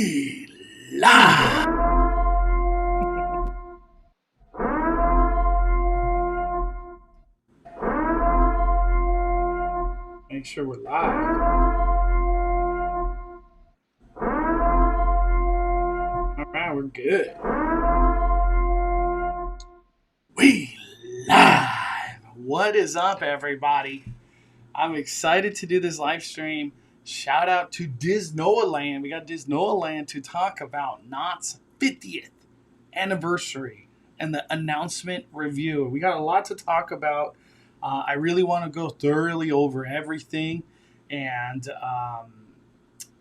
We live. Make sure we're live. All right, we're good. We live. What is up, everybody? I'm excited to do this live stream. Shout out to Disneyland. We got Disneyland to talk about Knott's 50th anniversary and the announcement review. We got a lot to talk about. I really want to go thoroughly over everything, and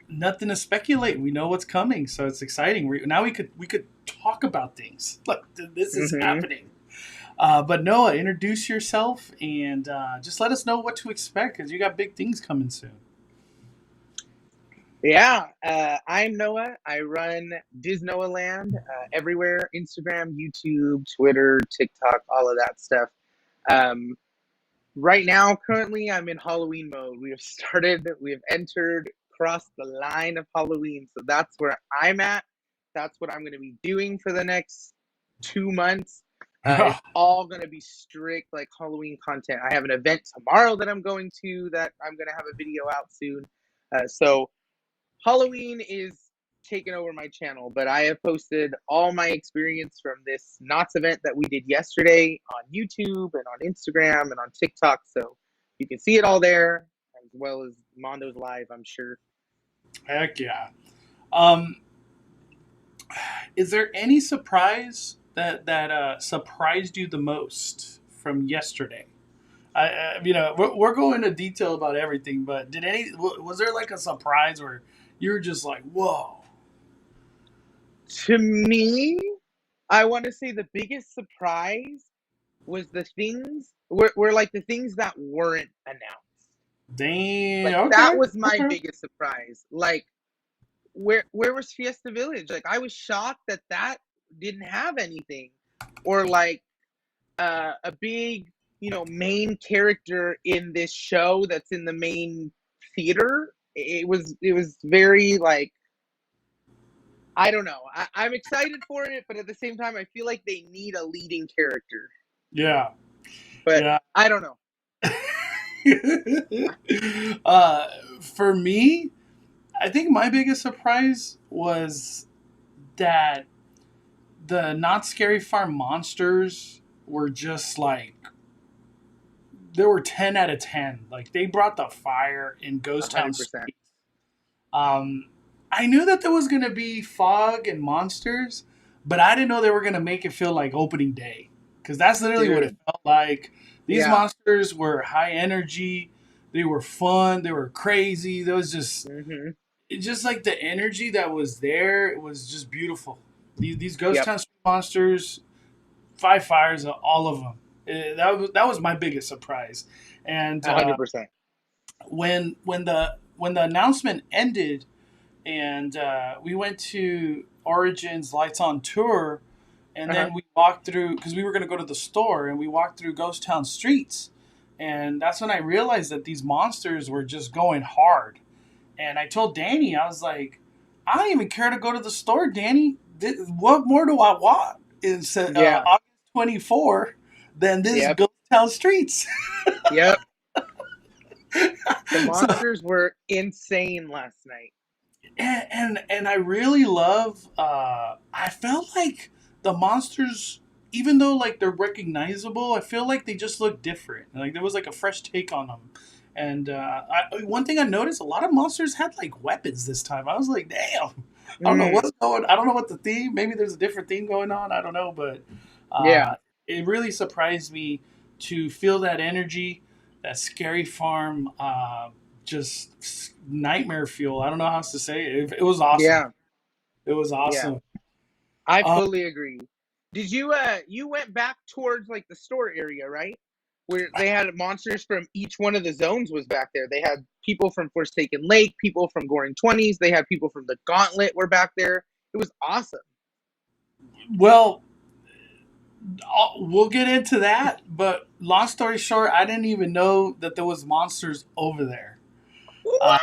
nothing to speculate. We know what's coming, so it's exciting. Now we could talk about things like this is happening. But Noah, introduce yourself and just let us know what to expect because you got big things coming soon. Yeah, I'm Noah. I run Disneyland everywhere: Instagram, YouTube, Twitter, TikTok, all of that stuff. Right now, currently, I'm in Halloween mode. We have entered, crossed the line of Halloween. So that's where I'm at. That's what I'm going to be doing for the next 2 months. It's all going to be strict like Halloween content. I have an event tomorrow that I'm going to that I'm going to have a video out soon. So Halloween is taking over my channel, but I have posted all my experience from this Knott's event that we did yesterday on YouTube and on Instagram and on TikTok. So you can see it all there, as well as Mondo's live, I'm sure. Heck yeah. Is there any surprise that surprised you the most from yesterday? We're going into detail about everything, but was there like a surprise where you're just like, whoa? To me, I want to say the biggest surprise was the things were like the things that weren't announced. Damn, like, okay. That was my biggest surprise. Like, where was Fiesta Village? Like, I was shocked that didn't have anything, or like a big, main character in this show that's in the main theater. It was very like, I don't know. I'm excited for it, but at the same time, I feel like they need a leading character. Yeah. But yeah. I don't know. For me, I think my biggest surprise was that the Not Scary Farm monsters were just like, they were 10 out of 10. Like, they brought the fire in Ghost Town Street. I knew that there was going to be fog and monsters, but I didn't know they were going to make it feel like opening day. Because that's literally what it felt like. These monsters were high energy. They were fun. They were crazy. There was just... just like the energy that was there, it was just beautiful. These Ghost Town Street monsters, 5 fires, all of them. That was my biggest surprise. And 100%. When the announcement ended, and we went to Origins Lights on Tour, and then we walked through, because we were going to go to the store, and we walked through Ghost Town streets, and that's when I realized that these monsters were just going hard. And I told Danny, I was like, I don't even care to go to the store, Danny. What more do I want in August 24 than this Ghost Town streets? Yep. The monsters were insane last night. And I really love, I felt like the monsters, even though like they're recognizable, I feel like they just look different. Like there was like a fresh take on them. And one thing I noticed, a lot of monsters had like weapons this time. I was like, damn, I don't know what's going. I don't know what the theme. Maybe there's a different theme going on. I don't know, but it really surprised me to feel that energy, that Scary Farm, just nightmare fuel. I don't know how else to say it. It was awesome. Yeah, it was awesome. Yeah. I fully agree. Did you went back towards like the store area, right? Where they had monsters from each one of the zones was back there. They had people from Forsaken Lake, people from Goring 20s. They had people from the Gauntlet were back there. It was awesome. Well, we'll get into that. But long story short, I didn't even know that there was monsters over there. What?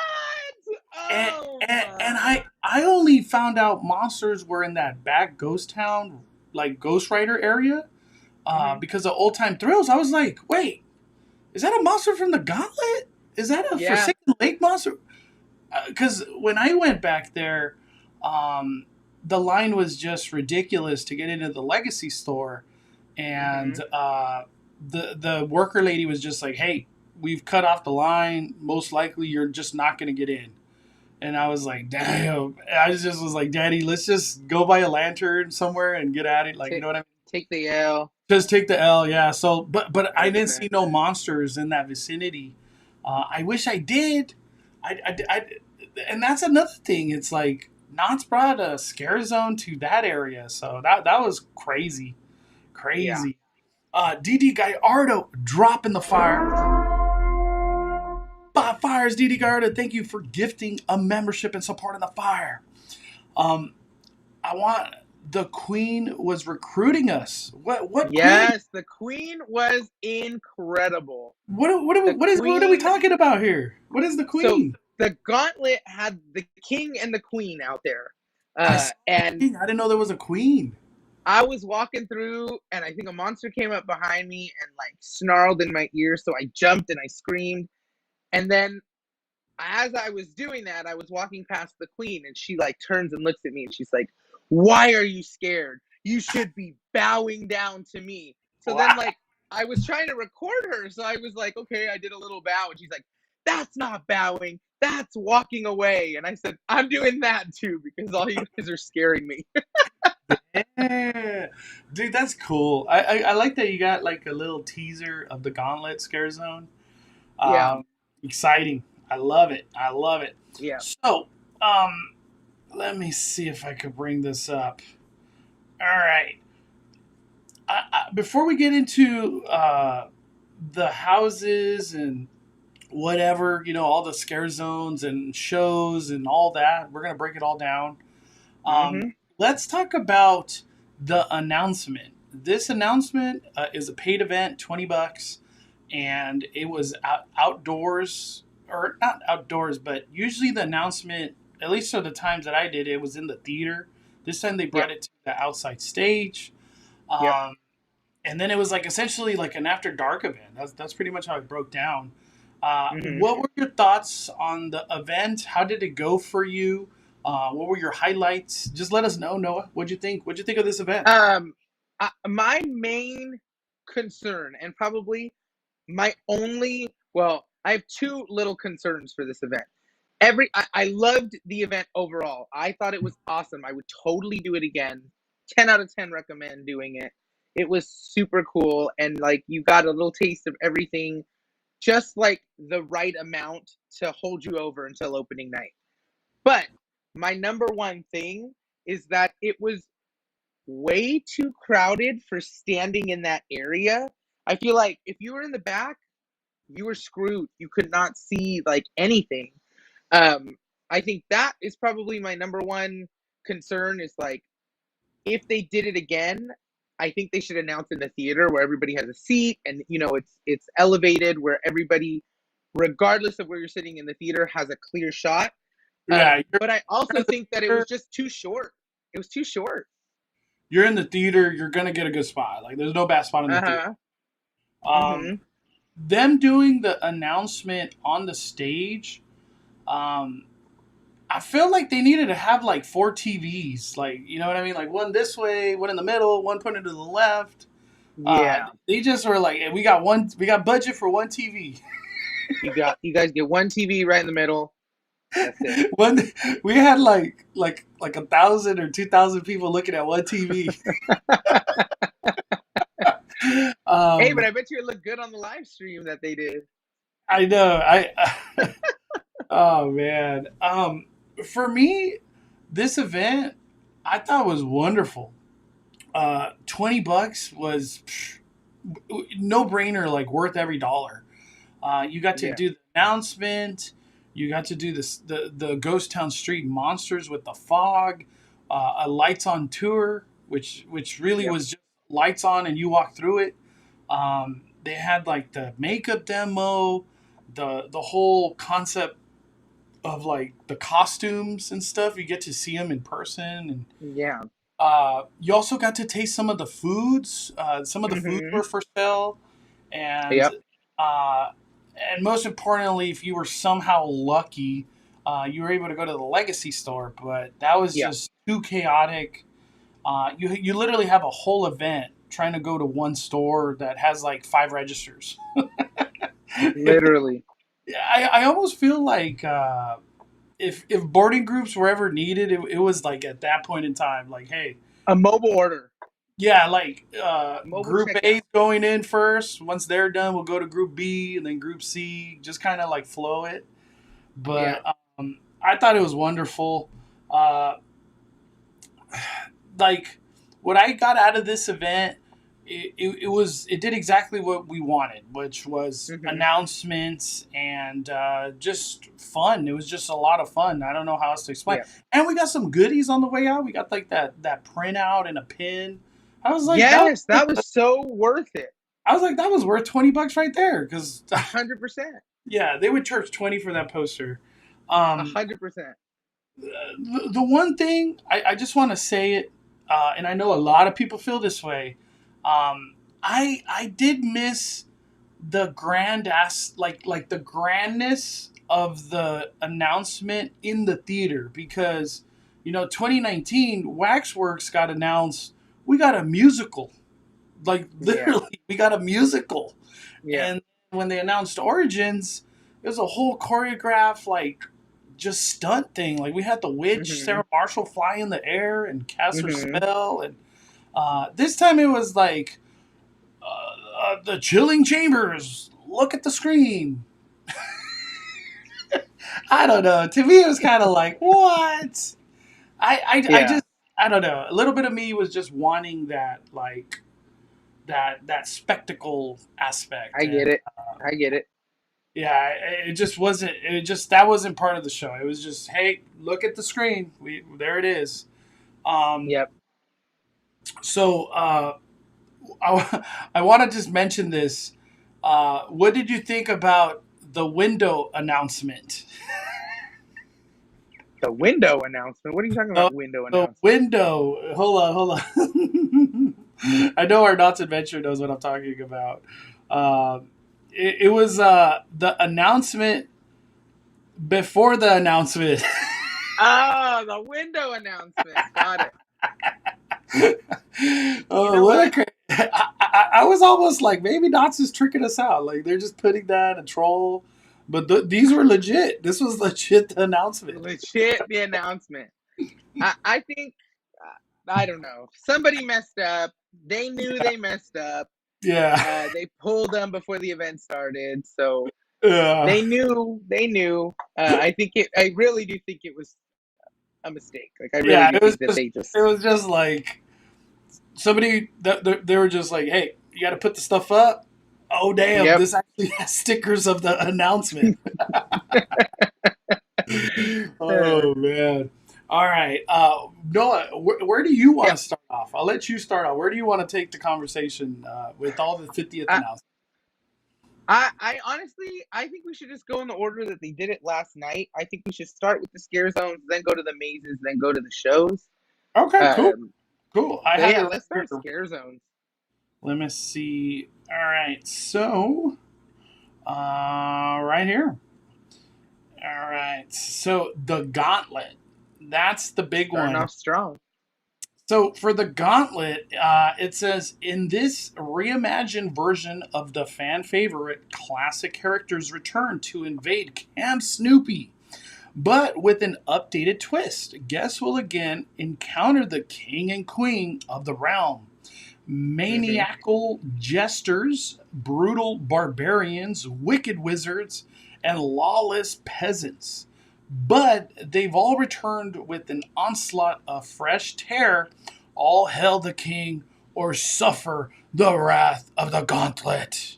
And I I only found out monsters were in that back ghost town, like Ghost Rider area, Hmm. because of Old Time Thrills. I was like, wait, is that a monster from the Gauntlet? Is that a Yeah. Forsaken Lake monster? Because when I went back there, um, the line was just ridiculous to get into the Legacy store, and Hmm. the worker lady was just like, "Hey, we've cut off the line. Most likely, you're just not going to get in." And I was like, "Damn!" I just was like, "Daddy, let's just go buy a lantern somewhere and get at it." Like, you Take know what I mean? take the L. Just take the L, yeah. So, but I I've been didn't there. see no monsters in that vicinity. I wish I did. I, and that's another thing. It's like Knott's brought a scare zone to that area, so that was crazy, Yeah. crazy. DD Gallardo dropping the fire. 5 fires, DD Gallardo. Thank you for gifting a membership and supporting the fire. Um, I want the Queen was recruiting us. What Queen? Yes, the Queen was incredible. The What are we Queen. talking about here? What is the So Queen? the Gauntlet had the King and the Queen out there, I saw the and Queen. I didn't know there was a Queen. I was walking through, and I think a monster came up behind me and like snarled in my ear. So I jumped and I screamed, and then as I was doing that, I was walking past the Queen, and she like turns and looks at me, and she's like, "Why are you scared? You should be bowing down to me." So then, Wow. like, I was trying to record her, so I was like, "Okay," I did a little bow, and she's like, "That's not bowing. That's walking away." And I said, "I'm doing that too because all you guys are scaring me." Yeah. Dude, that's cool. I like that you got like a little teaser of the Gauntlet scare zone. Yeah, Um, Exciting. I love it. I love it. yeah. So, let me see if I could bring this up. All right. Before we get into the houses and whatever, all the scare zones and shows and all that, we're going to break it all down. Um, Mm-hmm. let's talk about the announcement. This announcement is a paid event, $20, and it was outdoors, or not outdoors, but usually the announcement, at least for the times that I did, it was in the theater. This time they Yep. brought it to the outside stage. Yep. Um, and then it was like essentially like an after dark event. That's pretty much how it broke down. Mm-hmm. What were your thoughts on the event? How did it go for you? What were your highlights? Just let us know, Noah. What'd you think? What'd you think of this event? Um, my main concern, and probably my only, well, I have two little concerns for this event. I loved the event overall. I thought it was awesome. I would totally do it again. 10 out of 10 recommend doing it. It was super cool, and like you got a little taste of everything, just like the right amount to hold you over until opening night. But my number one thing is that it was way too crowded for standing in that area. I feel like if you were in the back, you were screwed. You could not see like anything. Um, I think that is probably my number one concern is like if they did it again, I think they should announce in the theater where everybody has a seat and it's elevated where everybody, regardless of where you're sitting in the theater, has a clear shot. Yeah, But I you're also in the think that it was theater. just too short. It was too short. You're in the theater. You're gonna get a good spot. Like there's no bad spot in the Uh theater. huh. Um, Mm-hmm. them doing the announcement on the stage. Um, I feel like they needed to have like four TVs, like you know what I mean, like one this way, one in the middle, one pointed to the left. Yeah. They just were like, hey, we got budget for one TV. You guys get one TV right in the middle. That's it. One, we had like 1,000 or 2,000 people looking at one TV. Hey, but um, I bet you it looked good on the live stream that they did. I know, oh man, for me, this event I thought was wonderful. $20 was no brainer, like worth every dollar. You got to Yeah. do the announcement. You got to do this the Ghost Town Street Monsters with the fog, a lights on tour, which really Yep. was just lights on and you walk through it. They had like the makeup demo, the whole concept of like the costumes and stuff. You get to see them in person, and Yeah. you also got to taste some of the foods. Some of the foods Hmm. were for sale, and Yep. uh, and most importantly, if you were somehow lucky, you were able to go to the Legacy store. But that was Yeah. just too chaotic. You literally have a whole event trying to go to one store that has like 5 registers. Literally. I almost feel like if boarding groups were ever needed, it was like at that point in time, like, hey, A mobile order. yeah, like Mobile Group A checkout. going in first. Once they're done, we'll go to Group B and then Group C. Just kind of like flow it. Yeah. But I thought it was wonderful. Uh, like what I got out of this event, it did exactly what we wanted, which was Hmm. announcements and just fun. It was just a lot of fun. I don't know how else to explain. Yeah. And we got some goodies on the way out. We got like that printout and a pin. I was like that. Yes, that was so worth it. I was like that was worth $20 right there because 100%. yeah, they would charge 20 for that poster. A Um, 100%. the one thing I just want to say it, and I know a lot of people feel this way. I did miss the grand ass like the grandness of the announcement in the theater because 2019 Waxworks got announced. We got a musical, like Yeah. literally we got a musical, Yeah. and when they announced Origins, it was a whole choreographed like just stunt thing. Like we had the witch Hmm. Sarah Marshall fly in the air and cast her Hmm. spell, and this time it was like the chilling chambers. Look at the screen. I don't know. To me, it was kind of like what I Yeah. just I don't know. A little bit of me was just wanting that like that spectacle aspect, I and get it. I get it. yeah, it just wasn't. It just that wasn't part of the show. It was just, hey, look at the screen. There it is. Um, Yep. so I want to just mention this. What did you think about the window announcement? The window announcement. What are you talking The, about? Window the announcement. window. Hold on. I know our Knott's Adventure knows what I'm talking about. It was the announcement before the announcement. Oh, the window announcement. Got it. You Oh, know what a what? I was almost like maybe Knott's is tricking us out. Like they're just putting that a troll, but these were legit. This was legit the announcement. Legit the announcement. I think, I don't know. Somebody messed up. They knew they messed up. Yeah, They pulled them before the event started. So yeah, they knew. They knew. I really do think it was a mistake. Like, I really yeah. do think that they just. It was just like somebody that they were just like, hey, you got to put the stuff up. Oh damn! Yep. This actually has stickers of the announcement. Oh man! All right, Noah, where do you want Yeah. to start off? I'll let you start off. Where do you want to take the conversation with all the 50th I, announcements? I honestly, I think we should just go in the order that they did it last night. I think we should start with the scare zones, then go to the mazes, then go to the shows. Okay, cool, Um, cool. I so have it yeah, right let's start here. scare zones. Let me see. All right, so right here. All right, so the gauntlet. That's the big Starting one. off strong. So for the gauntlet, it says in this reimagined version of the fan favorite, classic characters return to invade Camp Snoopy, but with an updated twist. Guests will again encounter the king and queen of the realm. Hmm. Maniacal jesters, brutal barbarians, wicked wizards, and lawless peasants. But they've all returned with an onslaught of fresh terror. All hail the king or suffer the wrath of the gauntlet.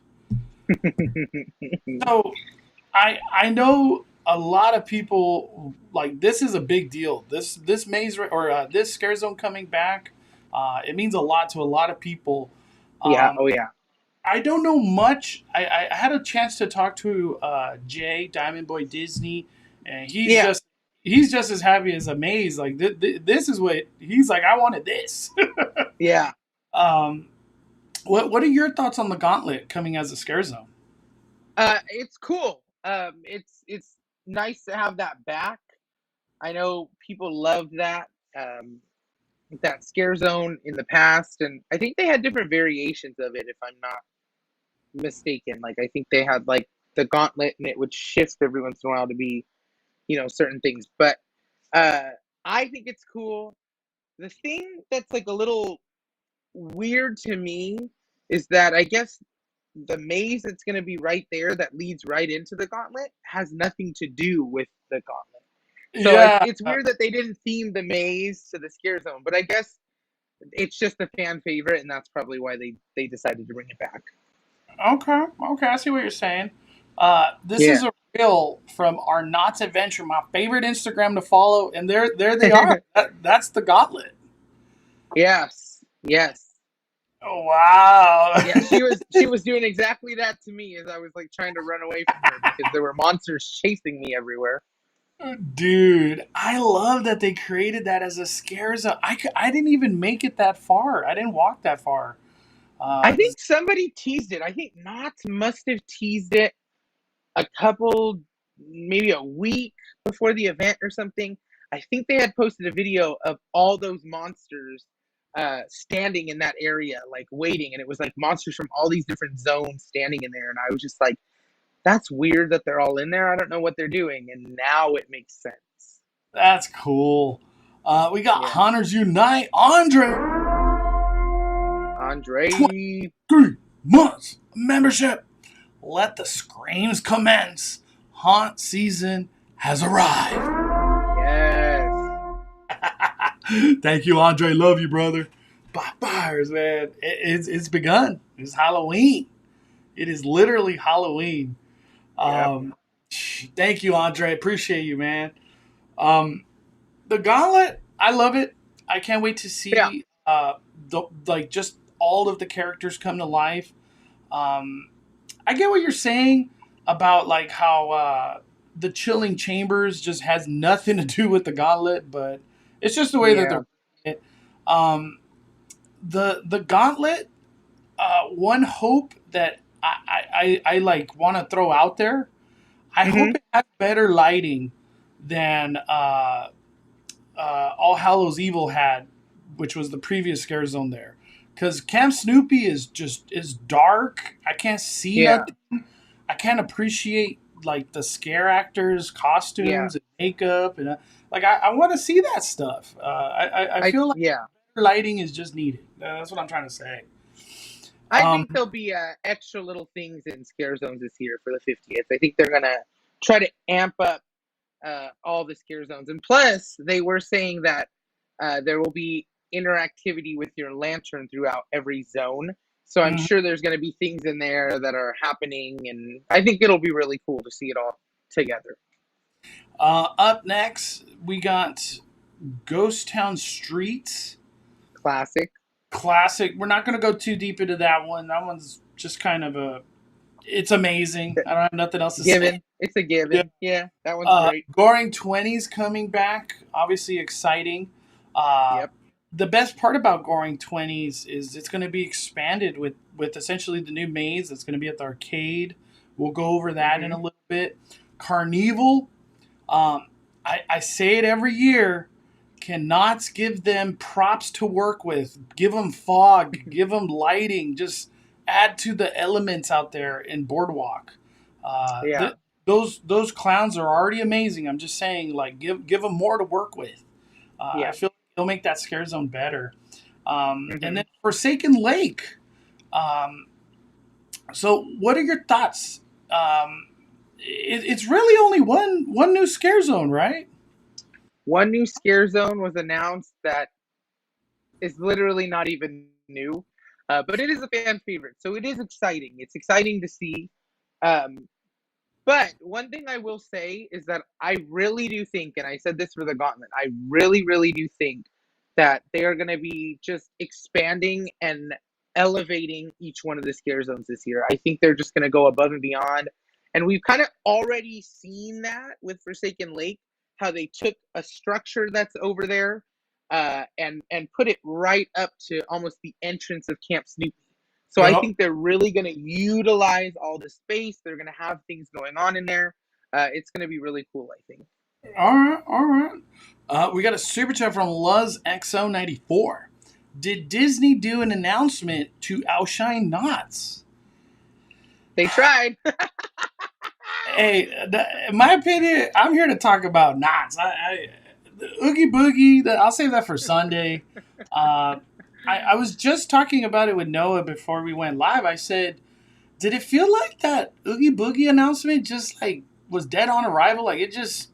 So I know a lot of people like this is a big deal. This maze or this scare zone coming back, it means a lot to a lot of people. Yeah. Um, Oh yeah. I don't know much. I had a chance to talk to Jay Diamond Boy Disney, and Yeah, he's just as happy as Amaze. Like this is what he's like. I wanted this. yeah. um, what are your thoughts on the Gauntlet coming as a scare zone? It's cool. It's nice to have that back. I know people love um, that scare zone in the past, and I think they had different variations of it, if I'm not mistaken. Like I think they had like the gauntlet, and it would shift every once in a while to be, certain things. But uh, I think it's cool. The thing that's like a little weird to me is that I guess the maze that's going to be right there that leads right into the gauntlet has nothing to do with the gauntlet. So Yeah. it's weird that they didn't theme the maze to the scare zone, but I guess it's just a fan favorite, and that's probably why they decided to bring it back. Okay. Okay. I see what you're saying. This Yeah. is a reel from our Knott's Adventure, my favorite Instagram to follow, and there they are. That's the Gauntlet. Yes. Yes. Oh, wow. Yeah, she was doing exactly that to me as I was like trying to run away from her because there were monsters chasing me everywhere. Dude, I love that they created that as a scare zone. I didn't even make it that far. I didn't walk that far. I think somebody teased it. I think Knott must have teased it a couple, maybe a week before the event or something. I think they had posted a video of all those monsters standing in that area, like waiting, and it was like monsters from all these different zones standing in there, and I was just like, "That's weird that they're all in there. I don't know what they're doing." And now it makes sense. that's cool. We got Yeah, Hunters Unite. Andre, Andre. 3 months membership. Let the screams commence. Haunt season has arrived. Yes. Thank you, Andre. Love you, brother. Bars, man. It's begun. It's Halloween. It is literally Halloween. Yep. Um, Thank you, Andre. Appreciate you, man. Um, the Gauntlet, I love it. I can't wait to Yeah. see like just all of the characters come to life. Um, I get what you're saying about like how the Chilling Chambers just has nothing to do with the Gauntlet, but it's just the way that Yeah. they're it. Um, the Gauntlet. One hope that I like want to throw out there. I Mm-hmm. hope it has better lighting than All Hallows Evil had, which was the previous scare zone there. Because Camp Snoopy is dark. I can't see Yeah. nothing. I can't appreciate like the scare actors, Yeah. costumes, and makeup, and like I want to see that stuff. I feel like Yeah. lighting is just needed. That's what I'm trying to say. I think Um, there'll be extra little things in scare zones this year for the 50th. I think they're gonna try to amp up all the scare zones, and plus they were saying that there will be interactivity with your lantern throughout every zone. So I'm mhm. sure there's going to be things in there that are happening, and I think it'll be really cool to see it all together. Up next, we got Ghost Town Streets. Classic. Classic. We're not going to go too deep into that one. That one's just kind of a. It's amazing. I don't have nothing else to say. Given. It's a Yeah. given. Yeah, that one's great. Goring 20s coming back. Obviously exciting. Uh, Yep. the best part about Goring 20s is it's going to be expanded with essentially the new maze that's going to be at the arcade. We'll go over that in Mm-hmm. a little bit. Carnival. Um, I say it every year. Cannot give them props to work with. Give them fog. Give them lighting. Just add to the elements out there in Boardwalk. Uh, Yeah. th- those clowns are already amazing. I'm just saying, like, give them more to work with. I Yeah. feel like it'll make that scare zone better. And Mm-hmm. then Forsaken Lake. Um, so, what are your thoughts? It's really only one new scare zone, right? One new scare zone was announced that is literally not even new, but it is a fan favorite, so it is exciting. It's exciting to see. Um, but one thing I will say is that I really do think, and I said this for the Gauntlet, I really, really do think that they are going to be just expanding and elevating each one of the scare zones this year. I think they're just going to go above and beyond, And we've kind of already seen that with Forsaken Lake, how they took a structure that's over there and put it right up to almost the entrance of Camp Snoopy. So I Yep. think they're really going to utilize all the space. They're going to have things going on in there. It's going to be really cool, I think. All right, all right. We got a super chat from LuzXO94. Did Disney do an announcement to outshine Knott's? They tried. Hey, in my opinion, I'm here to talk about Knott's. The Oogie Boogie, I'll save that for Sunday. I was just talking about it with Noah before we went live. I said, did it feel like that Oogie Boogie announcement just like was dead on arrival? Like it just,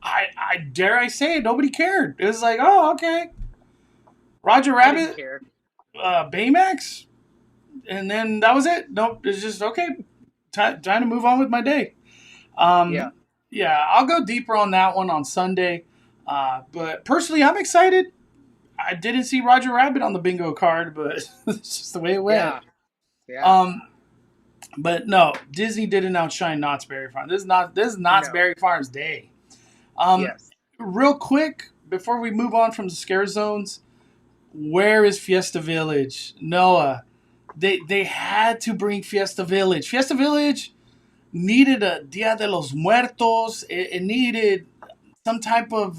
I dare I say it, nobody cared. It was like, oh, okay. Roger I didn't Rabbit, care. Baymax, and then that was it. Nope, it's just okay. Trying to move on with my day. Yeah. Yeah, I'll go deeper on that one on Sunday. But personally, I'm excited. I didn't see Roger Rabbit on the bingo card, but it's just the way it went. Yeah. Yeah. But no, Disney didn't outshine Knott's Berry Farm. This is Knott's No. Berry Farm's day. Yes. Real quick before we move on from the scare zones, where is Fiesta Village? Noah, they had to bring Fiesta Village. Fiesta Village needed a Dia de los Muertos. It needed some type of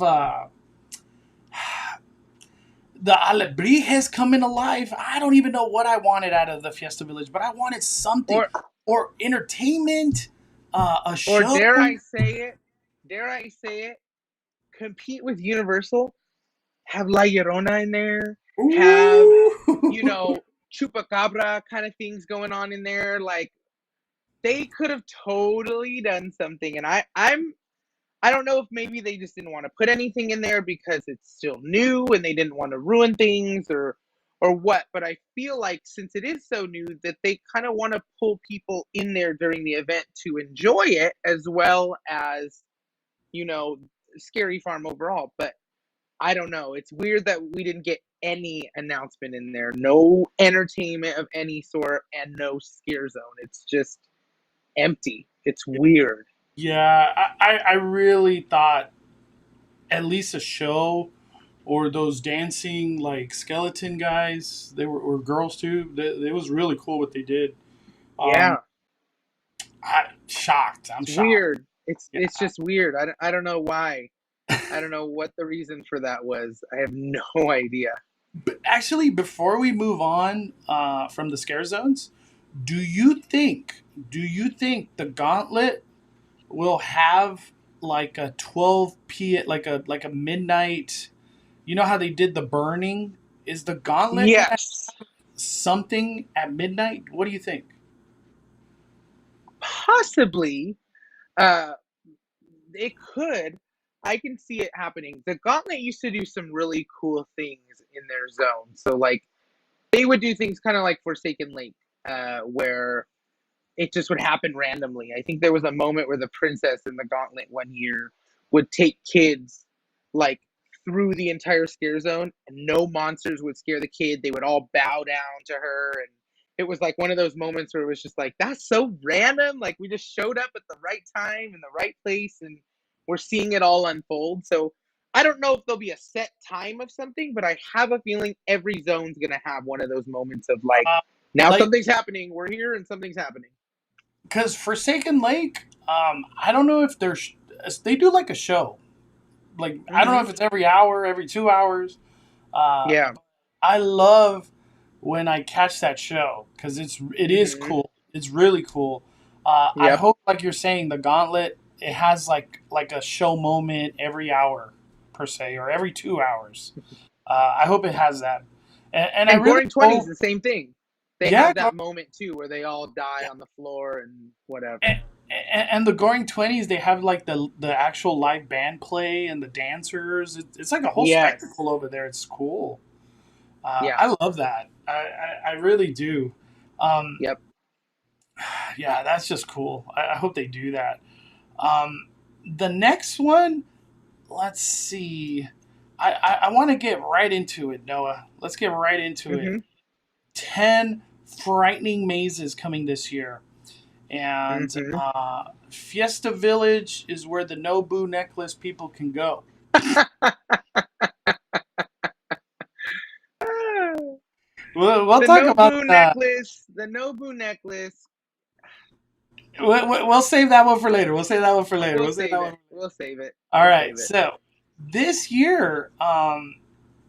the alebrijes coming alive. I don't even know what I wanted out of the Fiesta Village, but I wanted something or entertainment, a show. Or dare I say it, compete with Universal. Have La Llorona in there. Ooh. Have chupacabra kind of things going on in there. Like they could have totally done something, and I don't know if maybe they just didn't want to put anything in there because it's still new and they didn't want to ruin things or what, but I feel like since it is so new that they kind of want to pull people in there during the event to enjoy it as well as Scary Farm overall. But I don't know, it's weird that we didn't get any announcement in there, no entertainment of any sort, and no scare zone. It's just empty. It's weird. Yeah, I really thought at least a show or those dancing like skeleton guys, they were girls too. It was really cool what they did. Yeah. I'm shocked. I'm It's shocked. weird. It's Yeah. it's just weird. I don't know why. I don't know what the reason for that was. I have no idea. But actually, before we move on from the scare zones, do you think the gauntlet will have like a 12 p like a midnight? You know how they did the burning? Is the gauntlet gonna have Yes, something at midnight? What do you think? possibly. Uh, it could. I can see it happening. The Gauntlet used to do some really cool things in their zone. So like they would do things kind of like Forsaken Lake, where it just would happen randomly. I think there was a moment where the princess in the Gauntlet one year would take kids like through the entire scare zone and no monsters would scare the kid. They would all bow down to her, and it was like one of those moments where it was just like, that's so random. Like we just showed up at the right time in the right place and we're seeing it all unfold. So I don't know if there'll be a set time of something, but I have a feeling every zone's gonna have one of those moments of like, now Like, something's happening. We're here and something's happening. because Forsaken Lake, I don't know if they do like a show. Like I don't know if it's every hour, every 2 hours. Yeah. I love when I catch that show because it is cool. It's really cool. I Yep. hope, like you're saying, the Gauntlet it has like a show moment every hour per se or every 2 hours. I hope it has that. And I And really Goring 20 is hope, the same thing. They yeah, have that moment too where they all die on the floor and whatever. and the Goring 20s they have like the actual live band play and the dancers. It's like a whole Yes. spectacle over there. It's cool. Yeah. I love that. I really do. Yep. Yeah, that's just cool. I hope they do that. The next one, let's see. I want to get right into it, Noah. Let's get right into it. 10 frightening mazes coming this year. And Mm-hmm. Fiesta Village is where the Nobu necklace people can go. We'll The talk about Nobu necklace. The Nobu necklace. we'll save that one for later. We'll save that one for later. We'll We'll save that save one. it. We'll save it. All We'll right. save it. So this year,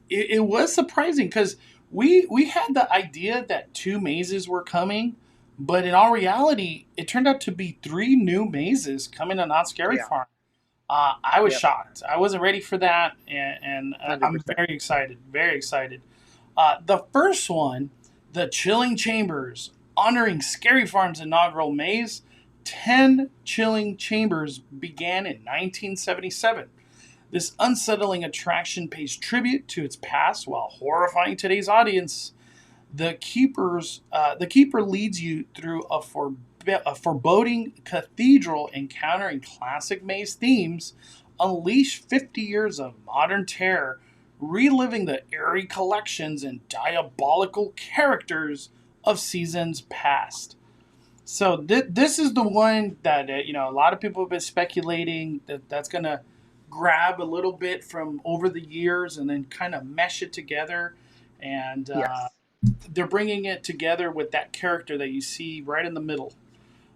it was surprising because we had the idea that 2 mazes were coming, but in all reality, it turned out to be 3 new mazes coming to Not Scary Yeah. Farm. I was Yep. shocked. I wasn't ready for that, and I'm 100%. very excited. Very excited. The first one, the Chilling Chambers, honoring Scary Farm's inaugural maze. 10 Chilling Chambers began in 1977. This unsettling attraction pays tribute to its past while horrifying today's audience. The keeper leads you through a foreboding cathedral encountering classic maze themes, unleash 50 years of modern terror, reliving the eerie collections and diabolical characters of seasons past. So this is the one that a lot of people have been speculating that's gonna grab a little bit from over the years and then kind of mesh it together, and Yes. they're bringing it together with that character that you see right in the middle.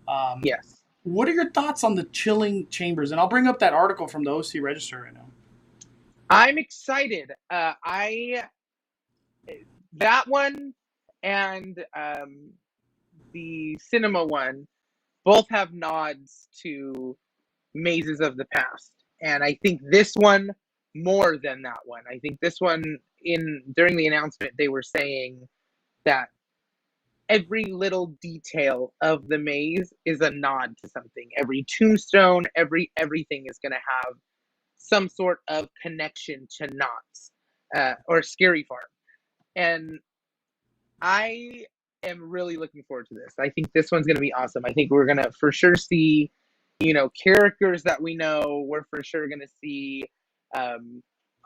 Um, Yes. what are your thoughts on the Chilling Chambers? And I'll bring up that article from the OC Register right now. I'm excited. That one and the cinema one both have nods to mazes of the past, and I think this one more than that one. I think this one, during the announcement, they were saying that every little detail of the maze is a nod to something. Every tombstone, everything is going to have some sort of connection to Knott's or Scary Farm. And I am really looking forward to this. I think this one's going to be awesome. I think we're going to for sure see, characters that we know. We're for sure going to see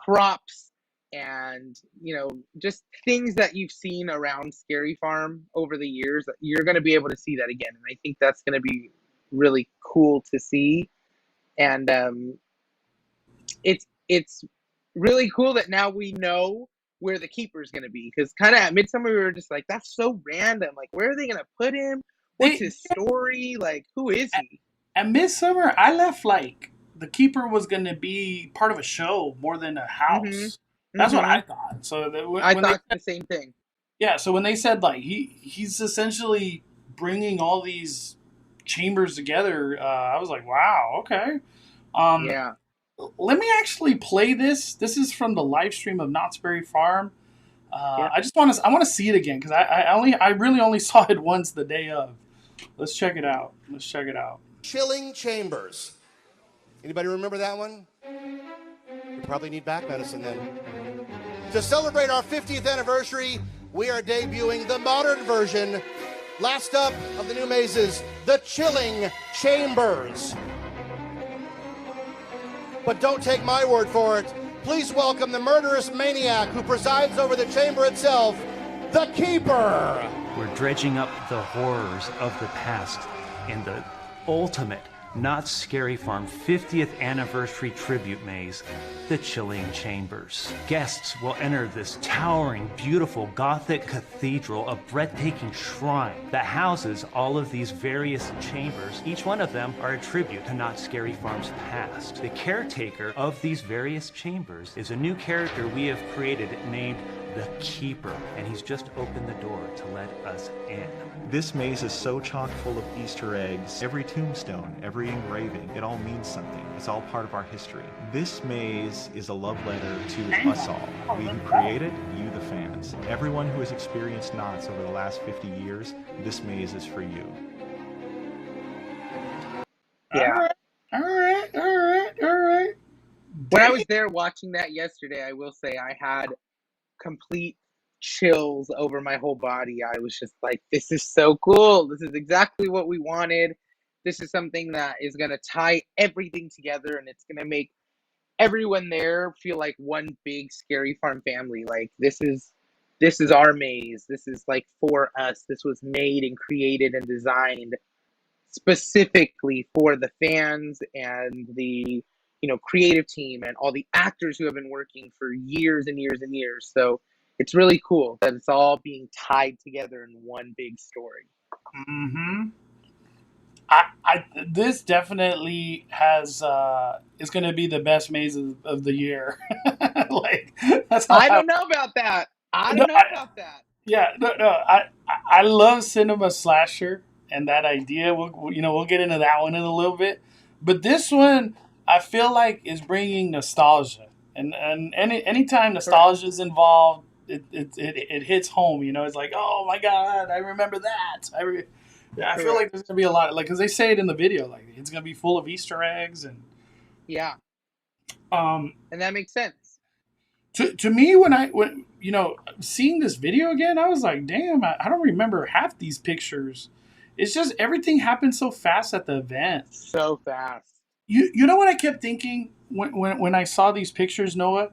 props and, just things that you've seen around Scary Farm over the years. You're going to be able to see that again. And I think that's going to be really cool to see. And it's really cool that now we know where the keeper's going to be, because kind of at Midsummer we were just like, that's so random, like where are they going to put him, what's his story, like who is he? At Midsummer, I left like the keeper was going to be part of a show more than a house. That's what I thought. So I when they thought said, the same thing. yeah, so when they said like he's essentially bringing all these chambers together, I was like, wow, okay. Yeah. Let me actually play this. This is from the live stream of Knott's Berry Farm. Yeah. I want to see it again because I really only saw it once the day of. Let's check it out. Chilling Chambers. Anybody remember that one? We probably need back medicine then. To celebrate our 50th anniversary, we are debuting the modern version. Last up of the new mazes, the Chilling Chambers. But don't take my word for it. Please welcome the murderous maniac who presides over the chamber itself, the Keeper. We're dredging up the horrors of the past in the ultimate Not Scary Farm 50th anniversary tribute maze, the Chilling Chambers. Guests will enter this towering, beautiful Gothic cathedral, a breathtaking shrine that houses all of these various chambers. Each one of them are a tribute to Not Scary Farm's past. The caretaker of these various chambers is a new character we have created named the Keeper, and he's just opened the door to let us in. This maze is so chock full of Easter eggs. Every tombstone, every engraving, it all means something. It's all part of our history. This maze is a love letter to us all. We who created, you the fans. Everyone who has experienced Knott's over the last 50 years, this maze is for you. Yeah. All right. When I was there watching that yesterday, I will say I had complete chills over my whole body. I was just like, this is so cool. This is exactly what we wanted. This is something that is going to tie everything together, and it's going to make everyone there feel like one big Scary Farm family. Like this is our maze. This is like for us. This was made and created and designed specifically for the fans and the creative team and all the actors who have been working for years and years and years. So it's really cool that it's all being tied together in one big story. Mm-hmm. This definitely has is going to be the best maze of the year. Like that's how I don't know about that. Yeah, no. I love cinema slasher and that idea. We'll get into that one in a little bit, but this one I feel like is bringing nostalgia, and anytime nostalgia is involved, it hits home. It's like, oh my god, I remember that. I feel like there's gonna be a lot, like, because they say it in the video, like it's gonna be full of Easter eggs and and that makes sense. To me, when seeing this video again, I was like, damn, I don't remember half these pictures. It's just everything happened so fast at the event. So fast. You know what I kept thinking when I saw these pictures, Noah?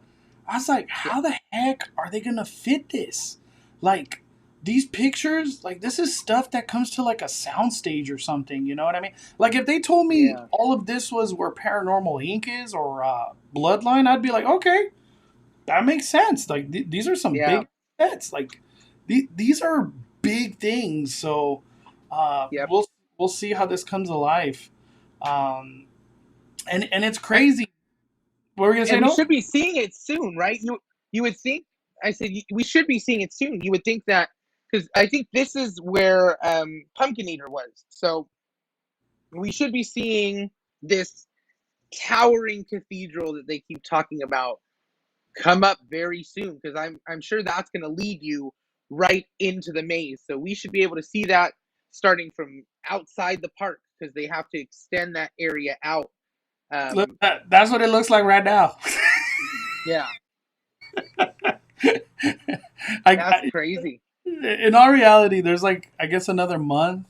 I was like, how the heck are they gonna fit this? Like, these pictures, like, this is stuff that comes to like a soundstage or something. You know what I mean? Like, if they told me all of this was where Paranormal Inc. is or Bloodline, I'd be like, okay, that makes sense. Like, these are some big sets. Like, these are big things. So we'll see how this comes alive. And it's crazy. What were we gonna say? We should be seeing it soon, right? You would think. I said we should be seeing it soon. You would think that, because I think this is where Pumpkin Eater was. So we should be seeing this towering cathedral that they keep talking about come up very soon, because I'm sure that's going to lead you right into the maze. So we should be able to see that starting from outside the park, because they have to extend that area out. Look, that's what it looks like right now. Yeah. That's crazy. In all reality, there's like, I guess, another month.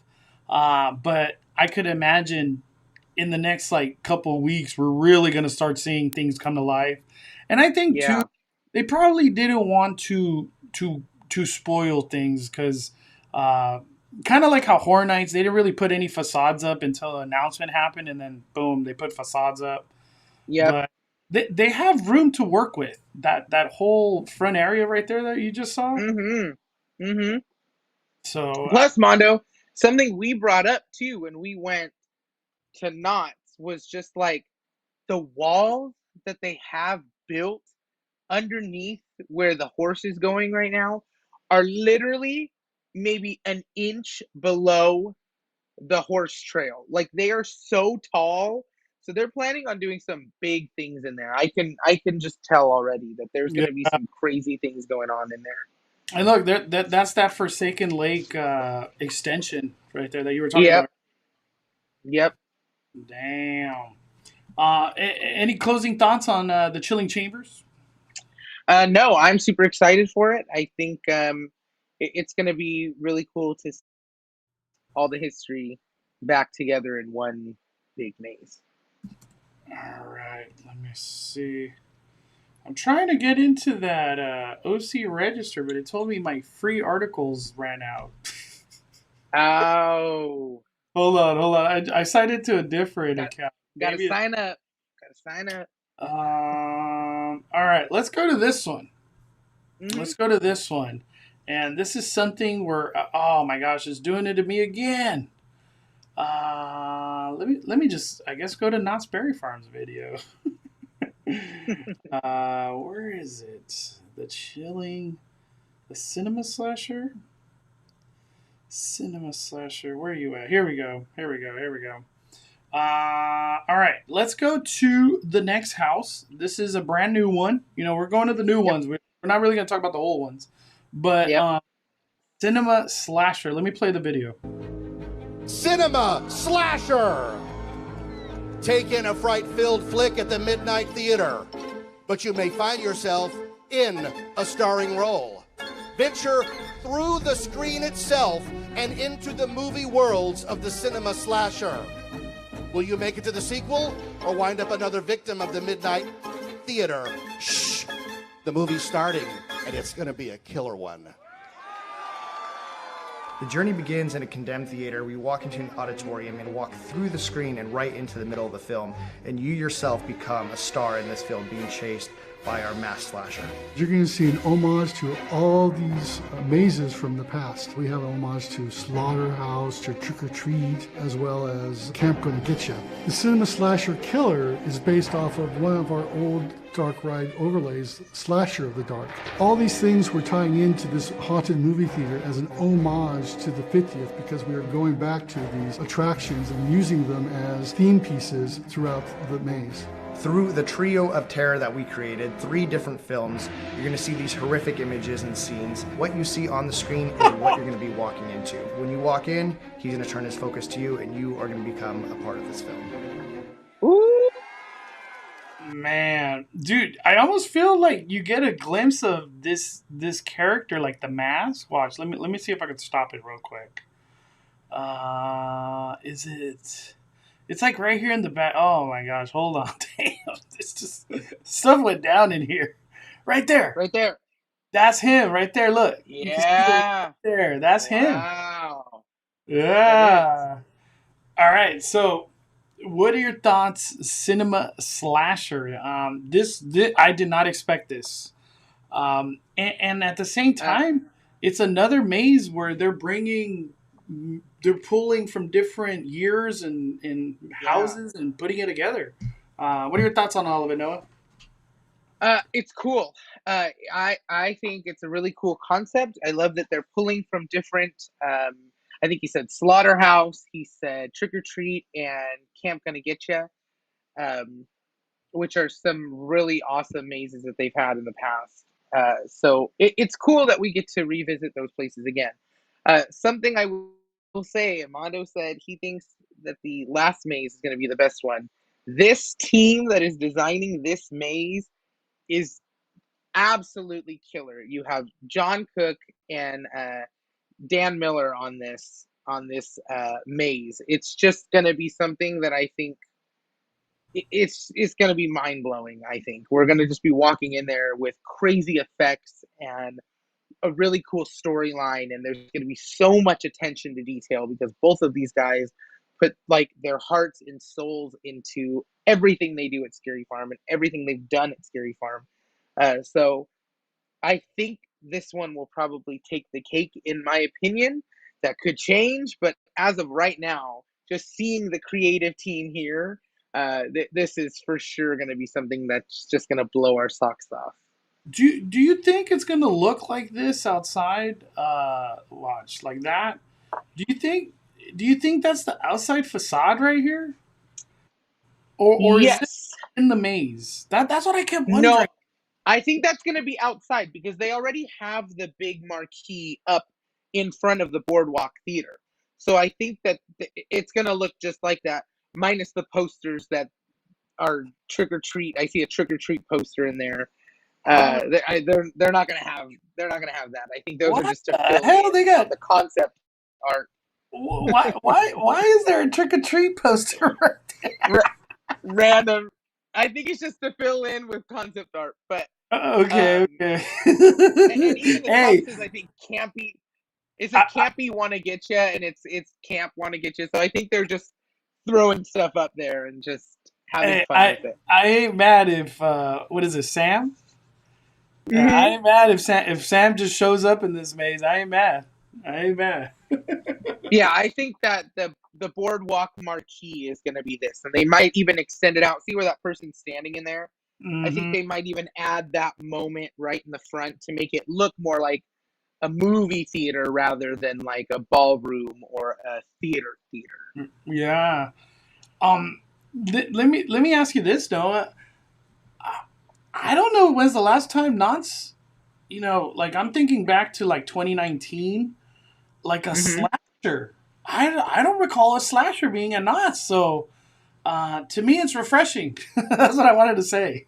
But I could imagine in the next like couple weeks, we're really going to start seeing things come to life. And I think too, they probably didn't want to spoil things, because kind of like how Horror Nights, they didn't really put any facades up until the announcement happened, and then boom, they put facades up. Yeah. But they have room to work with. That whole front area right there that you just saw. Mm-hmm. Mm-hmm. So plus, Mondo, something we brought up too when we went to Knott's was just like the walls that they have built underneath where the horse is going right now are literally maybe an inch below the horse trail. Like, they are so tall. So they're planning on doing some big things in there. I can just tell already that there's going to be some crazy things going on in there. And look, that's that Forsaken Lake extension right there that you were talking about. Yep. Damn. Any closing thoughts on the Chilling Chambers? No, I'm super excited for it. I think it's going to be really cool to see all the history back together in one big maze. All right, let me see. I'm trying to get into that OC register, but it told me my free articles ran out. Oh. Hold on. I signed into a different account. Gotta sign up. All right, let's go to this one. Mm-hmm. Let's go to this one. And this is something where, oh my gosh, it's doing it to me again. Let me just, I guess, go to Knott's Berry Farm's video. Where is it? The Cinema Slasher? Cinema Slasher, where are you at? Here we go. All right, let's go to the next house. This is a brand new one. We're going to the new ones. We're not really going to talk about the old ones. But Cinema Slasher. Let me play the video. Cinema Slasher! Take in a fright-filled flick at the Midnight Theater, but you may find yourself in a starring role. Venture through the screen itself and into the movie worlds of the Cinema Slasher. Will you make it to the sequel or wind up another victim of the Midnight Theater? Shh! The movie's starting, and it's going to be a killer one. The journey begins in a condemned theater. We walk into an auditorium and walk through the screen and right into the middle of the film. And you yourself become a star in this film, being chased by our mass slasher. You're going to see an homage to all these mazes from the past. We have an homage to Slaughterhouse, to Trick or Treat, as well as Camp Gonna Getcha. The Cinema Slasher Killer is based off of one of our old dark ride overlays, Slasher of the Dark. All these things we're tying into this haunted movie theater as an homage to the 50th, because we are going back to these attractions and using them as theme pieces throughout the maze. Through the trio of terror that we created, 3 different films, you're going to see these horrific images and scenes. What you see on the screen is what you're going to be walking into. When you walk in, he's going to turn his focus to you, and you are going to become a part of this film. Ooh. Man, dude, I almost feel like you get a glimpse of this character, like the mask. Watch, let me see if I can stop it real quick. Is it? It's like right here in the back. Oh my gosh, hold on. Damn, it's just stuff went down in here. Right there. Right there. That's him right there. Look. You can see it Yeah. right there. That's him. Wow. Yeah. All right. So, what are your thoughts, cinema slasher? This I did not expect this. And at the same time, it's another maze where they're pulling from different years and houses and putting it together. What are your thoughts on all of it, Noah? It's cool. I think it's a really cool concept. I love that they're pulling from different. I think he said Slaughterhouse. He said Trick or Treat and Camp Gonna Getcha, which are some really awesome mazes that they've had in the past. So it's cool that we get to revisit those places again. Something I will say, Amando said he thinks that the last maze is going to be the best one. This team that is designing this maze is absolutely killer. You have John Cook and Dan Miller on this maze. It's just going to be something that I think it's going to be mind-blowing. I think we're going to just be walking in there with crazy effects and a really cool storyline, and there's going to be so much attention to detail because both of these guys put like their hearts and souls into everything they do at Scary Farm and everything they've done at Scary Farm. So I think this one will probably take the cake, in my opinion. That could change, but as of right now, just seeing the creative team here, this is for sure going to be something that's just going to blow our socks off. Do you think it's going to look like this outside? Watch like that. Do you think that's the outside facade right here? Or yes. Is it in the maze? That's what I kept wondering. No, I think that's going to be outside because they already have the big marquee up in front of the Boardwalk Theater. So I think that it's going to look just like that, minus the posters that are Trick or Treat. I see a Trick or Treat poster in there. They're not gonna have that. I think those are just to fill they got the concept art. Why is there a Trick or Treat poster right there? Random. I think it's just to fill in with concept art. But okay. and even the boxes, I think campy. It's a campy wanna get you, and it's camp wanna get you. So I think they're just throwing stuff up there and just having fun with it. I ain't mad if what is it, Sam? Mm-hmm. I ain't mad if Sam just shows up in this maze. I ain't mad. Yeah, I think that the Boardwalk marquee is going to be this, and they might even extend it out. See where that person's standing in there? Mm-hmm. I think they might even add that moment right in the front to make it look more like a movie theater rather than like a ballroom or a theater. Yeah. Let me ask you this, Noah. I don't know when's the last time Knott's, like I'm thinking back to like 2019, like a slasher. I don't recall a slasher being a Knott's, so to me it's refreshing. That's what I wanted to say.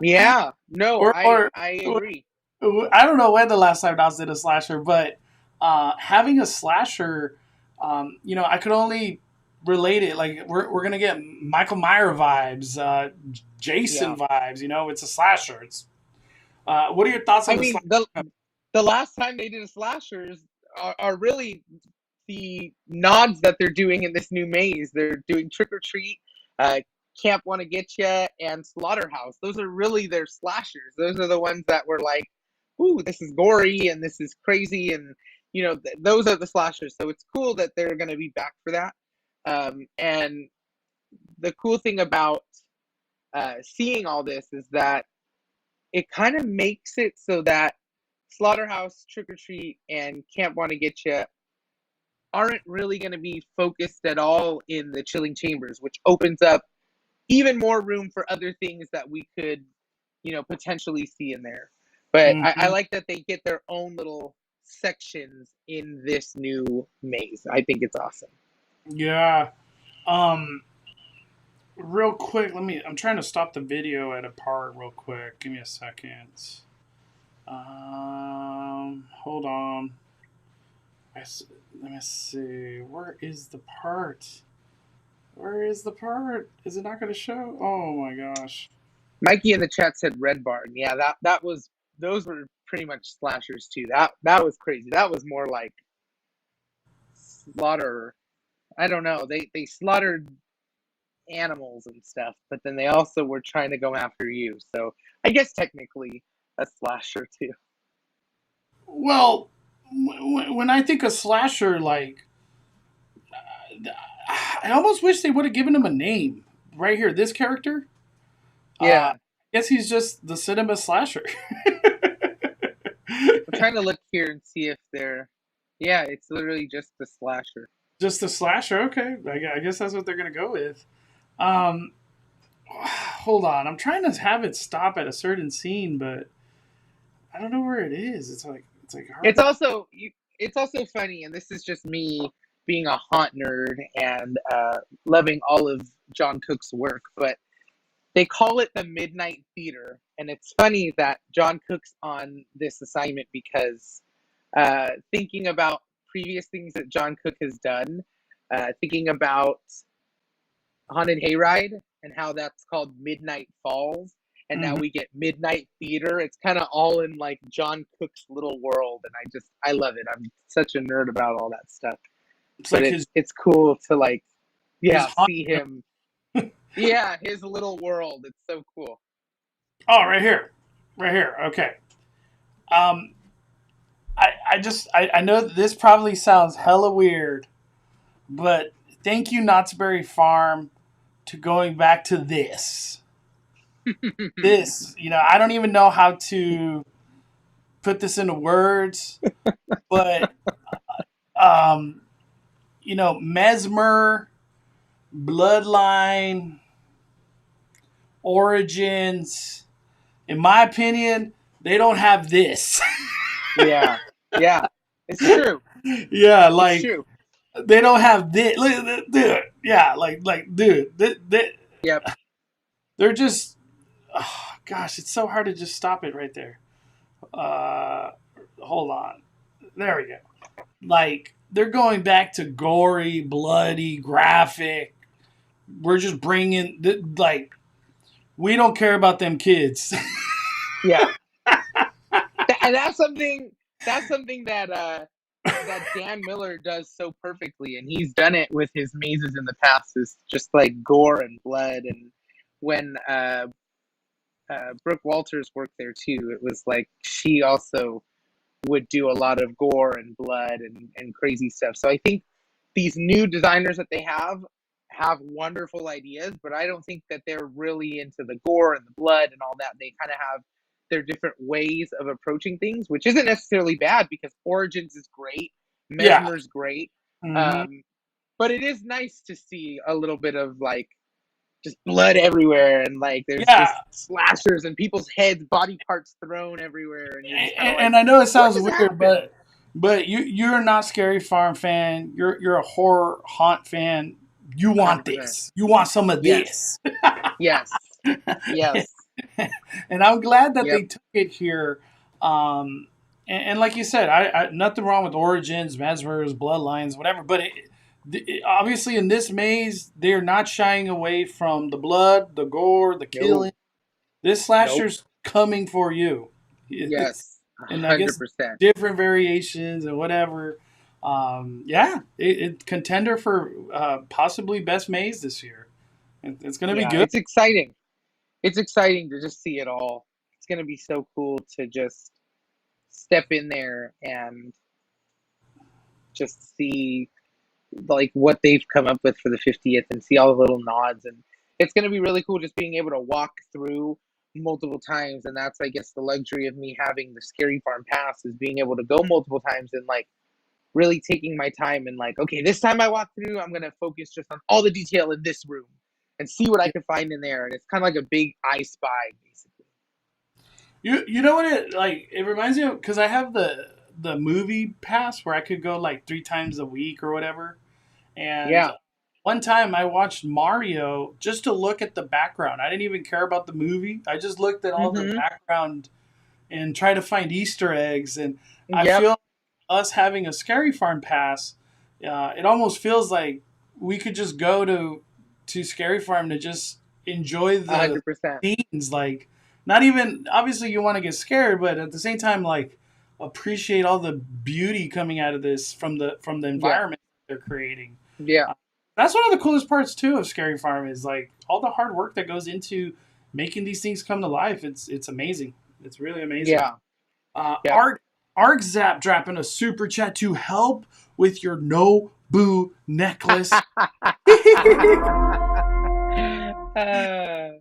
Yeah, no, I agree. I don't know when the last time Knott's did a slasher, but having a slasher, I could only relate it like we're gonna get Michael Myers vibes, Jason vibes. It's a slasher. It's what are your thoughts on the last time they did a slashers are really the nods that they're doing in this new maze. They're doing Trick or Treat, Camp Wanna Get Ya, and Slaughterhouse. Those are really their slashers. Those are the ones that were like, ooh, this is gory and this is crazy, and those are the slashers. So it's cool that they're going to be back for that. And the cool thing about seeing all this is that it kind of makes it so that Slaughterhouse, Trick or Treat, and Camp Wanna Get Ya aren't really going to be focused at all in the Chilling Chambers, which opens up even more room for other things that we could, potentially see in there. But I like that they get their own little sections in this new maze. I think it's awesome. Yeah. Real quick, I'm trying to stop the video at a part real quick. Give me a second. Hold on. Let me see. Where is the part? Is it not going to show? Oh my gosh. Mikey in the chat said Red Barn. Yeah, those were pretty much slashers too. That was crazy. That was more like slaughter. I don't know. They slaughtered animals and stuff, but then they also were trying to go after you. So I guess technically a slasher too. Well, when I think of slasher, like, I almost wish they would have given him a name. Right here, this character. Yeah. I guess he's just the cinema slasher. I'm trying to look here and see if they're... Yeah, it's literally just the slasher. Just the slasher? Okay. I guess that's what they're going to go with. Hold on. I'm trying to have it stop at a certain scene, but I don't know where it is. It's like hard. It's also funny, and this is just me being a haunt nerd and loving all of John Cook's work, but they call it the Midnight Theater, and it's funny that John Cook's on this assignment because thinking about previous things that John Cook has done, thinking about Haunted Hayride and how that's called Midnight Falls, and now we get Midnight Theater. It's kind of all in like John Cook's little world, and I love it. I'm such a nerd about all that stuff. It's cool to like, see him. Yeah, his little world. It's so cool. Oh, right here. Okay. I know that this probably sounds hella weird, but thank you, Knott's Berry Farm, to going back to this. This, I don't even know how to put this into words, but, Mesmer, Bloodline, Origins, in my opinion, they don't have this. Yeah, it's true. Yeah, like, it's true. They don't have this. Dude, yeah, dude. Yep. They're just, oh, gosh, it's so hard to just stop it right there. Hold on. There we go. Like, they're going back to gory, bloody, graphic. We're just bringing, we don't care about them kids. Yeah. And that's something that Dan Miller does so perfectly, and he's done it with his mazes in the past, is just like gore and blood. And when Brooke Walters worked there too, it was like she also would do a lot of gore and blood and crazy stuff. So I think these new designers that they have wonderful ideas, but I don't think that they're really into the gore and the blood and all that. They kind of have their different ways of approaching things, which isn't necessarily bad, because Origins is great, Mesmer's great, but it is nice to see a little bit of like just blood everywhere, and like there's just slashers and people's heads, body parts thrown everywhere, and I know it sounds weird, but you're not Scary Farm fan. You're a horror haunt fan. You want 100%. This. You want some of this. Yes. And I'm glad that they took it here. And like you said, I nothing wrong with Origins, Mesmer's, Bloodlines, whatever. But obviously in this maze, they're not shying away from the blood, the gore, the killing. This slasher's coming for you. Yes, 100%. And I guess different variations and whatever. Yeah, it contender for possibly best maze this year. It's going to be good. It's exciting. It's exciting to just see it all. It's going to be so cool to just step in there and just see like what they've come up with for the 50th and see all the little nods. And it's going to be really cool just being able to walk through multiple times. And that's, I guess, the luxury of me having the Scary Farm Pass, is being able to go multiple times and like really taking my time and like, okay, this time I walk through, I'm going to focus just on all the detail in this room and see what I can find in there. And it's kind of like a big I Spy, basically. You know what it reminds me of, because I have the movie pass where I could go like 3 times a week or whatever. And one time I watched Mario just to look at the background. I didn't even care about the movie. I just looked at all the background and tried to find Easter eggs. And I feel us having a Scary Farm Pass, it almost feels like we could just go to Scary Farm to just enjoy the 100%. scenes. Like, not even, obviously you want to get scared, but at the same time, like, appreciate all the beauty coming out of this from the environment they're creating. Yeah. That's one of the coolest parts too of Scary Farm, is like all the hard work that goes into making these things come to life. It's amazing. It's really amazing. Arg Zap dropping a super chat to help with your Nobu necklace.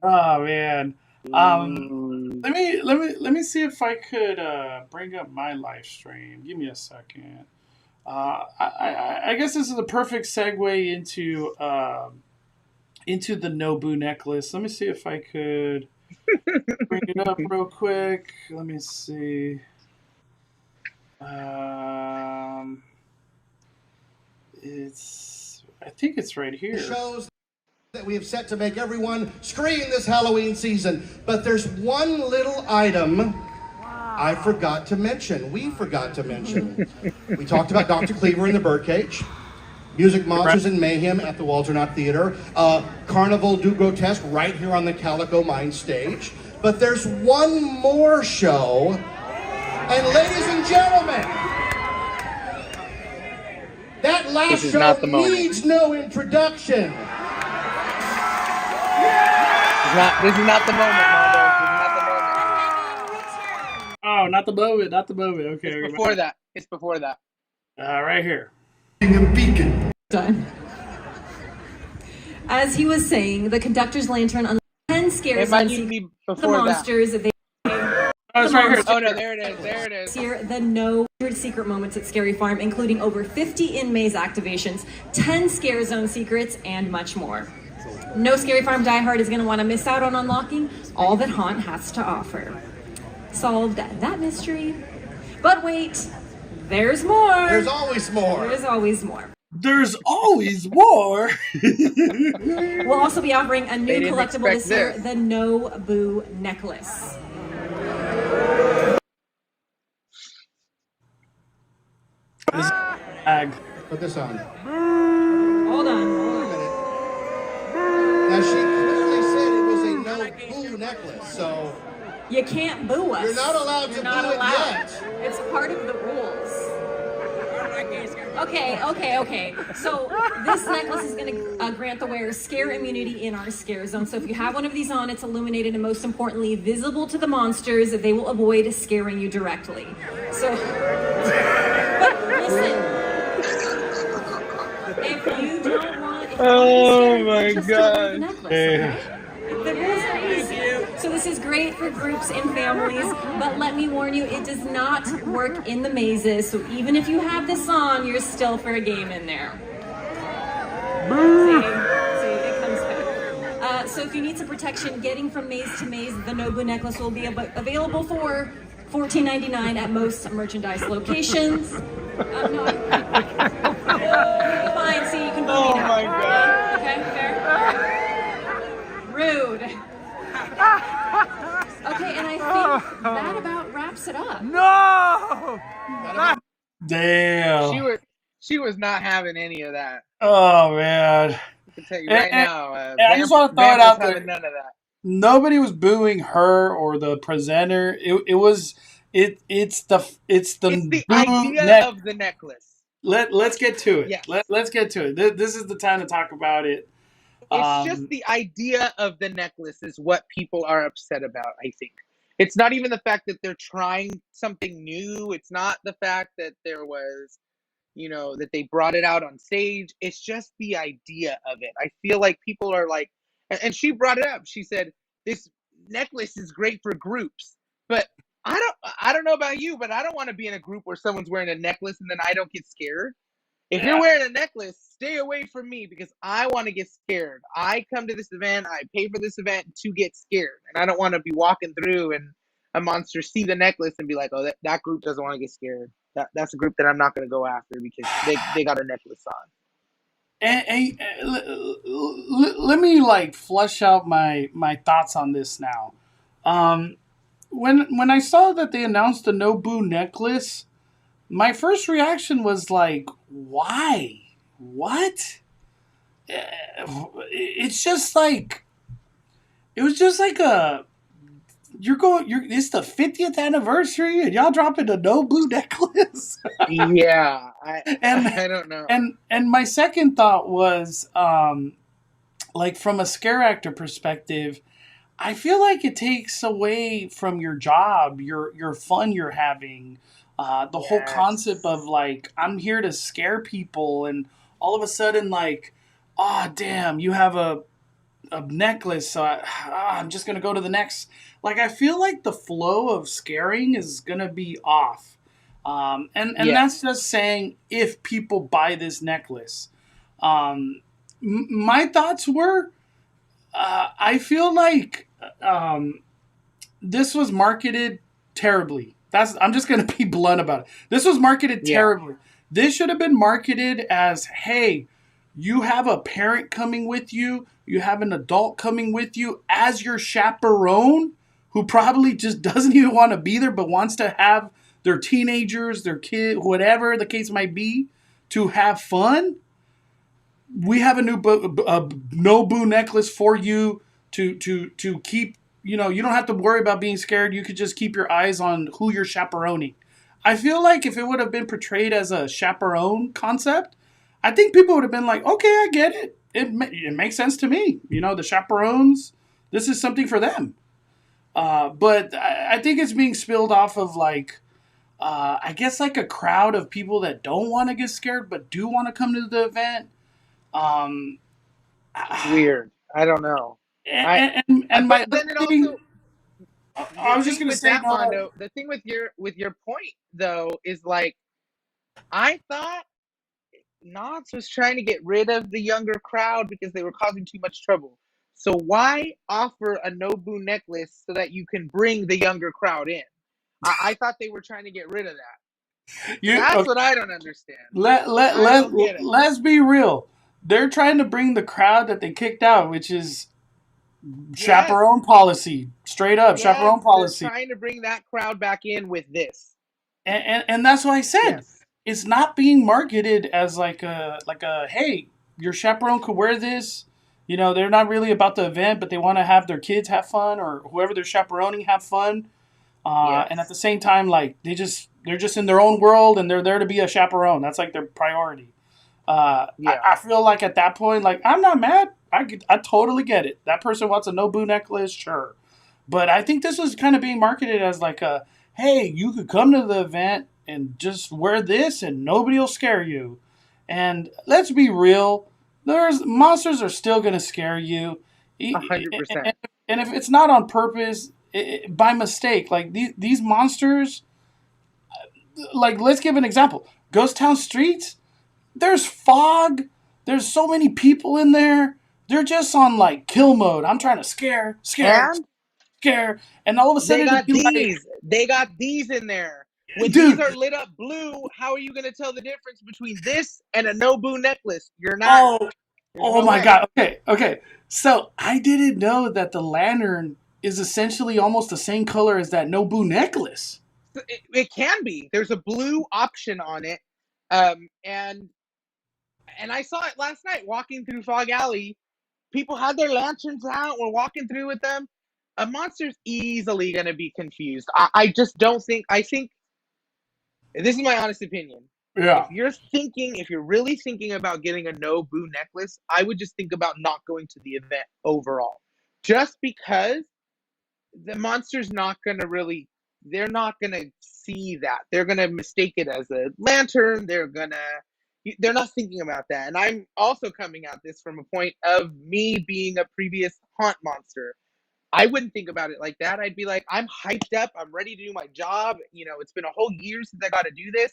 Oh man. Let me see if I could bring up my live stream. Give me a second. I guess this is a perfect segue into the Nobu necklace. Let me see if I could bring it up real quick. Let me see. I think it's right here. Shows that we have set to make everyone scream this Halloween season, but there's one little item I forgot to mention. We forgot to mention. We talked about Dr. Cleaver in the Birdcage, Music Monsters and Mayhem at the Walter Knott Theater, Carnival du Grotesque right here on the Calico Mine stage. But there's one more show, and ladies and gentlemen, that last show needs no introduction. This is not the moment, Mondo. Oh, not the moment. Okay. It's before that. It's before that. Right here. Done. As he was saying, the conductor's lantern on 10 scares it might even be before the monsters. That. It's right here. Oh no, there it is. Here, the no secret moments at Scary Farm, including over 50 in-maze activations, 10 scare zone secrets, and much more. No Scary Farm diehard is going to want to miss out on unlocking all that Haunt has to offer. Solved that mystery. But wait, there's more. There's always more. There's always more. There's always more. We'll also be offering a new collectible this year, the Nobu necklace. Put this on. Hold on. Now she clearly said it was a Nobu necklace, so you can't boo us. You're not allowed to boo it yet. It's part of the rules. Okay. So this necklace is going to grant the wearer scare immunity in our scare zone. So if you have one of these on, it's illuminated and most importantly visible to the monsters. They will avoid scaring you directly. So, but listen, if you don't want, oh my god. The rules are easy. So this is great for groups and families, but let me warn you, it does not work in the mazes. So even if you have this on, you're still for a game in there. See, it comes back. So if you need some protection getting from maze to maze, the Nobu necklace will be available for $14.99 at most merchandise locations. No. Fine, see, you can boo me now. Oh my god. Okay, fair. Rude. Okay, and I think that about wraps it up. No! Damn. She was not having any of that. Oh man. I can tell you right now. I just want to throw it out there. None of that. Nobody was booing her or the presenter. It's the idea of the necklace. let's get to it. Yes. Let's get to it. This is the time to talk about it. It's just the idea of the necklace is what people are upset about, I think. It's not even the fact that they're trying something new. It's not the fact that there was, that they brought it out on stage. It's just the idea of it. I feel like people are like, and she brought it up. She said, this necklace is great for groups. But I don't know about you, but I don't want to be in a group where someone's wearing a necklace and then I don't get scared. If you're wearing a necklace, stay away from me because I want to get scared. I come to this event, I pay for this event to get scared. And I don't want to be walking through and a monster see the necklace and be like, oh, that group doesn't want to get scared. That's a group that I'm not going to go after because they got a necklace on. And let me like flush out my thoughts on this now. When I saw that they announced the Nobu necklace, my first reaction was like, why? What? It's just like, it was just like it's the 50th anniversary and y'all dropping a Nobu necklace? Yeah. I don't know. And my second thought was, like from a scare actor perspective, I feel like it takes away from your job, your fun you're having, the whole concept of like, I'm here to scare people, and all of a sudden like, oh damn, you have a necklace, so I'm just gonna go to the next. Like, I feel like the flow of scaring is gonna be off, and that's just saying if people buy this necklace. My thoughts were, I feel like this was marketed terribly. I'm just going to be blunt about it. This was marketed terribly. This should have been marketed as, hey, you have a parent coming with you. You have an adult coming with you as your chaperone who probably just doesn't even want to be there but wants to have their teenagers, their kid, whatever the case might be, to have fun. We have a new Nobu necklace for you to keep, you don't have to worry about being scared. You could just keep your eyes on who you're chaperoning. I feel like if it would have been portrayed as a chaperone concept, I think people would have been like, okay, I get it. It makes sense to me. The chaperones, this is something for them. But I think it's being spilled off of like, I guess like a crowd of people that don't want to get scared but do want to come to the event. Weird. I don't know. I was just going to say, Mondo, the thing with your point though is like, I thought Knott was trying to get rid of the younger crowd because they were causing too much trouble. So why offer a Nobu necklace so that you can bring the younger crowd in? I thought they were trying to get rid of that. That's what I don't understand. Let's be real. They're trying to bring the crowd that they kicked out, which is chaperone policy. Straight up, chaperone policy. They're trying to bring that crowd back in with this. And that's why I said it's not being marketed as like a hey, your chaperone could wear this. They're not really about the event, but they want to have their kids have fun, or whoever they're chaperoning have fun. And at the same time, like they're just in their own world and they're there to be a chaperone. That's like their priority. I feel like at that point, like I'm not mad. I totally get it. That person wants a Nobu necklace, sure. But I think this was kind of being marketed as like a, hey, you could come to the event and just wear this and nobody will scare you. And let's be real, monsters are still going to scare you. 100%. And if it's not on purpose, by mistake, like these monsters, like let's give an example. Ghost Town streets, there's fog. There's so many people in there. They're just on like kill mode. I'm trying to scare. And all of a sudden they got these in there. When these are lit up blue, how are you going to tell the difference between this and a Nobu necklace? You're not. Oh my God. Okay. So I didn't know that the lantern is essentially almost the same color as that Nobu necklace. It can be. There's a blue option on it. And I saw it last night walking through Fog Alley. People had their lanterns out. We're walking through with them. A monster's easily going to be confused. I just don't think. I think this is my honest opinion. Yeah. If you're really thinking about getting a Nobu necklace, I would just think about not going to the event overall. Just because the monster's not going to really, they're not going to see that. They're going to mistake it as a lantern. They're not thinking about that. And I'm also coming at this from a point of me being a previous haunt monster. I wouldn't think about it like that. I'd be like, I'm hyped up. I'm ready to do my job. You know, it's been a whole year since I got to do this.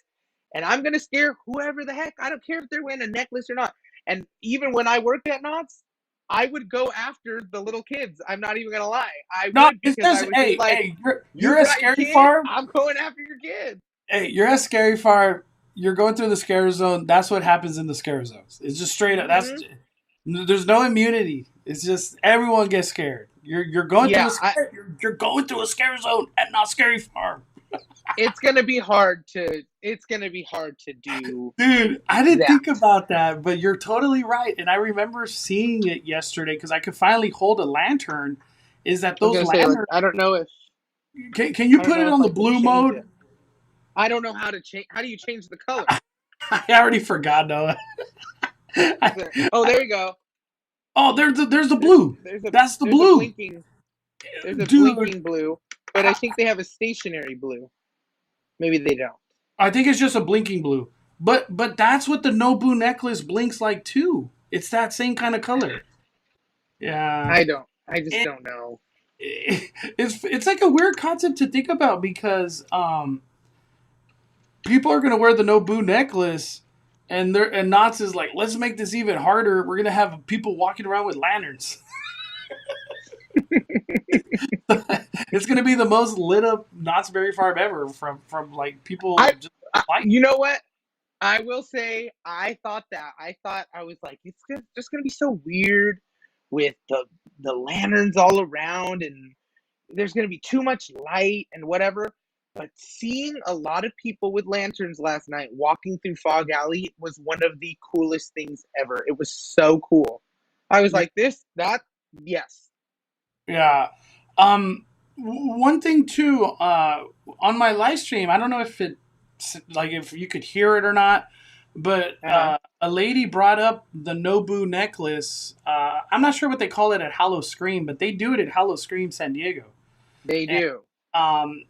And I'm going to scare whoever the heck. I don't care if they're wearing a necklace or not. And even when I worked at Knott's, I would go after the little kids. I'm not even going to lie. I No, would, it's because I just, would be like, hey, you you're a brought your scary kid, farm. I'm going after your kid. Hey, you're a scary farm. You're going through the scare zone. That's what happens in the scare zones. It's just straight up. There's no immunity. It's just everyone gets scared. You're going through you're going through a scare zone at Not Scary Farm. It's gonna be hard to do. Dude, I didn't think about that, but you're totally right. And I remember seeing it yesterday because I could finally hold a lantern. Is that those lanterns? I don't know if can you put it on the blue mode? I don't know how to change. How do you change the color? I already forgot, Noah. Oh, there you go. Oh, there's the blue. That's the blue. There's a blinking blue, but I think they have a stationary blue. Maybe they don't. I think it's just a blinking blue. But that's what the Nobu necklace blinks like too. It's that same kind of color. Yeah. I just don't know. It's like a weird concept to think about because people are gonna wear the Nobu necklace and Knott's is like, let's make this even harder. We're gonna have people walking around with lanterns. It's gonna be the most lit up Knott's Berry Farm ever from like people. You know what? I will say I thought I was like, it's just gonna be so weird with the lanterns all around, and there's gonna be too much light and whatever. But seeing a lot of people with lanterns last night walking through Fog Alley was one of the coolest things ever. It was so cool. I was like, yes. Yeah. One thing too, on my live stream, I don't know if if you could hear it or not, but a lady brought up the Nobu necklace. I'm not sure what they call it at Hallow Scream, but they do it at Hallow Scream San Diego. They do.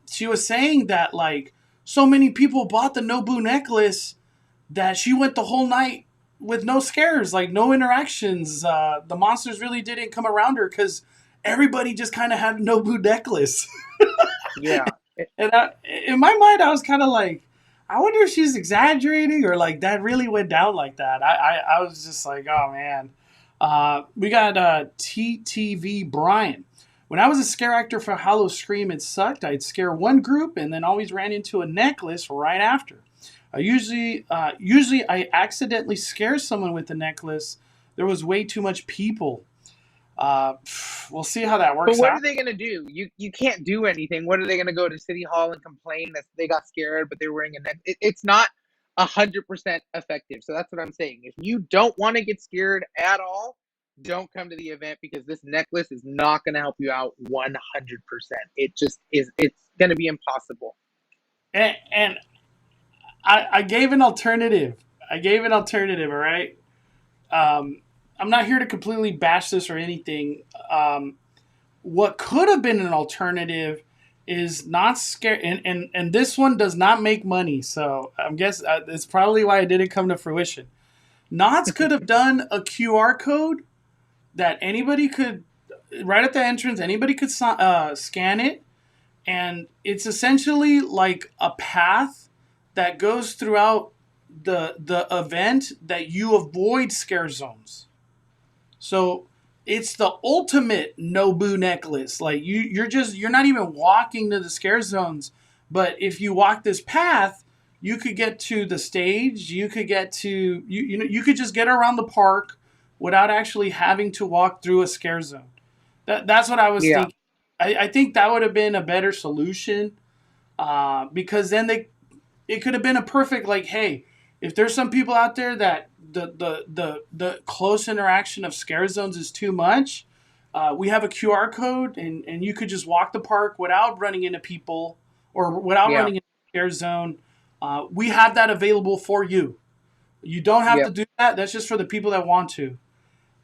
She was saying that like so many people bought the Nobu necklace that she went the whole night with no scares, like no interactions. The monsters really didn't come around her because everybody just kind of had a Nobu necklace. Yeah. And in my mind, I was kind of like, I wonder if she's exaggerating or like that really went down like that. I was just like, oh man. We got TTV Brian. When I was a scare actor for Hallow Scream, it sucked. I'd scare one group and then always ran into a necklace right after. Usually I accidentally scare someone with the necklace. There was way too much people. We'll see how that works out. But what are they going to do? You can't do anything. What are they going to go to City Hall and complain that they got scared, but they're wearing a necklace? It's not 100% effective. So that's what I'm saying. If you don't want to get scared at all, don't come to the event because this necklace is not going to help you out 100%. It just is. It's going to be impossible. And I gave an alternative. All right. I'm not here to completely bash this or anything. What could have been an alternative is not scare, and this one does not make money. So I'm guessing it's probably why it didn't come to fruition. Knott's could have done a QR code that anybody could, right at the entrance, anybody could scan it. And it's essentially like a path that goes throughout the event that you avoid scare zones. So it's the ultimate Nobu necklace. Like you're not even walking to the scare zones, but if you walk this path, you could get to the stage. You could get to you could just get around the park without actually having to walk through a scare zone. That's what I was thinking. I think that would have been a better solution because then it could have been a perfect like, hey, if there's some people out there that the close interaction of scare zones is too much, we have a QR code and you could just walk the park without running into people or without running into the scare zone. we have that available for you. You don't have Yep. to do that. That's just for the people that want to.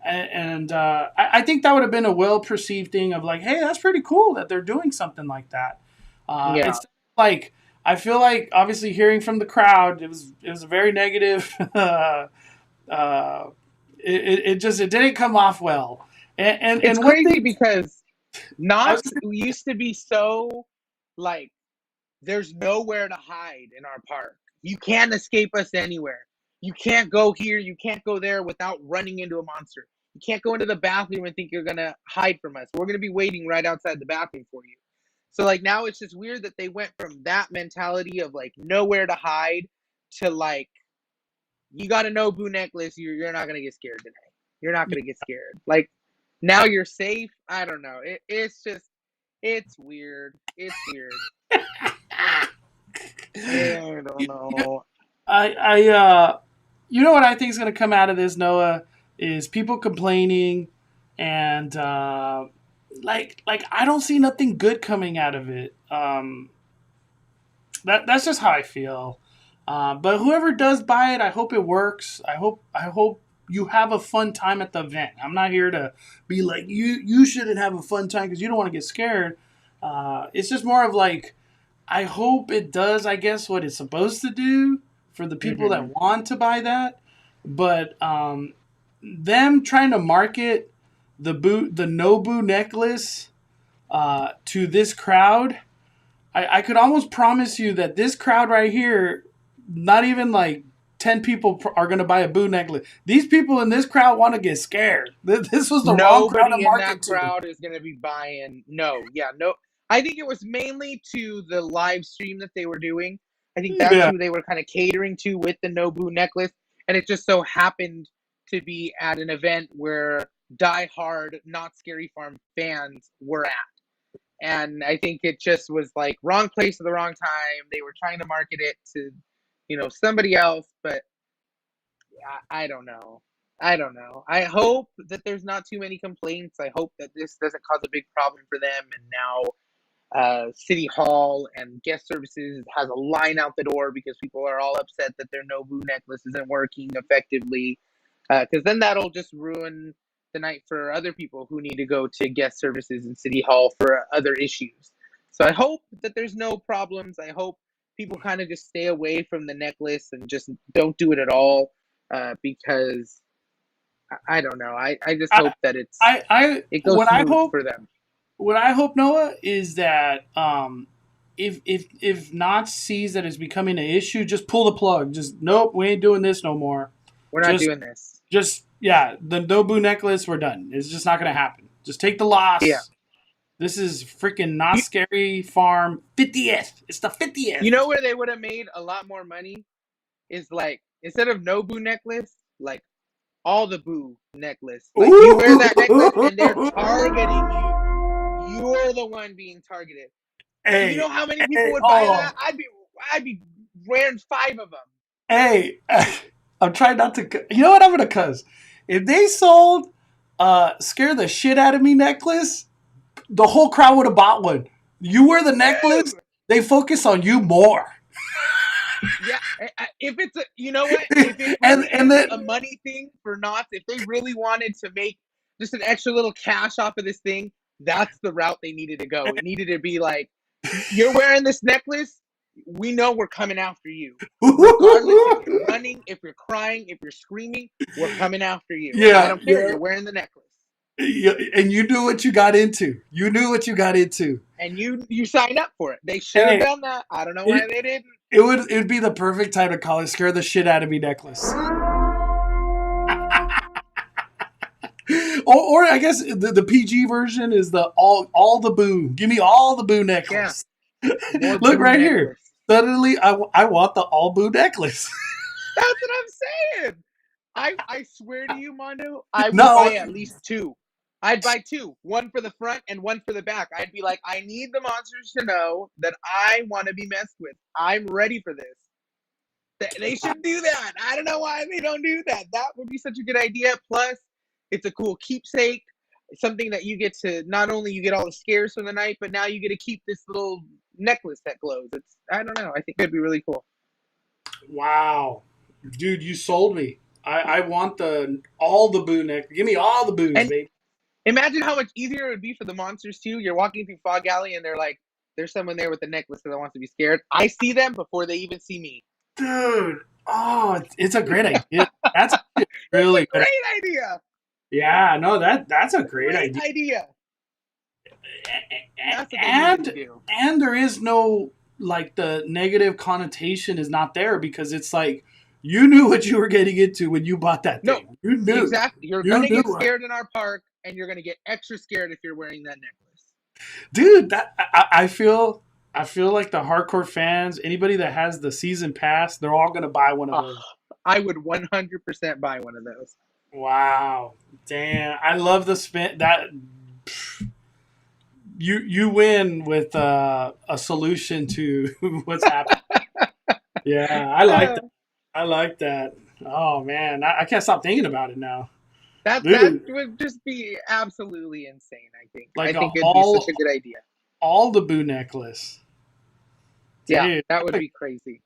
And I think that would have been a well-perceived thing of like, hey, that's pretty cool that they're doing something like that. Yeah. It's like, I feel like obviously hearing from the crowd, it was a very negative. It didn't come off well. And It's one crazy thing, because Knott was- used to be so like there's nowhere to hide in our park. You can't escape us anywhere. You can't go here, you can't go there without running into a monster. You can't go into the bathroom and think you're gonna hide from us. We're gonna be waiting right outside the bathroom for you. So like now it's just weird that they went from that mentality of like nowhere to hide to like you got a Nobu necklace, you're not gonna get scared today. You're not gonna get scared. Like now you're safe. I don't know. It's weird. It's weird. I don't know. you know what I think is going to come out of this, Noah, is people complaining, and like I don't see nothing good coming out of it. That's just how I feel. But whoever does buy it, I hope it works. I hope you have a fun time at the event. I'm not here to be like you shouldn't have a fun time because you don't want to get scared. It's just more of like, I hope it does, I guess, what it's supposed to do for the people that want to buy that. But them trying to market the Nobu necklace to this crowd, I could almost promise you that this crowd right here, not even like 10 people are going to buy a Boo necklace. These people in this crowd want to get scared. This was the wrong crowd to Nobody in market that to. crowd is going to be buying. No. I think it was mainly to the live stream that they were doing. I think that's Yeah. who they were kind of catering to with the Nobu necklace. And it just so happened to be at an event where diehard Not Scary Farm fans were at. And I think it just was like wrong place at the wrong time. They were trying to market it to, somebody else, but I don't know. I hope that there's not too many complaints. I hope that this doesn't cause a big problem for them. And now City Hall and guest services has a line out the door because people are all upset that their Nobu necklace isn't working effectively. Because then that'll just ruin the night for other people who need to go to guest services in City Hall for other issues. So I hope that there's no problems. I hope people kind of just stay away from the necklace and just don't do it at all. Because I don't know. I just hope that it goes smooth for them. What I hope, Noah, is that if Knott sees that it's becoming an issue, just pull the plug. Just nope, we ain't doing this no more. We're not doing this. The Nobu necklace, we're done. It's just not going to happen. Just take the loss. Yeah. This is freaking Not Scary Farm 50th. It's the 50th. You know where they would have made a lot more money? Is like, instead of Nobu necklace, like all the Boo necklace. Like you wear that necklace and they're targeting you. You're the one being targeted. Hey, you know how many people would buy that? I'd be wearing 5 of them. Hey, I'm trying not to. You know what? I'm gonna cuss. If they sold "Scare the Shit Out of Me" necklace, the whole crowd would have bought one. You wear the necklace, they focus on you more. Yeah, if it's you know what? If it really is a money thing for Knott, if they really wanted to make just an extra little cash off of this thing, that's the route they needed to go. It needed to be like, you're wearing this necklace, we know we're coming after you. Regardless if you're running, if you're crying, if you're screaming, we're coming after you. Yeah, I don't care. You're wearing the necklace. And you knew what you got into. You knew what you got into. And you signed up for it. They should have done that. I don't know why they didn't. It would be the perfect time to call it "Scare the Shit Out of Me" necklace. or I guess the PG version is the all the Boo. Give me all the Boo necklace. Yeah. Look right here. Suddenly, I want the all Boo necklace. That's what I'm saying. I swear to you, Mondo, I would buy at least 2. I'd buy 2. One for the front and one for the back. I'd be like, I need the monsters to know that I want to be messed with. I'm ready for this. They should do that. I don't know why they don't do that. That would be such a good idea. Plus, it's a cool keepsake. It's something that you get to, not only you get all the scares from the night, but now you get to keep this little necklace that glows. I don't know. I think it'd be really cool. Wow, dude, you sold me. I want all the boo neck. Give me all the boos, And baby. imagine how much easier it would be for the monsters too. You're walking through Fog Alley and they're like, there's someone there with a necklace that wants to be scared. I see them before they even see me. Dude, oh, it's a great idea. That's It's really a good. great idea. Yeah, no, that's a great idea. That's what they need to do. And there is no, like, the negative connotation is not there because it's like you knew what you were getting into when you bought that thing. No, You knew exactly. You're gonna get scared in our park, and you're gonna get extra scared if you're wearing that necklace. Dude. I feel like the hardcore fans, anybody that has the season pass, they're all gonna buy one of those. I would 100% buy one of those. Wow, damn! I love the spin that. You win with a solution to what's happening. Yeah, I like that. I like that. Oh man, I can't stop thinking about it now. That would just be absolutely insane. I think. Like I think it'd be such a good idea. All the boo necklace. Yeah, Dude. that would be crazy.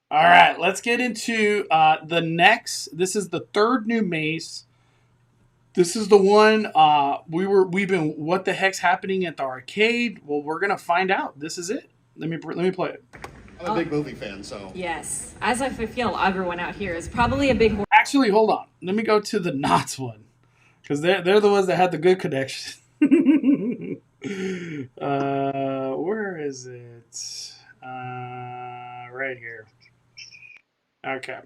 All right, let's get into the next. This is the third new maze. This is the one we've been. What the heck's happening at the arcade? Well, we're gonna find out. This is it. Let me play it. I'm a big movie fan, so. Yes, as I feel everyone out here is probably a big. Actually, hold on. Let me go to the Knott's one because they're the ones that had the good connection. Where is it? Right here. Okay.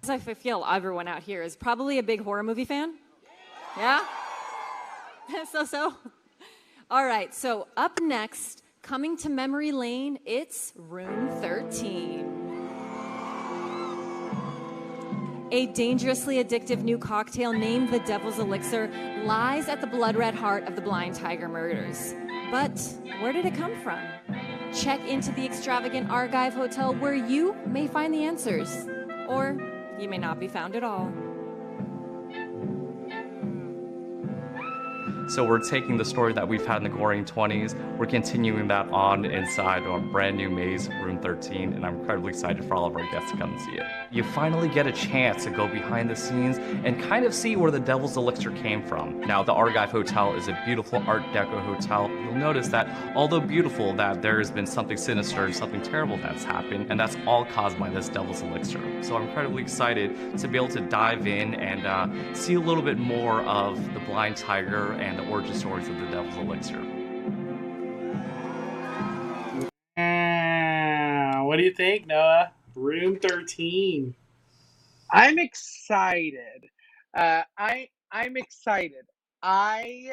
As I feel everyone out here is probably a big horror movie fan. Yeah? So. All right, so up next, coming to memory lane, it's room 13. A dangerously addictive new cocktail named the Devil's Elixir lies at the blood red heart of the Blind Tiger murders. But where did it come from? Check into the extravagant Argive Hotel where you may find the answers. Or you may not be found at all. So we're taking the story that we've had in the Goring 20s, we're continuing that on inside our brand new maze, room 13, and I'm incredibly excited for all of our guests to come and see it. You finally get a chance to go behind the scenes and kind of see where the Devil's Elixir came from. Now, the Argive Hotel is a beautiful Art Deco hotel. You'll notice that, although beautiful, that there has been something sinister and something terrible that's happened, and that's all caused by this Devil's Elixir. So I'm incredibly excited to be able to dive in and see a little bit more of the Blind Tiger and the origin stories of the Devil's Elixir. What do you think, Noah? Room 13. I'm excited. I'm excited. I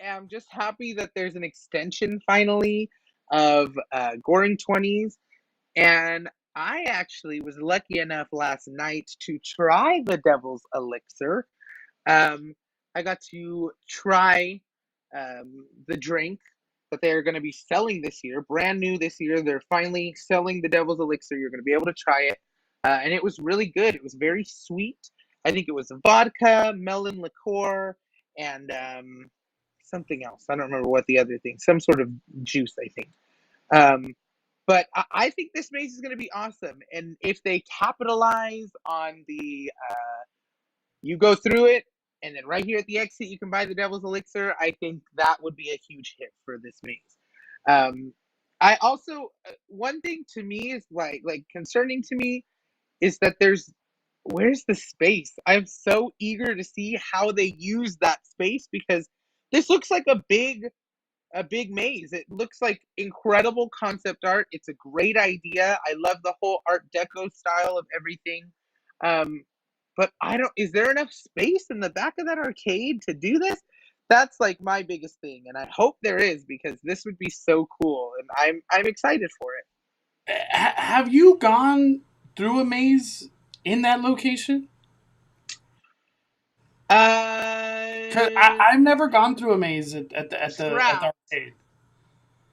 am just happy that there's an extension finally of Goring 20s, and I actually was lucky enough last night to try the Devil's Elixir. I got to try the drink that they're going to be selling this year, brand new this year. They're finally selling the Devil's Elixir. You're going to be able to try it. And it was really good. It was very sweet. I think it was vodka, melon liqueur, and something else. I don't remember what the other thing, some sort of juice, I think. But I think this maze is going to be awesome. And if they capitalize on the, you go through it, and then right here at the exit, you can buy the Devil's Elixir. I think that would be a huge hit for this maze. I also, one thing to me is like concerning to me is that where's the space? I'm so eager to see how they use that space because this looks like a big maze. It looks like incredible concept art. It's a great idea. I love the whole Art Deco style of everything. But is there enough space in the back of that arcade to do this? That's like my biggest thing. And I hope there is because this would be so cool. And I'm excited for it. Have you gone through a maze in that location? I've never gone through a maze at the arcade.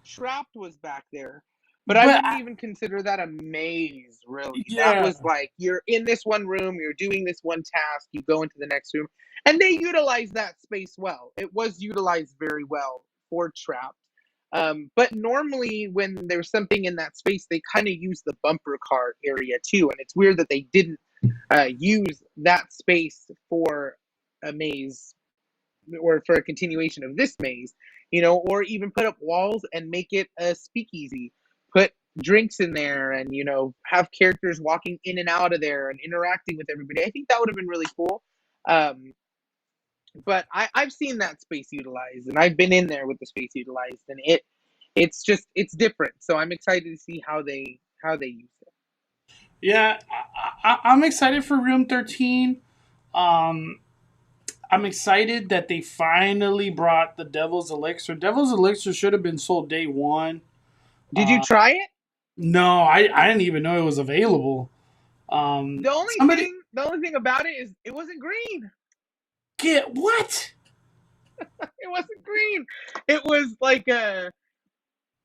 Trapped was back there. But I wouldn't even consider that a maze, really. Yeah. That was like, you're in this one room, you're doing this one task, you go into the next room. And they utilized that space well. It was utilized very well for Trapped. But normally when there's something in that space, they kind of use the bumper car area too. And it's weird that they didn't use that space for a maze or for a continuation of this maze, or even put up walls and make it a speakeasy. Put drinks in there and, have characters walking in and out of there and interacting with everybody. I think that would have been really cool. But I've seen that space utilized, and I've been in there with the space utilized, and it's different. So I'm excited to see how they use it. Yeah, I'm excited for Room 13. I'm excited that they finally brought the Devil's Elixir. Devil's Elixir should have been sold day one. Did you try it? No, I didn't even know it was available. The only thing about it is it wasn't green. Get what? It wasn't green. It was like a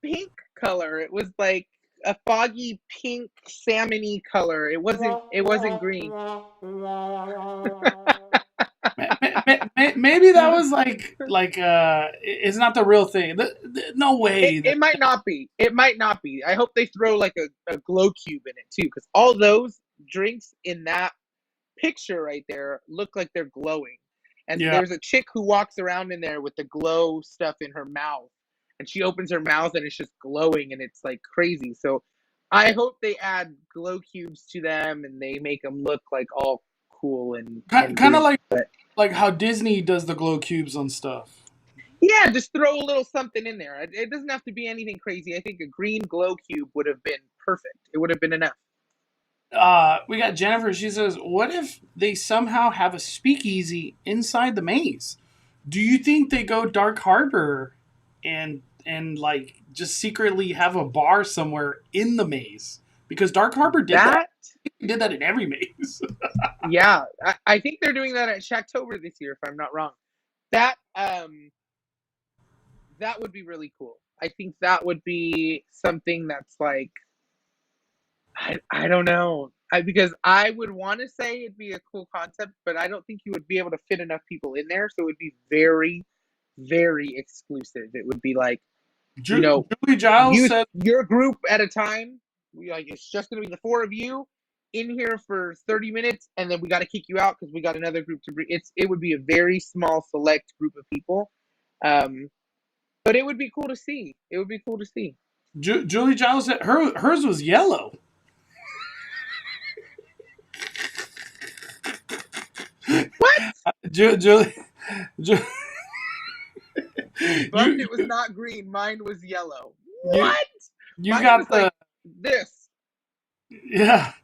pink color. It was like a foggy pink salmon-y color. It wasn't green. Maybe that was like it's not the real thing. No way. It might not be. It might not be. I hope they throw like a glow cube in it too, because all those drinks in that picture right there look like they're glowing. And there's a chick who walks around in there with the glow stuff in her mouth, and she opens her mouth and it's just glowing, and it's like crazy. So I hope they add glow cubes to them and they make them look like all cool and kind of like how Disney does the glow cubes on stuff. Yeah, just throw a little something in there. It doesn't have to be anything crazy. I think a green glow cube would have been perfect. It would have been enough. We got Jennifer. She says, what if they somehow have a speakeasy inside the maze? Do you think they go Dark Harbor and like just secretly have a bar somewhere in the maze? Because Dark Harbor did that. They did that in every maze. Yeah, I think they're doing that at Shacktober this year, if I'm not wrong. That would be really cool. I think that would be something that's like, I don't know. Because I would want to say it'd be a cool concept, but I don't think you would be able to fit enough people in there. So it would be very, very exclusive. It would be like, Julie Giles said, your group at a time. It's just going to be the four of you in here for 30 minutes, and then we got to kick you out because we got another group to bring. It would be a very small, select group of people. But it would be cool to see. It would be cool to see. Julie Giles said hers was yellow. What? Julie. But it was not green. Mine was yellow. What? You Mine got was the like this. Yeah. I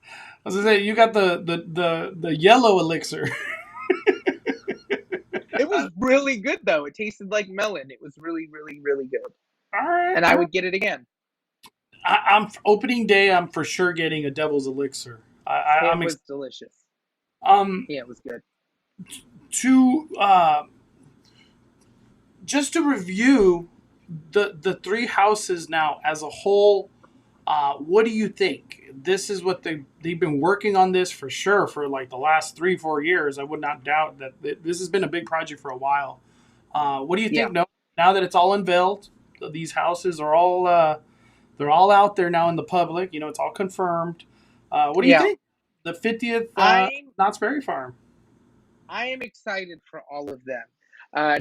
was gonna say you got the yellow elixir. It was really good though. It tasted like melon. It was really, really, really good. All right. And I would get it again. I'm opening day. I'm for sure getting a Devil's Elixir. It was delicious. Yeah, it was good. Just to review the three houses now as a whole, what do you think? This is what they've been working on this for sure for like the last 3-4 years. I would not doubt that this has been a big project for a while. What do you think now that it's all unveiled? These houses are all they're all out there now in the public. It's all confirmed. What do you think? The 50th Knott's Berry Farm. I am excited for all of them.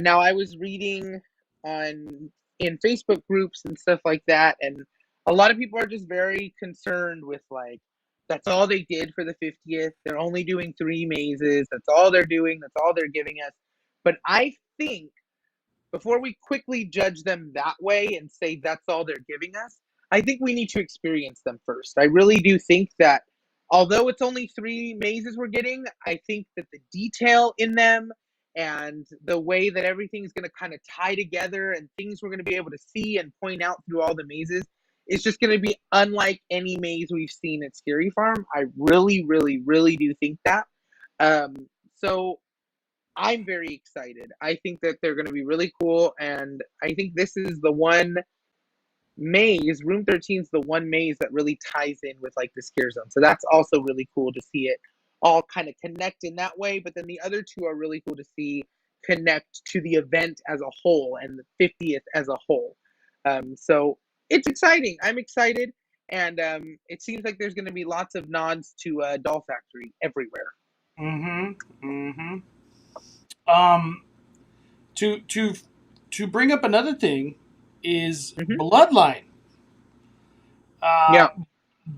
Now, I was reading in Facebook groups and stuff like that, and a lot of people are just very concerned with, like, that's all they did for the 50th. They're only doing 3 mazes. That's all they're doing. That's all they're giving us. But I think before we quickly judge them that way and say that's all they're giving us, I think we need to experience them first. I really do think that although it's only 3 mazes we're getting, I think that the detail in them and the way that everything's going to kind of tie together and things we're going to be able to see and point out through all the mazes is just going to be unlike any maze we've seen at Scary Farm. I really, really, really do think that. So I'm very excited. I think that they're going to be really cool, and I think this is the one maze, Room 13 is the one maze that really ties in with like the scare zone. So that's also really cool to see it all kind of connect in that way. But then the other 2 are really cool to see connect to the event as a whole and the 50th as a whole. So it's exciting. I'm excited, and it seems like there's going to be lots of nods to Doll Factory everywhere. To bring up another thing is Mhm. Bloodline. Yeah.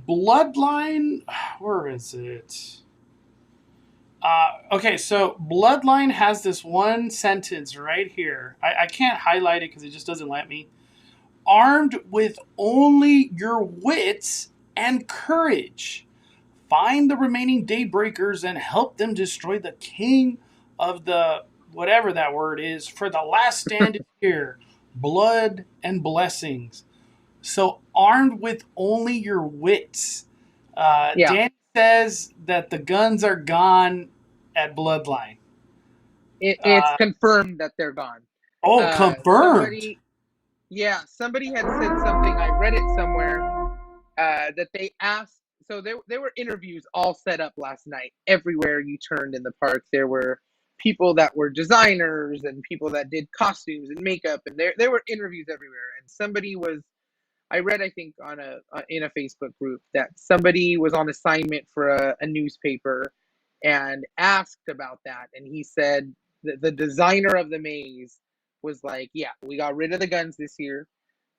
Bloodline, where is it? Okay, so Bloodline has this one sentence right here. I can't highlight it because it just doesn't let me. Armed with only your wits and courage, find the remaining Daybreakers and help them destroy the king of the whatever that word is. For the last stand is here, blood and blessings. So armed with only your wits. Yeah. Danny says that the guns are gone at Bloodline. It's confirmed that they're gone. Confirmed. Somebody had said something. I read it somewhere that they asked. So there were interviews all set up last night. Everywhere you turned in the park, there were people that were designers and people that did costumes and makeup, and there were interviews everywhere. And somebody was, I read, I think in a Facebook group, that somebody was on assignment for a newspaper and asked about that, and he said the designer of the maze was like, yeah, we got rid of the guns this year,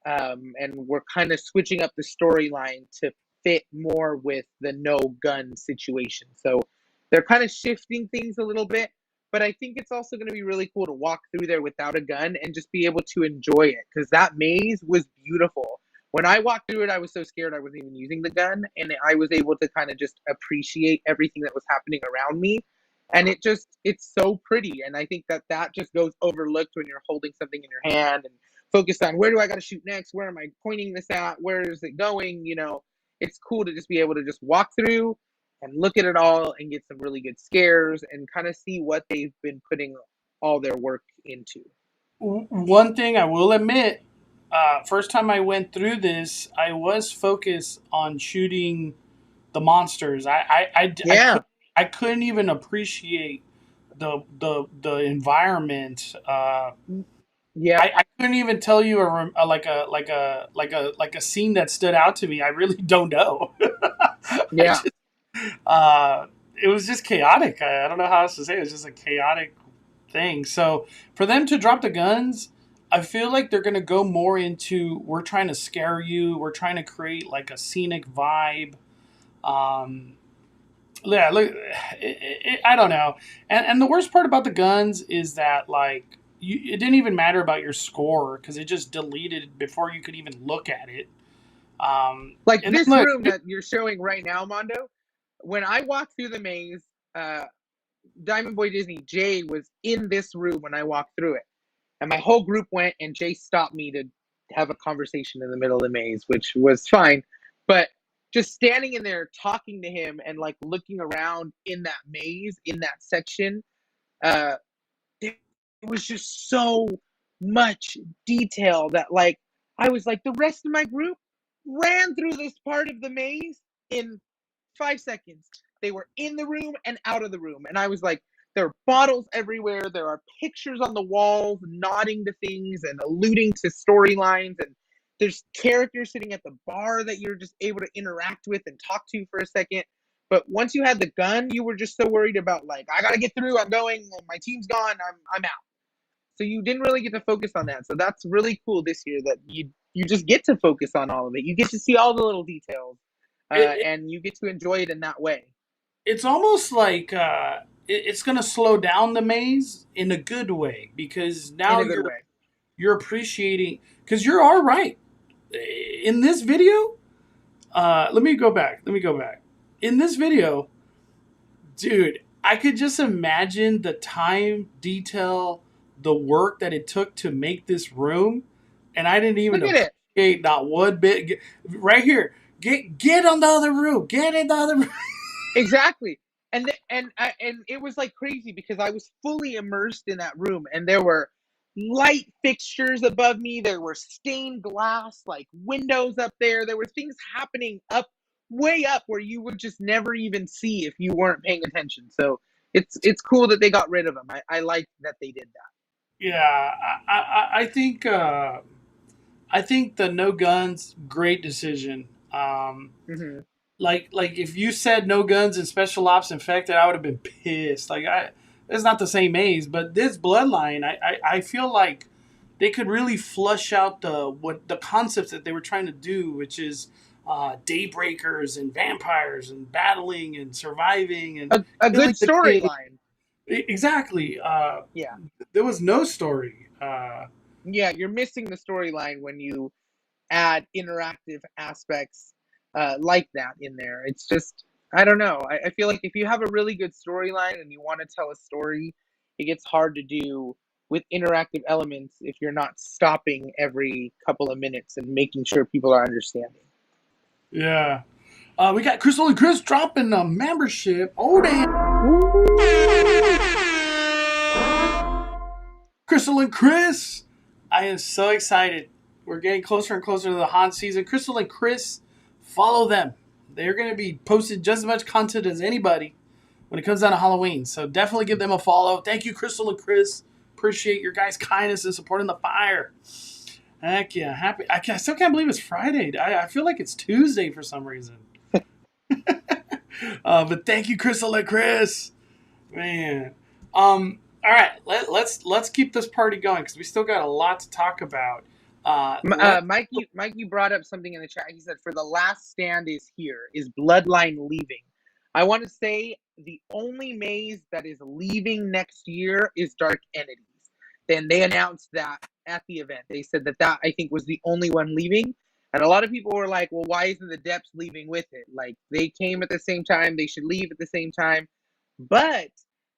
and we're kind of switching up the storyline to fit more with the no gun situation. So they're kind of shifting things a little bit, but I think it's also going to be really cool to walk through there without a gun and just be able to enjoy it, because that maze was beautiful. When I walked through it, I was so scared I wasn't even using the gun, and I was able to kind of just appreciate everything that was happening around me. And it's so pretty. And I think that just goes overlooked when you're holding something in your hand and focused on, where do I got to shoot next? Where am I pointing this at? Where is it going? It's cool to just be able to just walk through and look at it all and get some really good scares and kind of see what they've been putting all their work into. One thing I will admit, first time I went through this, I was focused on shooting the monsters. I couldn't even appreciate the environment. I couldn't even tell you a scene that stood out to me. I really don't know. Yeah. It was just chaotic. I don't know how else to say it. It was just a chaotic thing. So for them to drop the guns, I feel like they're going to go more into, we're trying to scare you. We're trying to create like a scenic vibe. Yeah, look, I don't know. And the worst part about the guns is that like it didn't even matter about your score because it just deleted before you could even look at it. Like this room that you're showing right now, Mondo, when I walked through the maze, Diamond Boy Disney, Jay was in this room when I walked through it. And my whole group went, and Jay stopped me to have a conversation in the middle of the maze, which was fine. But just standing in there, talking to him, and like looking around in that maze, in that section, it was just so much detail that like I was like, the rest of my group ran through this part of the maze in 5 seconds. They were in the room and out of the room. And I was like, there are bottles everywhere. There are pictures on the walls nodding to things and alluding to storylines. And there's characters sitting at the bar that you're just able to interact with and talk to for a second. But once you had the gun, you were just so worried about like, I got to get through. I'm going. My team's gone. I'm out. So you didn't really get to focus on that. So that's really cool this year that you just get to focus on all of it. You get to see all the little details, and you get to enjoy it in that way. It's almost like it's going to slow down the maze in a good way, because now you're appreciating, because you're all right. In this video, let me go back. In this video, dude, I could just imagine the time, detail, the work that it took to make this room, and I didn't even appreciate not one bit. Right here, get on the other room. Get in the other room. Exactly. And it was like crazy because I was fully immersed in that room, and there were light fixtures above me. There were stained glass, like windows up there. There were things happening way up where you would just never even see if you weren't paying attention. So it's cool that they got rid of them. I like that they did that. Yeah, I think I think the no guns, great decision. Hmm. Like if you said no guns and special ops infected, I would have been pissed. It's not the same maze, but this bloodline, I feel like they could really flush out the concepts that they were trying to do, which is daybreakers and vampires and battling and surviving and A good killing the kid. storyline. Exactly. Yeah. There was no story. Yeah, you're missing the storyline when you add interactive aspects like that in there. It's just, I don't know. I feel like if you have a really good storyline and you want to tell a story, it gets hard to do with interactive elements if you're not stopping every couple of minutes and making sure people are understanding. Yeah. We got Crystal and Chris dropping a membership. Oh, damn. Crystal and Chris. I am so excited. We're getting closer and closer to the haunt season. Crystal and Chris, follow them. They're going to be posting just as much content as anybody when it comes down to Halloween. So definitely give them a follow. Thank you, Crystal and Chris. Appreciate your guys' kindness and supporting the fire. Heck yeah. Happy. I still can't believe it's Friday. I feel like it's Tuesday for some reason. But thank you, Crystal and Chris. Man. All right. Let's keep this party going because we still got a lot to talk about. Mikey brought up something in the chat. He said, "For the last stand is here. Is Bloodline leaving?" I want to say the only maze that is leaving next year is Dark Entities. Then they announced that at the event. They said that I think was the only one leaving. And a lot of people were like, well, why isn't the Depths leaving with it? Like, they came at the same time. They should leave at the same time. But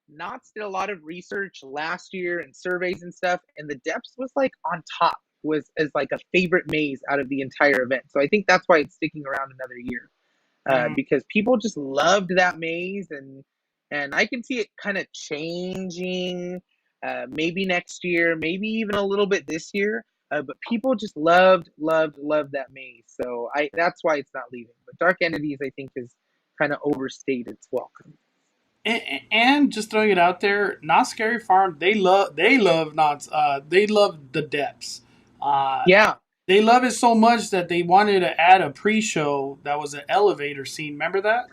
Knott did a lot of research last year and surveys and stuff. And the Depths was like on top, was as like a favorite maze out of the entire event. So I think that's why it's sticking around another year. Because people just loved that maze. And I can see it kind of changing maybe next year, maybe even a little bit this year. But people just loved that maze. So that's why it's not leaving. But Dark Entities, I think, has kind of overstayed its welcome. And just throwing it out there, Not Scary Farm, they love Knott's. They love the Depths. Yeah. They love it so much that they wanted to add a pre-show that was an elevator scene. Remember that?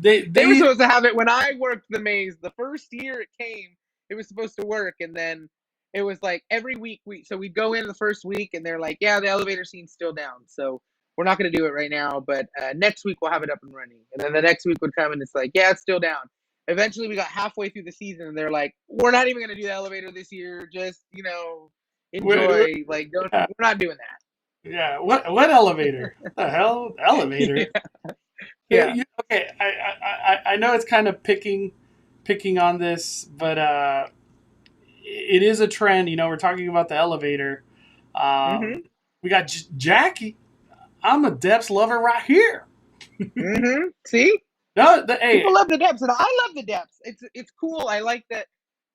They were supposed to have it when I worked the maze. The first year it came, it was supposed to work, and then it was like every week we'd go in the first week and they're like, yeah, the elevator scene's still down, so we're not going to do it right now, but next week we'll have it up and running. And then the next week would come and it's like, yeah, it's still down. Eventually we got halfway through the season and they're like, we're not even going to do the elevator this year. Just, enjoy. We're not doing that. Yeah. What elevator? The hell? Elevator? Yeah. Okay. I know it's kind of picking on this, but it is a trend. We're talking about the elevator. We got Jackie. I'm a Depths lover right here. See? No, people love the Depths, and I love the Depths. It's cool. I like that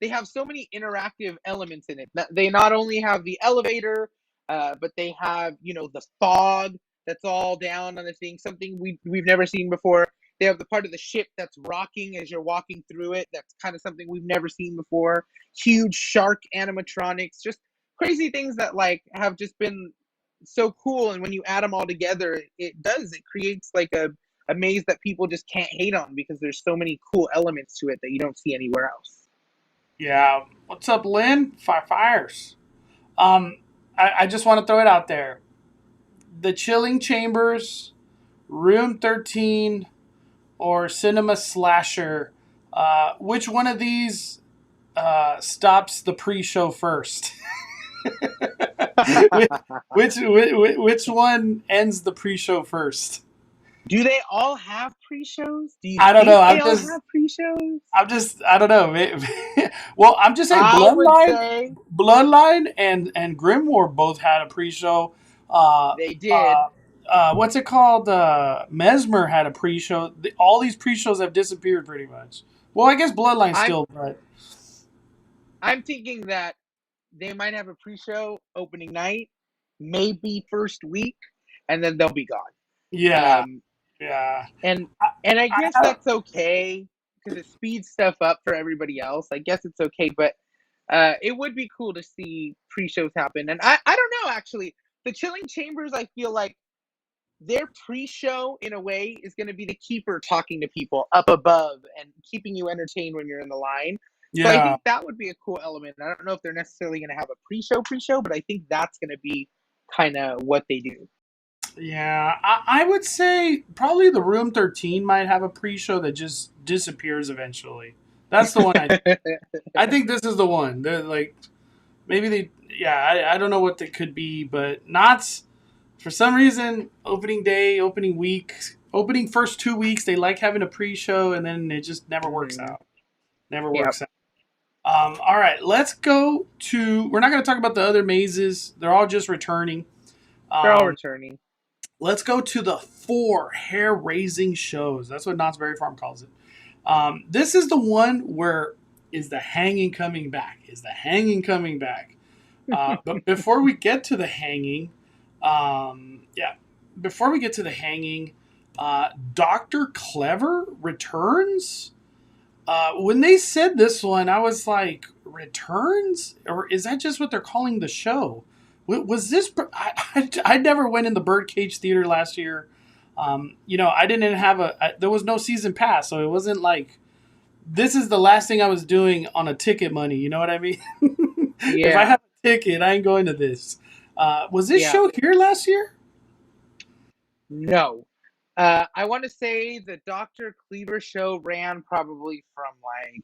they have so many interactive elements in it. They not only have the elevator, but they have the fog that's all down on the thing. Something we've never seen before. They have the part of the ship that's rocking as you're walking through it. That's kind of something we've never seen before. Huge shark animatronics, just crazy things that have just been so cool. And when you add them all together, it creates like a maze that people just can't hate on because there's so many cool elements to it that you don't see anywhere else. Yeah. What's up, Lynn? Fires. I just want to throw it out there. The Chilling Chambers, Room 13, or Cinema Slasher, which one of these stops the pre-show first? which one ends the pre-show first? Do they all have pre-shows? I don't know. They all have pre-shows? I don't know. Well, I'm just saying Bloodline and Grimoire both had a pre-show. They did. What's it called? Mesmer had a pre-show. All these pre-shows have disappeared pretty much. Well, I guess Bloodline still, but I'm thinking that they might have a pre-show opening night, maybe first week, and then they'll be gone. Yeah. And I guess that's okay because it speeds stuff up for everybody else. I guess it's okay, but it would be cool to see pre-shows happen. And I don't know, actually. The Chilling Chambers, I feel like their pre-show, in a way, is going to be the keeper talking to people up above and keeping you entertained when you're in the line. So I think that would be a cool element. I don't know if they're necessarily going to have a pre-show, but I think that's going to be kind of what they do. Yeah, I would say probably the Room 13 might have a pre-show that just disappears eventually. That's the one I think this is the one. They're like, maybe I don't know what they could be, but Knott's, for some reason, opening day, opening week, opening first 2 weeks, they like having a pre-show, and then it just never works out. Never works out. All right, let's go to, we're not going to talk about the other mazes. They're all just returning. They're all returning. Let's go to the 4 hair-raising shows. That's what Knott's Berry Farm calls it. This is the one where, is the hanging coming back? Is the hanging coming back? But before we get to the hanging, Dr. Clever returns. When they said this one, I was like, returns? Or is that just what they're calling the show? Was this? I never went in the Birdcage Theater last year. I didn't have there was no season pass, so it wasn't like this is the last thing I was doing on a ticket money. You know what I mean? If I have a ticket, I ain't going to this. Was this show here last year? No. I want to say the Dr. Cleaver show ran probably from like.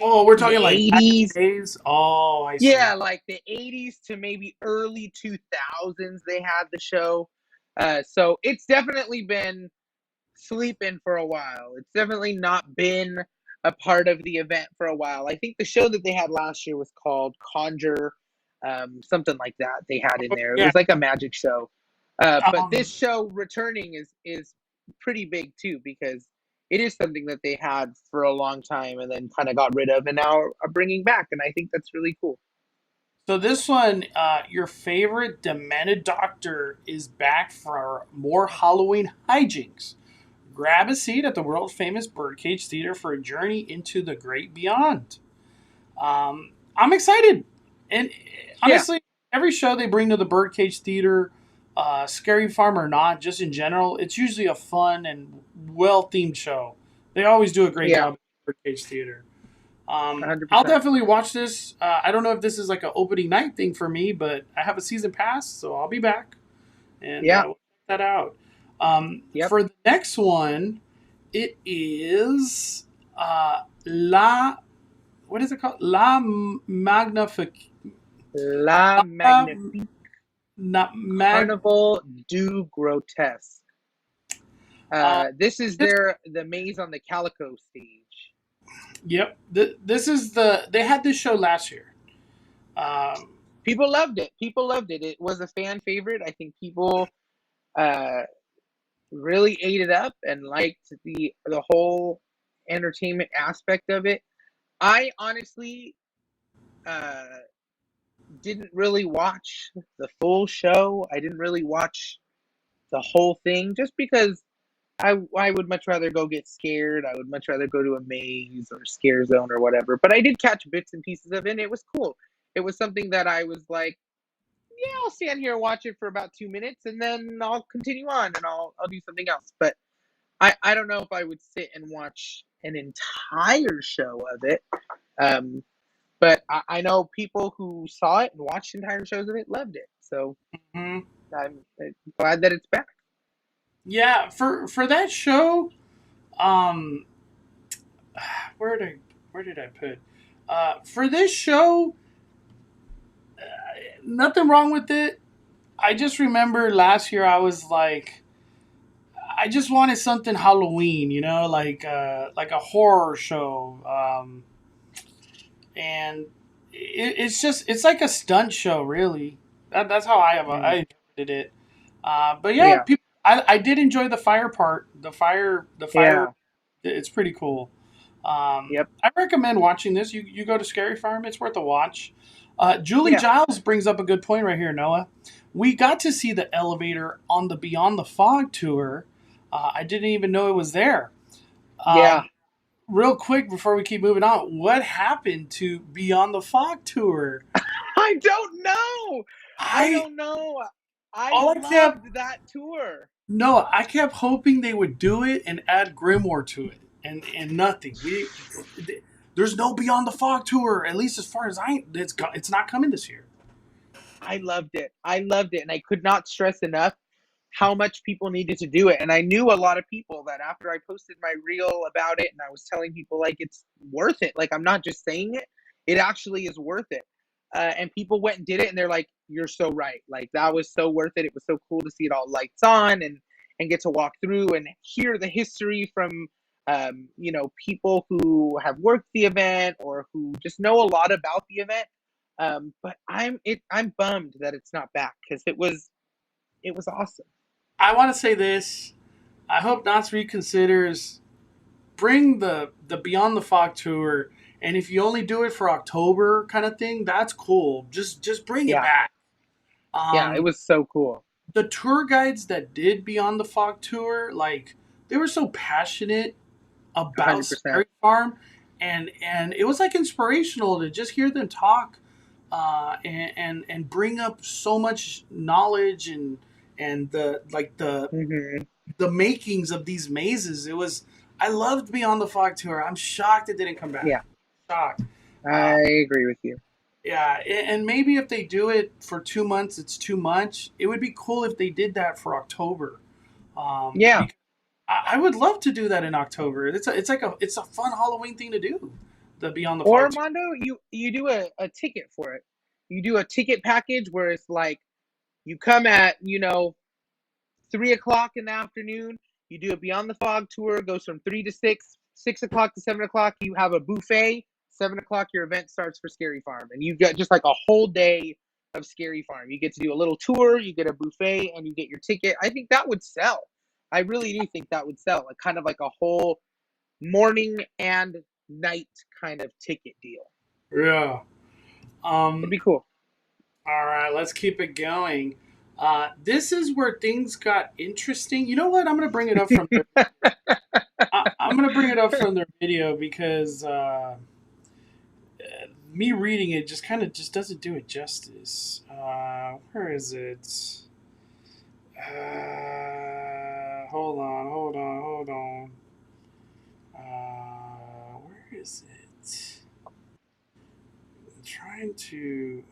Oh, we're talking like 80s days. Oh, I see. Yeah, like the 80s to maybe early 2000s they had the show. So it's definitely been sleeping for a while. It's definitely not been a part of the event for a while. I think the show that they had last year was called Conjure, something like that they had in there. It was like a magic show. But this show returning is pretty big too, because it is something that they had for a long time and then kind of got rid of and now are bringing back. And I think that's really cool. So this one, your favorite demented doctor is back for more Halloween hijinks. Grab a seat at the world-famous Birdcage Theater for a journey into the great beyond. I'm excited. And honestly, every show they bring to the Birdcage Theater, Scary Farm or not, just in general, it's usually a fun and well-themed show. They always do a great job at the Birdcage Theater. 100%. I'll definitely watch this. I don't know if this is like an opening night thing for me, but I have a season pass, so I'll be back. And we'll check that out. For the next one, it is what is it called? La Magnifique. Carnival du Grotesque. This is the maze on the Calico stage. Yep. This is they had this show last year. People loved it. It was a fan favorite. I think people really ate it up and liked the whole entertainment aspect of it. I honestly didn't really watch the full show. I didn't really watch the whole thing just because I would much rather go get scared. I would much rather go to a maze or scare zone or whatever. But I did catch bits and pieces of it, and it was cool. It was something that I was like, yeah, I'll stand here and watch it for about 2 minutes, and then I'll continue on, and I'll do something else. But I don't know if I would sit and watch an entire show of it. But I know people who saw it and watched entire shows of it loved it. So I'm glad that it's back. Yeah, for that show, where did I put? For this show, nothing wrong with it. I just remember last year I was like, I just wanted something Halloween, like a horror show, and it's like a stunt show, really. That's how I interpreted it. But people. I did enjoy the fire part. The fire. It's pretty cool. I recommend watching this. You go to Scary Farm. It's worth a watch. Julie Giles brings up a good point right here, Noah. We got to see the elevator on the Beyond the Fog tour. I didn't even know it was there. Real quick before we keep moving on, what happened to Beyond the Fog tour? I don't know. I don't know. I all I kept loved that tour. no, I kept hoping they would do it and add Grimoire to it, and nothing. There's no Beyond the Fog tour, at least as far as it's not coming this year. I loved it. I loved it, and I could not stress enough how much people needed to do it. And I knew a lot of people that after I posted my reel about it, and I was telling people like it's worth it. Like I'm not just saying it; it actually is worth it. And people went and did it, and they're like, "You're so right. Like that was so worth it. It was so cool to see it all lights on and get to walk through and hear the history from people who have worked the event or who just know a lot about the event." But I'm bummed that it's not back because it was awesome. I want to say this. I hope Knott's reconsiders bring the Beyond the Fog tour, and if you only do it for October kind of thing, that's cool. Just bring it back. Yeah, it was so cool. The tour guides that did Beyond the Fog tour, like they were so passionate about 100%. Scary Farm, and it was like inspirational to just hear them talk, and bring up so much knowledge and the makings of these mazes. I loved Beyond the Fog tour. I'm shocked it didn't come back. Yeah, shocked. I agree with you. Yeah, and maybe if they do it for 2 months, it's too much. It would be cool if they did that for October. Yeah, I would love to do that in October. It's a fun Halloween thing to do. The Beyond the or Fog tour. Armando, you do a ticket for it. You do a ticket package where it's like you come at 3:00 in the afternoon. You do a Beyond the Fog tour. Goes from 3 to 6, 6:00 to 7:00. You have a buffet. 7:00 your event starts for Scary Farm, and you get just like a whole day of Scary Farm. You get to do a little tour, you get a buffet, and you get your ticket. I think that would sell. I really do think that would sell. Like kind of like a whole morning and night kind of ticket deal. Yeah. It'd be cool. All right, let's keep it going. This is where things got interesting. You know what? I'm going to bring it up from I'm going to bring it up from their video because me reading it just doesn't do it justice. Where is it? Hold on. Where is it? I'm trying to.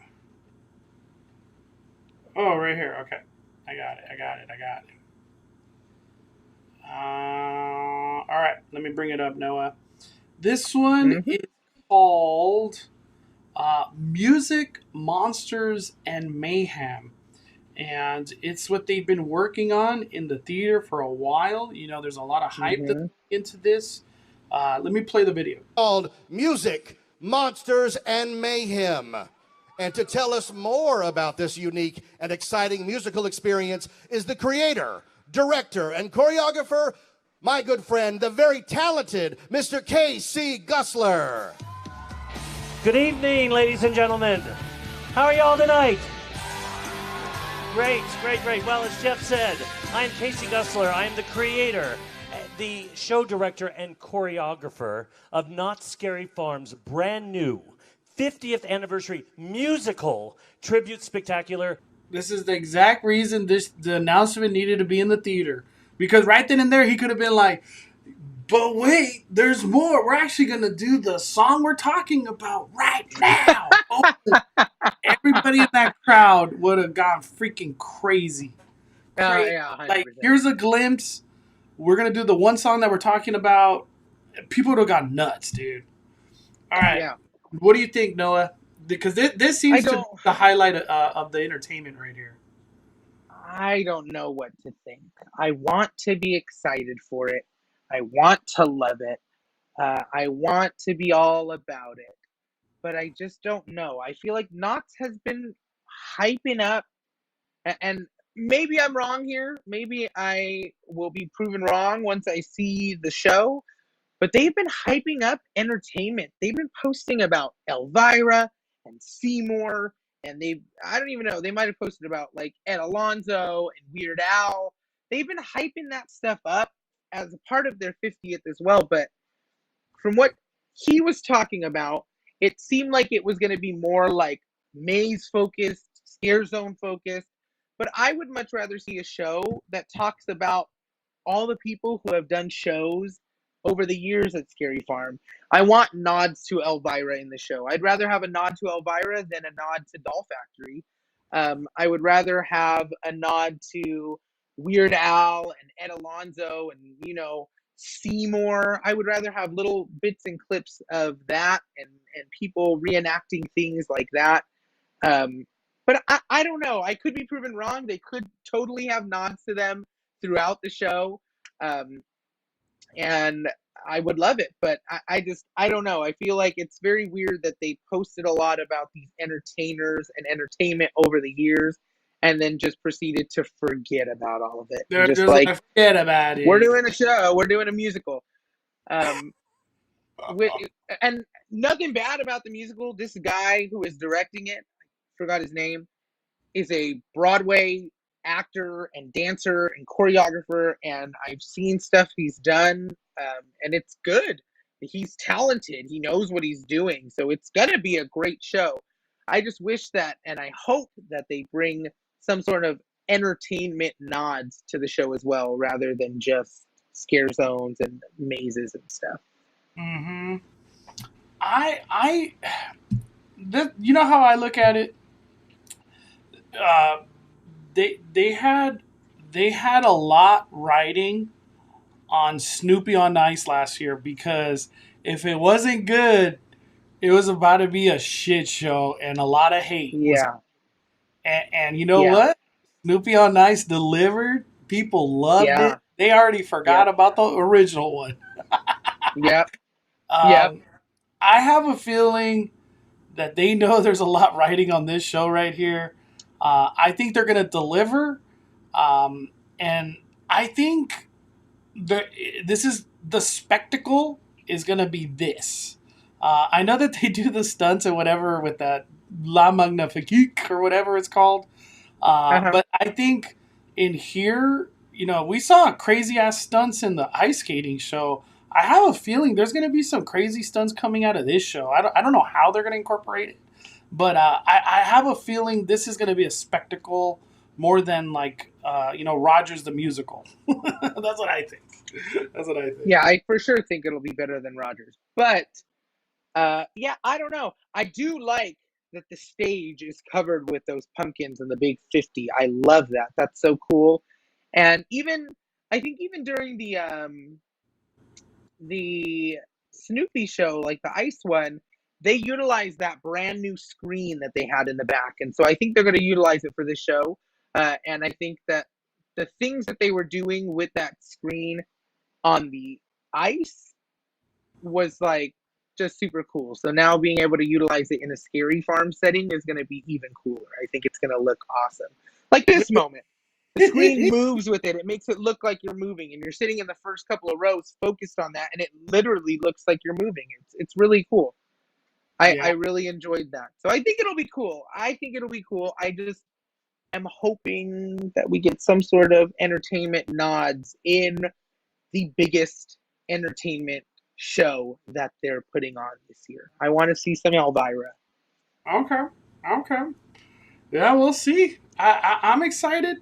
Oh, right here. Okay. I got it. All right. Let me bring it up, Noah. This one is called Music, Monsters, and Mayhem. And it's what they've been working on in the theater for a while. There's a lot of hype into this. Let me play the video. Called Music, Monsters, and Mayhem. And to tell us more about this unique and exciting musical experience is the creator, director, and choreographer, my good friend, the very talented Mr. K.C. Gussler. Good evening, ladies and gentlemen. How are y'all tonight? Great. Well, as Jeff said, I'm Casey Gussler. I'm the creator, the show director, and choreographer of Knott's Scary Farm's brand new 50th anniversary musical tribute spectacular. This is the exact reason the announcement needed to be in the theater. Because right then and there, he could have been like, but wait, there's more. We're actually going to do the song we're talking about right now. Everybody in that crowd would have gone freaking crazy. Yeah, 100%. Like, here's a glimpse. We're going to do the one song that we're talking about. People would have gone nuts, dude. All right. Yeah. What do you think, Noah? Because this seems to be the highlight of the entertainment right here. I don't know what to think. I want to be excited for it. I want to love it. I want to be all about it. But I just don't know. I feel like Knott's has been hyping up, and maybe I'm wrong here. Maybe I will be proven wrong once I see the show. But they've been hyping up entertainment. They've been posting about Elvira and Seymour, and I don't even know, they might have posted about like Ed Alonzo and Weird Al. They've been hyping that stuff up as a part of their 50th as well. But from what he was talking about, it seemed like it was going to be more like maze focused, scare zone focused. But I would much rather see a show that talks about all the people who have done shows over the years at Scary Farm. I want nods to Elvira in the show. I'd rather have a nod to Elvira than a nod to Doll Factory. I would rather have a nod to Weird Al and Ed Alonzo and, you know, Seymour. I would rather have little bits and clips of that and people reenacting things like that. But I don't know. I could be proven wrong. They could totally have nods to them throughout the show. And I would love it. But I don't know. I feel like it's very weird that they posted a lot about these entertainers and entertainment over the years and then just proceeded to forget about all of it. They're just like, forget about it. We're doing a show. We're doing a musical. And nothing bad about the musical. This guy who is directing it, I forgot his name, is a Broadway actor and dancer and choreographer, and I've seen stuff he's done, and it's good. He's talented. He knows what he's doing, so it's gonna be a great show. I just wish that, and I hope that they bring some sort of entertainment nods to the show as well, rather than just scare zones and mazes and stuff. Mm-hmm. You know how I look at it? They had a lot riding on Snoopy on Ice last year, because if it wasn't good, it was about to be a shit show and a lot of hate. Yeah. And you know what? Snoopy on Ice delivered. People loved it. They already forgot about the original one. Yep. I have a feeling that they know there's a lot riding on this show right here. I think they're going to deliver. And I think this is the spectacle is going to be this. I know that they do the stunts and whatever with that La Magnifique or whatever it's called. But I think in here, you know, we saw crazy ass stunts in the ice skating show. I have a feeling there's going to be some crazy stunts coming out of this show. I don't know how they're going to incorporate it, but I have a feeling this is going to be a spectacle more than like, Rogers the musical. That's what I think. Yeah, I for sure think it'll be better than Rogers. But, I don't know. I do like that the stage is covered with those pumpkins and the big 50. I love that. That's so cool. And I think even during the Snoopy show, like the ice one, they utilized that brand new screen that they had in the back. And so I think they're going to utilize it for this show. And I think that the things that they were doing with that screen on the ice was like just super cool. So now being able to utilize it in a Scary Farm setting is going to be even cooler. I think it's going to look awesome. Like this moment. The screen moves with it. It makes it look like you're moving, and you're sitting in the first couple of rows focused on that, and it literally looks like you're moving. It's really cool. I really enjoyed that. So I think it'll be cool. I just am hoping that we get some sort of entertainment nods in the biggest entertainment show that they're putting on this year. I want to see some Elvira. Okay. Yeah, we'll see. I'm excited.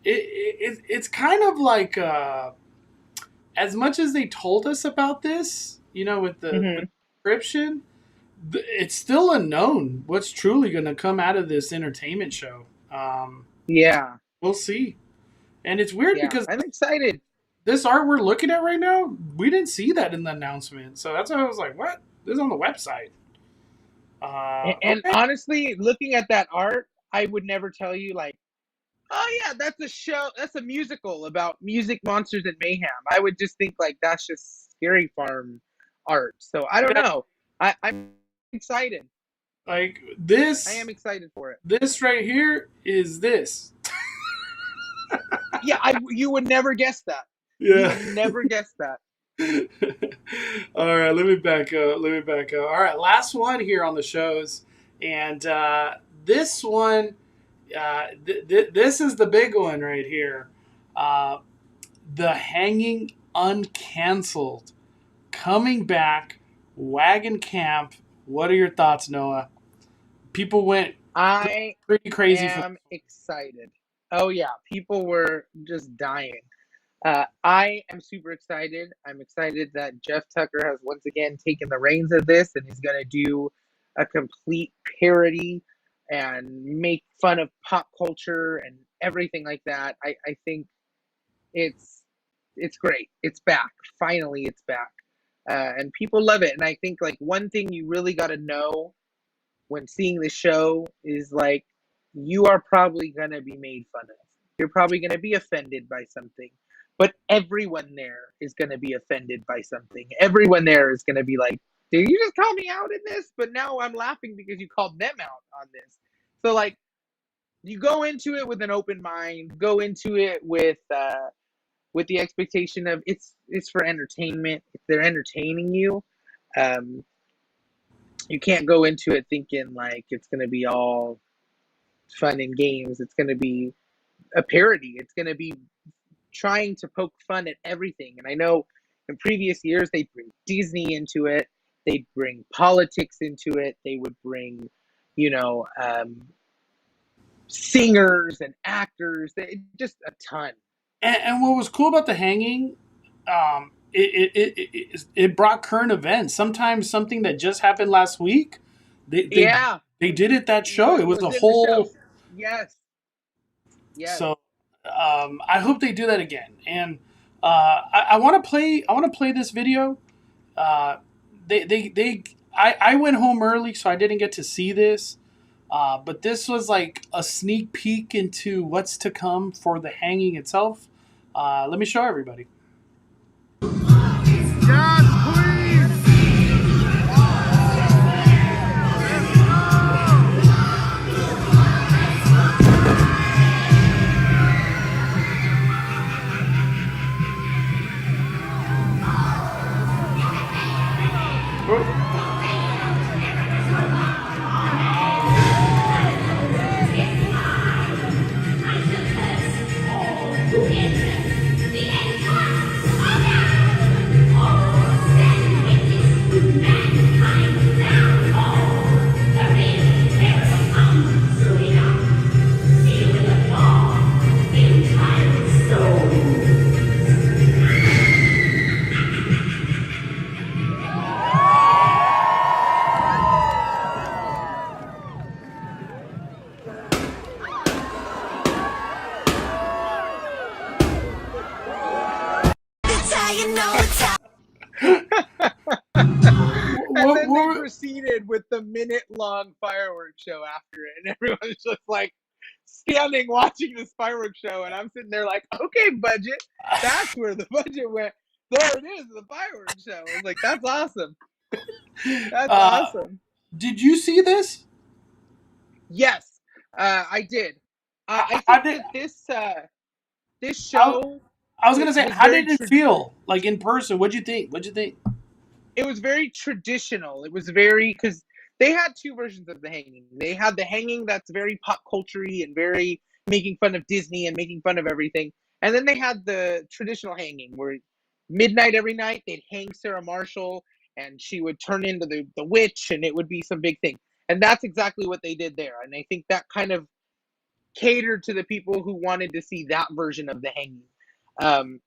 It's kind of like as much as they told us about this, with the description, it's still unknown what's truly going to come out of this entertainment show. We'll see. And it's weird because I'm excited. This art we're looking at right now, we didn't see that in the announcement. So that's why I was like, what? This is on the website. And honestly, looking at that art, I would never tell you like, oh yeah, that's a show, that's a musical about music, monsters, and mayhem. I would just think like that's just Scary Farm art. So I don't know. I'm excited. Like this, I am excited for it. This right here is this. Yeah, you would never guess that. Yeah, you would never guess that. All right, let me back up. All right, last one here on the shows, and this one, this is the big one right here. The Hanging Uncanceled, coming back, Wagon Camp. What are your thoughts, Noah? People went I pretty crazy for. am excited. Oh yeah, people were just dying. I am super excited. I'm excited that Jeff Tucker has once again taken the reins of this and is going to do a complete parody and make fun of pop culture and everything like that. I think it's great. It's back. Finally, it's back. And people love it. And I think like one thing you really got to know when seeing the show is like you are probably going to be made fun of. You're probably going to be offended by something. But everyone there is going to be offended by something. Everyone there is going to be like, did you just call me out in this? But now I'm laughing because you called them out on this. So like, you go into it with an open mind. Go into it with the expectation of it's for entertainment. If they're entertaining you, you can't go into it thinking like it's going to be all fun and games. It's going to be a parody. It's going to be trying to poke fun at everything. And I know in previous years they'd bring Disney into it, they'd bring politics into it, they would bring, singers and actors, just a ton. And what was cool about the hanging, it brought current events. Sometimes something that just happened last week, they did it that show. It was a whole. Yes. So I hope they do that again. And I want to play. I want to play this video. I went home early, so I didn't get to see this. But this was like a sneak peek into what's to come for the hanging itself. Let me show everybody. And then they proceeded with the minute-long fireworks show after it, and everyone's just like standing watching this fireworks show, and I'm sitting there like, okay, budget, that's where the budget went. There it is, the fireworks show. I was like, that's awesome. That's awesome. Did you see this? Yes, I did. I think that this show. I was gonna say, how did it feel like in person? What'd you think? It was very traditional. It was very, because they had two versions of the hanging. They had the hanging that's very pop culture-y and very making fun of Disney and making fun of everything. And then they had the traditional hanging where midnight every night they'd hang Sarah Marshall and she would turn into the witch and it would be some big thing. And that's exactly what they did there. And I think that kind of catered to the people who wanted to see that version of the hanging. And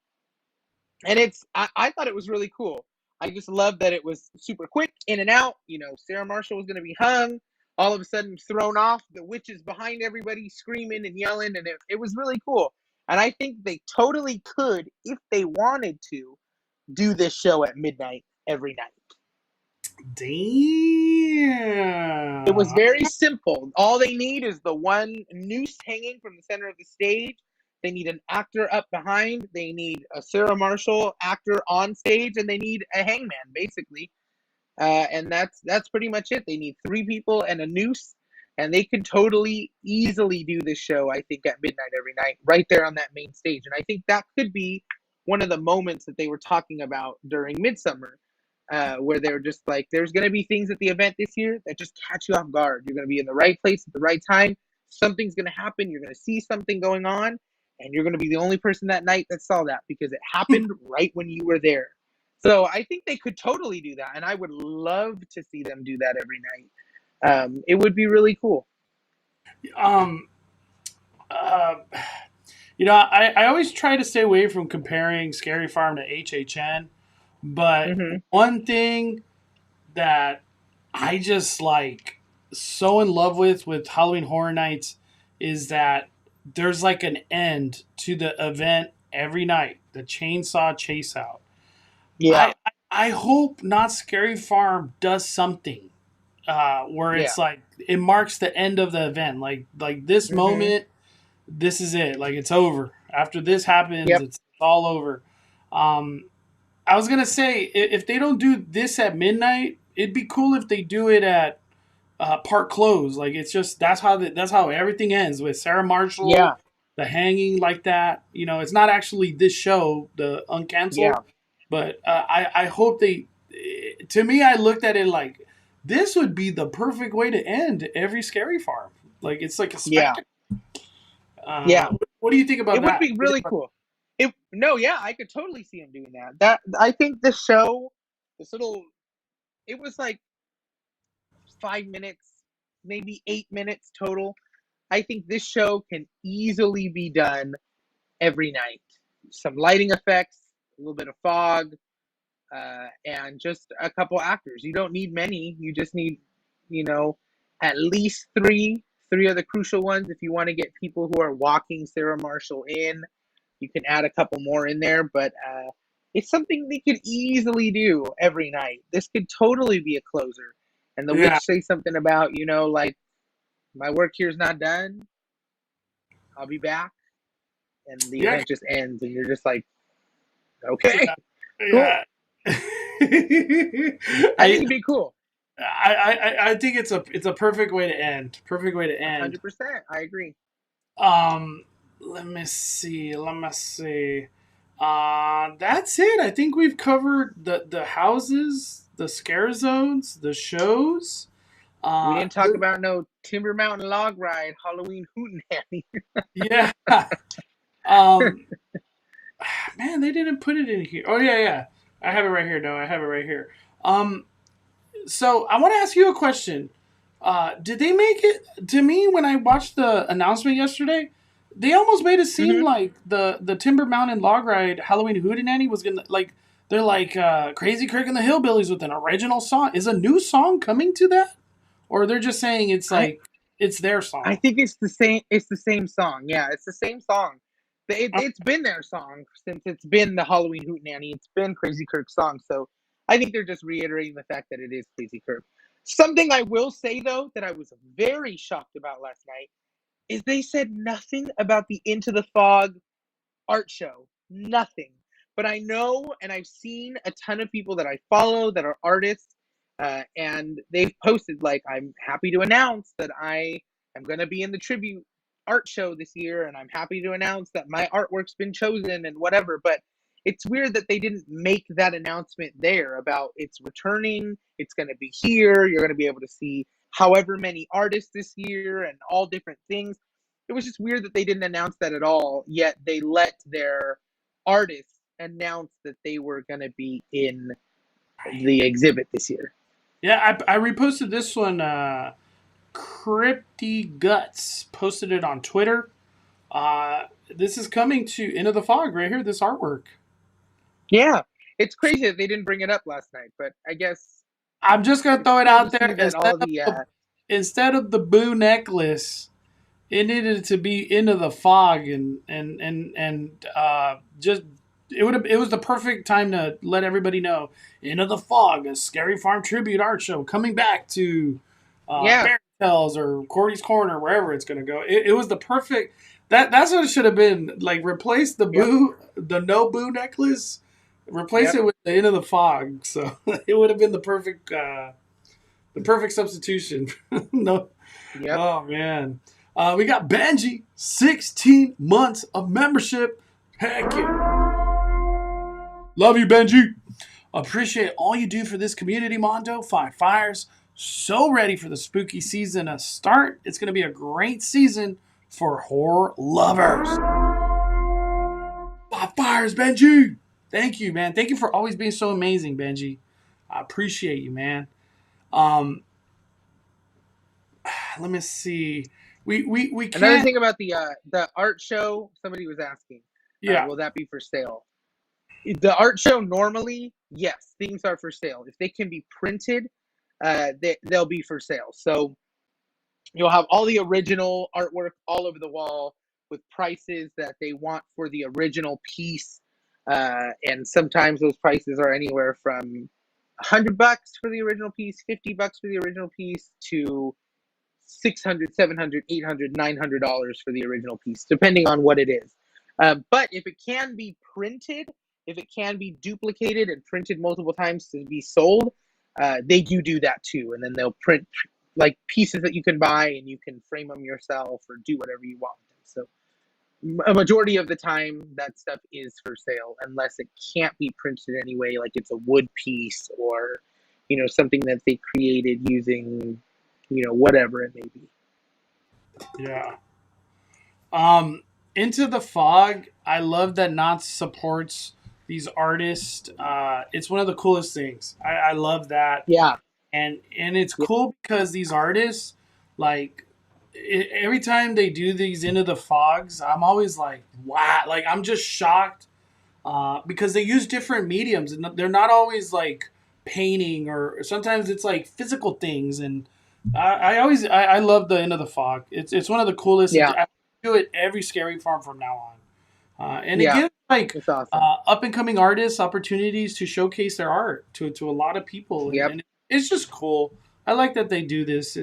I thought it was really cool. I just love that it was super quick, in and out. Sarah Marshall was going to be hung, all of a sudden thrown off. The witch is behind everybody screaming and yelling, and it was really cool. And I think they totally could, if they wanted to, do this show at midnight every night. Damn. It was very simple. All they need is the one noose hanging from the center of the stage. They need an actor up behind. They need a Sarah Marshall actor on stage, and they need a hangman, basically. And that's pretty much it. They need 3 people and a noose, and they can totally, easily do this show, I think, at midnight every night, right there on that main stage. And I think that could be one of the moments that they were talking about during Midsummer, where they were just like, there's going to be things at the event this year that just catch you off guard. You're going to be in the right place at the right time. Something's going to happen. You're going to see something going on. And you're going to be the only person that night that saw that because it happened right when you were there. So I think they could totally do that. And I would love to see them do that every night. It would be really cool. Um, uh, I always try to stay away from comparing Scary Farm to HHN, but Hmm. one thing that I just like so in love with Halloween Horror Nights is that there's like an end to the event every night, the chainsaw chase out. Yeah, I hope Not Scary Farm does something where yeah. it's like it marks the end of the event, like this Hmm. moment, this is it, like it's over. After this happens, Yep. it's all over. Um, I was gonna say if they don't do this at midnight, it'd be cool if they do it at park close. Like it's just that's how everything ends with Sarah Marshall, Yeah, the hanging like that. It's not actually this show, the yeah, uncanceled, but I hope they. To me, I looked at it like this would be the perfect way to end every Scary Farm. Like it's like a yeah, spectacle. yeah. What do you think about It would that? be really cool. No, yeah, I could totally see him doing that. That I think the show, this little, it was like 5 minutes, maybe 8 minutes total. I think this show can easily be done every night. Some lighting effects, a little bit of fog, and just a couple actors. You don't need many. You just need, you know, at least three. Three are the crucial ones. If you want to get people who are walking Sarah Marshall in, you can add a couple more in there. But it's something they could easily do every night. This could totally be a closer. And the Yeah, witch say something about, like, my work here's not done. I'll be back. And the yeah, event just ends, and you're just like, okay, yeah, cool. yeah. I think I, it'd be cool. I think it's a perfect way to end. Perfect way to end. 100%. I agree. Um, let me see. Let me see. That's it. I think we've covered the houses, the scare zones, the shows. We Uh, didn't talk about no Timber Mountain Log Ride, Halloween Hootenanny. yeah. Um, man, they didn't put it in here. Oh yeah, yeah. I have it right here. No, I have it right here. So I want to ask you a question. Did they make it to me when I watched the announcement yesterday? They almost made it seem Hmm. like the Timber Mountain Log Ride Halloween Hootenanny was gonna like they're like Crazy Kirk and the Hillbillies with an original song. Is a new song coming to that, or they're just saying it's I like it's their I song? think it's the same. It's the same song. Yeah, it's the same song. It's been their song since it's been the Halloween Hootenanny. It's been Crazy Kirk's song. So I think they're just reiterating the fact that it is Crazy Kirk. Something I will say though that I was very shocked about last night is they said nothing about the Into the Fog art show. Nothing. But I know and I've seen a ton of people that I follow that are artists, and they've posted, like, I'm happy to announce that I am going to be in the tribute art show this year, and I'm happy to announce that my artwork's been chosen and whatever. But it's weird that they didn't make that announcement there about it's returning, it's going to be here, you're going to be able to see however many artists this year and all different things. It was just weird that they didn't announce that at all, yet they let their artists announce that they were going to be in the exhibit this year. Yeah, I reposted this one. Crypty Guts posted it on Twitter. This is coming to Into the Fog right here. This artwork. Yeah, it's crazy that they didn't bring it up last night, but I guess I'm just gonna it's throw it cool to out see there. that all the Instead of the Boo necklace, it needed to be Into the Fog, and just it was the perfect time to let everybody know Into the Fog, a Scary Farm tribute art show coming back to yeah, Fairy Tales or Cordy's Corner, wherever it's gonna go. It was the perfect. That's what it should have been. Like replace the yep, the Nobu necklace, replace yep, it with the Into the Fog. So it would have been the perfect substitution. No, yep. oh man, we got Benji, 16 months of membership. Heck yeah, love you, Benji. Appreciate all you do for this community, Mondo. Five Fires. So ready for the spooky season to start. It's going to be a great season for horror lovers. Five Fires, Benji. Thank you, man. Thank you for always being so amazing, Benji. I appreciate you, man. Um, let me see. We Another can't. thing about the art show, somebody was asking, Yeah. will that be for sale? The art show normally, yes, things are for sale. If they can be printed, they'll be for sale. So you'll have all the original artwork all over the wall with prices that they want for the original piece. And sometimes those prices are anywhere from $100 for the original piece, $50 for the original piece, to $600, $700, $800, $900 for the original piece, depending on what it is. But if it can be printed, if it can be duplicated and printed multiple times to be sold, they do that too. And then they'll print like pieces that you can buy, and you can frame them yourself or do whatever you want with them. So a majority of the time, that stuff is for sale, unless it can't be printed anyway, like it's a wood piece or, something that they created using, whatever it may be. Yeah. Into the Fog, I love that Knott supports these artists. It's one of the coolest things. I love that. Yeah. And it's cool because these artists, like, every time they do these Into the Fogs, I'm always like, wow. Like, I'm just shocked because they use different mediums. And they're not always, like, painting, or sometimes it's, like, physical things. And I love the Into the Fog. It's one of the coolest. Yeah. I do it every Scary Farm from now on. And it Yeah. gives, like, It's awesome. up and coming artists opportunities to showcase their art to a lot of people. Yep. And it's just cool. I like that they do this.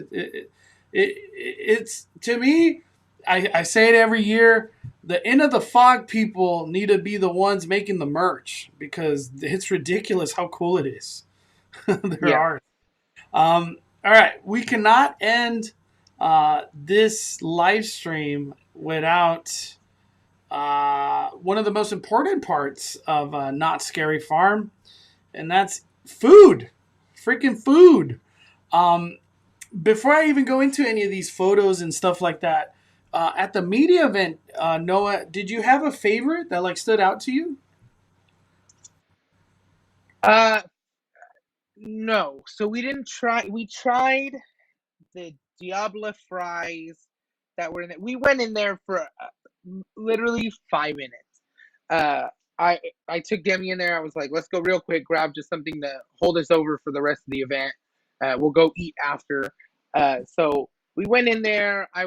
It's to me, I say it every year. The Into the Fog people need to be the ones making the merch, because it's ridiculous how cool it is. Their art. All right, we cannot end this live stream without one of the most important parts of Not Scary Farm, and that's food. Freaking food. Before I even go into any of these photos and stuff like that, at the media event, Noah, did you have a favorite that, like, stood out to you? No. So we didn't try. We tried the Diablo fries that were in there. We went in there for literally 5 minutes. I took Demi in there. I was like, let's go real quick, grab just something to hold us over for the rest of the event. We'll go eat after. So we went in there. I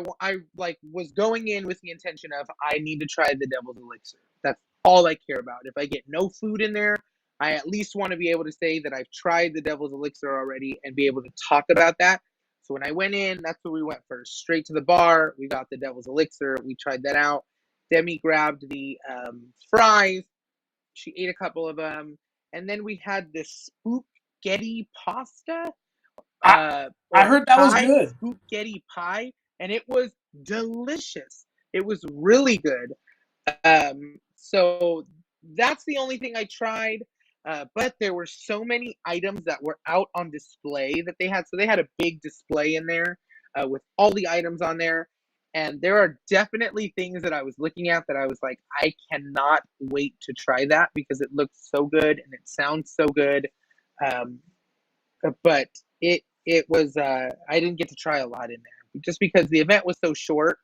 was going in with the intention of, I need to try the Devil's Elixir. That's all I care about. If I get no food in there, I at least want to be able to say that I've tried the Devil's Elixir already and be able to talk about that. So when I went in, that's where we went first. Straight to the bar. We got the Devil's Elixir. We tried that out. Demi grabbed the fries. She ate a couple of them. And then we had this spaghetti pasta. I heard that was good. Spaghetti pie. And it was delicious. It was really good. So that's the only thing I tried. But there were so many items that were out on display that they had. So they had a big display in there with all the items on there. And there are definitely things that I was looking at that I was like, I cannot wait to try that, because it looks so good and it sounds so good. But it was, I didn't get to try a lot in there just because the event was so short.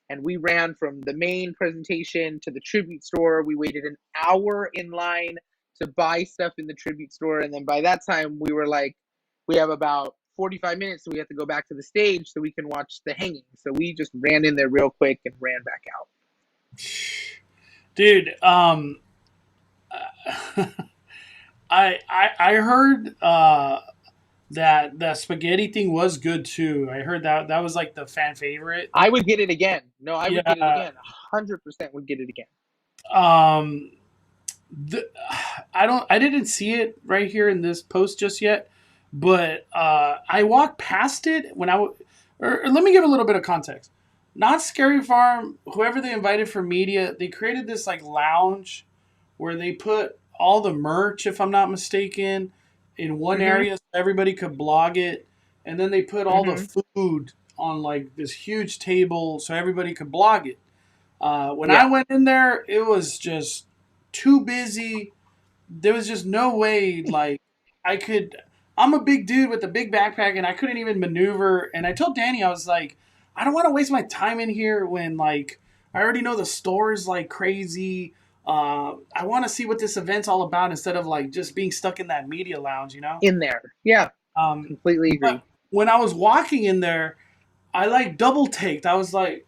And we ran from the main presentation to the tribute store. We waited an hour in line to buy stuff in the tribute store. And then by that time, we were like, we have about 45 minutes, so we have to go back to the stage so we can watch the hanging. So we just ran in there real quick and ran back out. Dude, I heard that the spaghetti thing was good too. I heard that was like the fan favorite. I would get it again. No, I would get it again. 100% would get it again. I didn't see it right here in this post just yet, but I walked past it when or let me give a little bit of context. Not Scary Farm, whoever they invited for media, they created this like lounge where they put all the merch, if I'm not mistaken, in one area so everybody could blog it, and then they put all the food on like this huge table so everybody could blog it. When I went in there, it was just too busy. There was just no way, like, I'm a big dude with a big backpack, and I couldn't even maneuver. And I told Danny, I was like, I don't want to waste my time in here when like I already know the store is like crazy. I want to see what this event's all about instead of like just being stuck in that media lounge, you know? In there. Yeah. Completely agree. But when I was walking in there, I like double taked. I was like,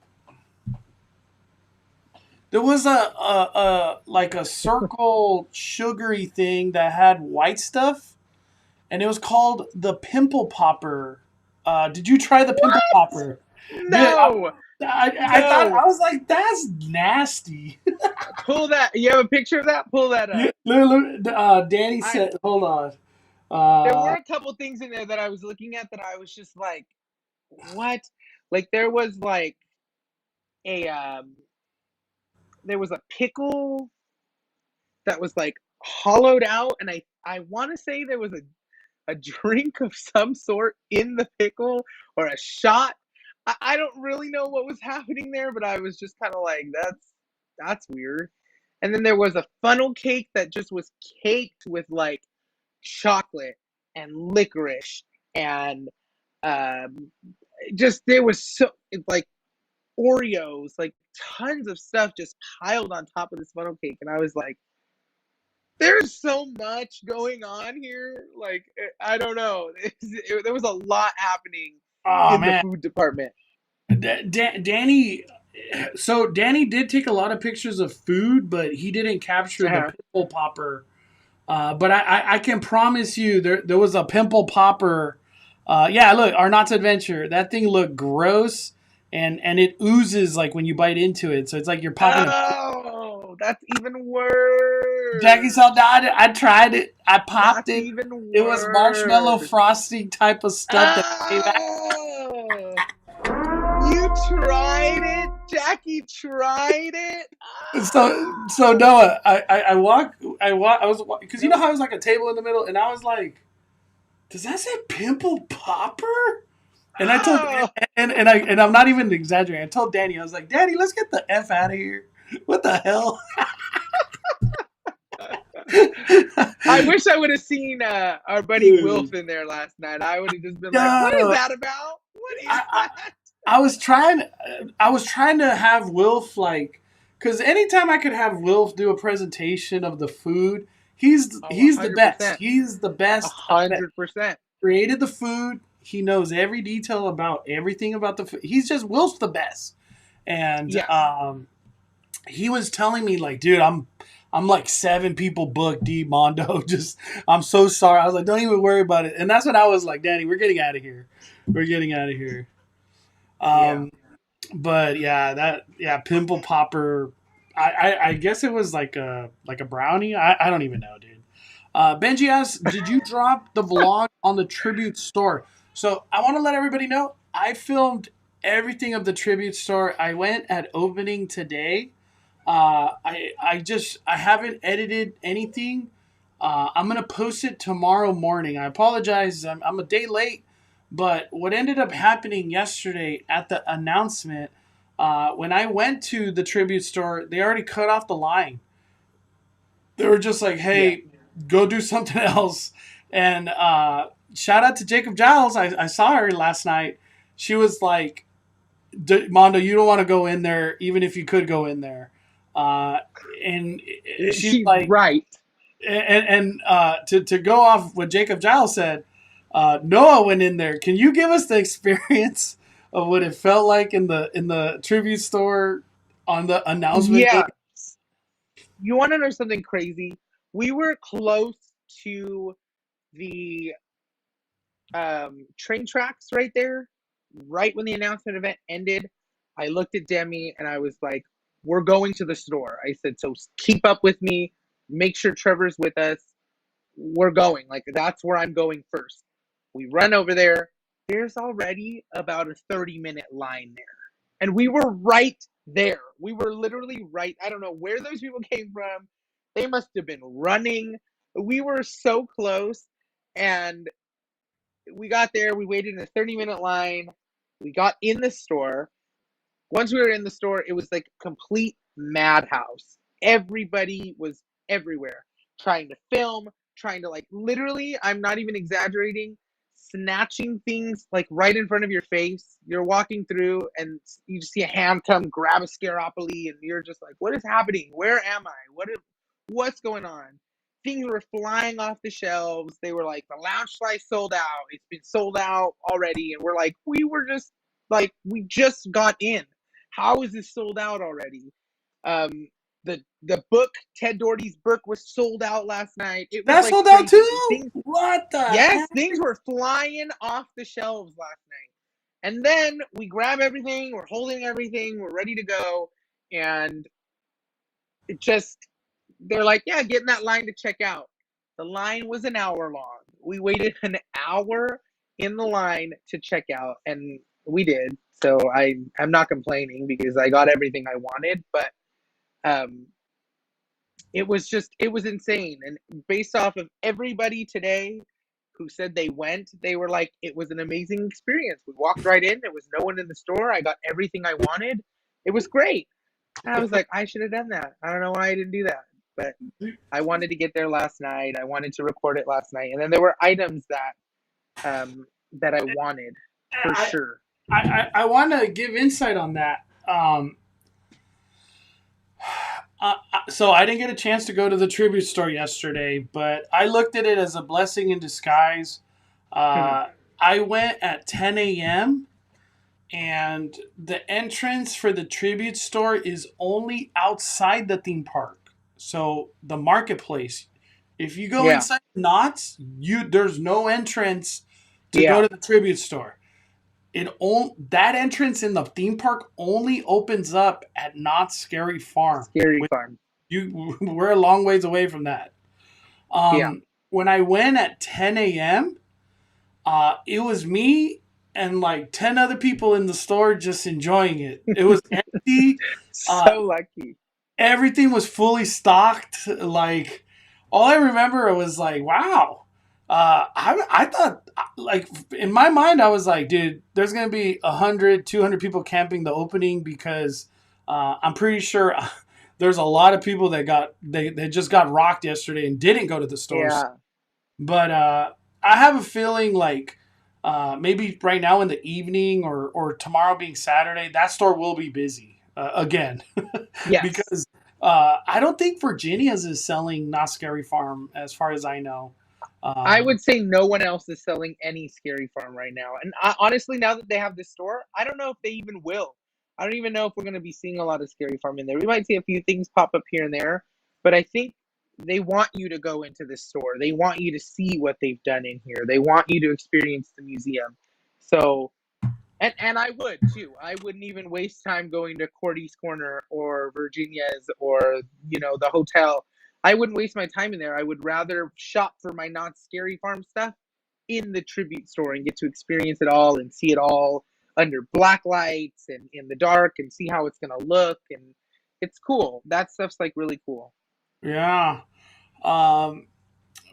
there was a like a circle sugary thing that had white stuff, and it was called the pimple popper. Did you try the pimple popper? No. I thought, I was like, that's nasty. Pull that. You have a picture of that? Pull that up. Look, Danny said, hold on. There were a couple things in there that I was looking at that I was just like, what? Like there was like there was a pickle that was like hollowed out, and I want to say there was a drink of some sort in the pickle or a shot. I don't really know what was happening there, but I was just kind of like, that's weird. And then there was a funnel cake that just was caked with like chocolate and licorice and just there was so like Oreos, like tons of stuff just piled on top of this funnel cake, and I was like, there's so much going on here. Like I don't know, there was a lot happening in the food department. Danny, so Danny did take a lot of pictures of food, but he didn't capture the pimple popper. But I can promise you there was a pimple popper. Yeah, look, our Knott's Adventure. That thing looked gross, and it oozes like when you bite into it. So it's like you're popping. Oh, that's even worse. Jackie saw that. I tried it. I popped it. Even worse. It was marshmallow frosting type of stuff that came out. You tried it? Jackie tried it? So Noah, I was because you know how it was like a table in the middle, and I was like, does that say pimple popper? And I told and I'm not even exaggerating. I told Danny, I was like, Danny, let's get the F out of here. What the hell? I wish I would have seen our buddy Wilf in there last night. I would have just been like, what is that about? What is that? I was trying to have Wilf like, because anytime I could have Wilf do a presentation of the food, he's the best. He's the best. 100%. Created the food. He knows every detail about everything about the food. Wilf's the best. And he was telling me like, dude, I'm like 7 people booked, D Mondo. Just, I'm so sorry. I was like, don't even worry about it. And that's when I was like, Danny, we're getting out of here. We're getting out of here. But pimple popper. I guess it was like a brownie. I don't even know, dude. Benji asks, did you drop the vlog on the tribute store? So I want to let everybody know I filmed everything of the tribute store. I went at opening today. I haven't edited anything. I'm gonna post it tomorrow morning. I apologize. I'm a day late. But what ended up happening yesterday at the announcement, when I went to the tribute store, they already cut off the line. They were just like, hey, go do something else. And shout out to Jacob Giles. I saw her last night. She was like, Mondo, you don't want to go in there, even if you could go in there. And she's like, right. And to go off what Jacob Giles said, Noah went in there. Can you give us the experience of what it felt like in the tribute store on the announcement? Yeah. You want to know something crazy? We were close to the train tracks right there. Right when the announcement event ended, I looked at Demi and I was like, we're going to the store. I said, so keep up with me. Make sure Trevor's with us. We're going. Like, that's where I'm going first. We run over there. There's already about a 30-minute line there. And we were right there. We were literally right. I don't know where those people came from. They must have been running. We were so close. And we got there. We waited in a 30-minute line. We got in the store. Once we were in the store, it was like complete madhouse. Everybody was everywhere, trying to film, trying to like literally, I'm not even exaggerating, snatching things like right in front of your face. You're walking through and you just see a hand come grab a Scaropoly and you're just like, what is happening? Where am I? What's going on? Things were flying off the shelves. They were like, the lounge slice sold out. It's been sold out already. And we're like, we just got in. How is this sold out already? The book, Ted Doherty's book, was sold out last night. It was That like sold crazy. out too? What the Yes, heck? things were flying off the shelves last night. And then we grab everything, we're holding everything, we're ready to go, and it just, they're like, yeah, get in that line to check out. The line was an hour long. We waited an hour in the line to check out, and we did. So I'm not complaining because I got everything I wanted, but it was insane. And based off of everybody today who said they went, they were like, it was an amazing experience. We walked right in. There was no one in the store. I got everything I wanted. It was great. And I was like, I should have done that. I don't know why I didn't do that. But I wanted to get there last night. I wanted to record it last night. And then there were items that that I wanted for sure. I want to give insight on that. So I didn't get a chance to go to the tribute store yesterday, but I looked at it as a blessing in disguise. I went at 10 a.m. and the entrance for the tribute store is only outside the theme park. So the marketplace. If you go inside Knott's, there's no entrance to go to the tribute store. That entrance in the theme park only opens up at Knott's Scary Farm. Farm. We're a long ways away from that. When I went at 10 a.m., it was me and like 10 other people in the store just enjoying it. It was empty. So lucky. Everything was fully stocked. Like, all I remember was like, wow. I thought, like, in my mind, I was like, dude, there's going to be 100, 200 people camping the opening because I'm pretty sure there's a lot of people that they just got rocked yesterday and didn't go to the stores. Yeah. But I have a feeling like maybe right now in the evening or tomorrow being Saturday, that store will be busy again. Yes. Because I don't think Virginia's is selling Not Scary Farm as far as I know. I would say no one else is selling any Scary Farm right now. And honestly, now that they have this store, I don't know if they even will. I don't even know if we're going to be seeing a lot of Scary Farm in there. We might see a few things pop up here and there, but I think they want you to go into this store. They want you to see what they've done in here. They want you to experience the museum. So, and I would too. I wouldn't even waste time going to Cordy's Corner or Virginia's or, the hotel. I wouldn't waste my time in there. I would rather shop for my Not Scary Farm stuff in the tribute store and get to experience it all and see it all under black lights and in the dark and see how it's going to look. And it's cool. That stuff's like really cool. Yeah.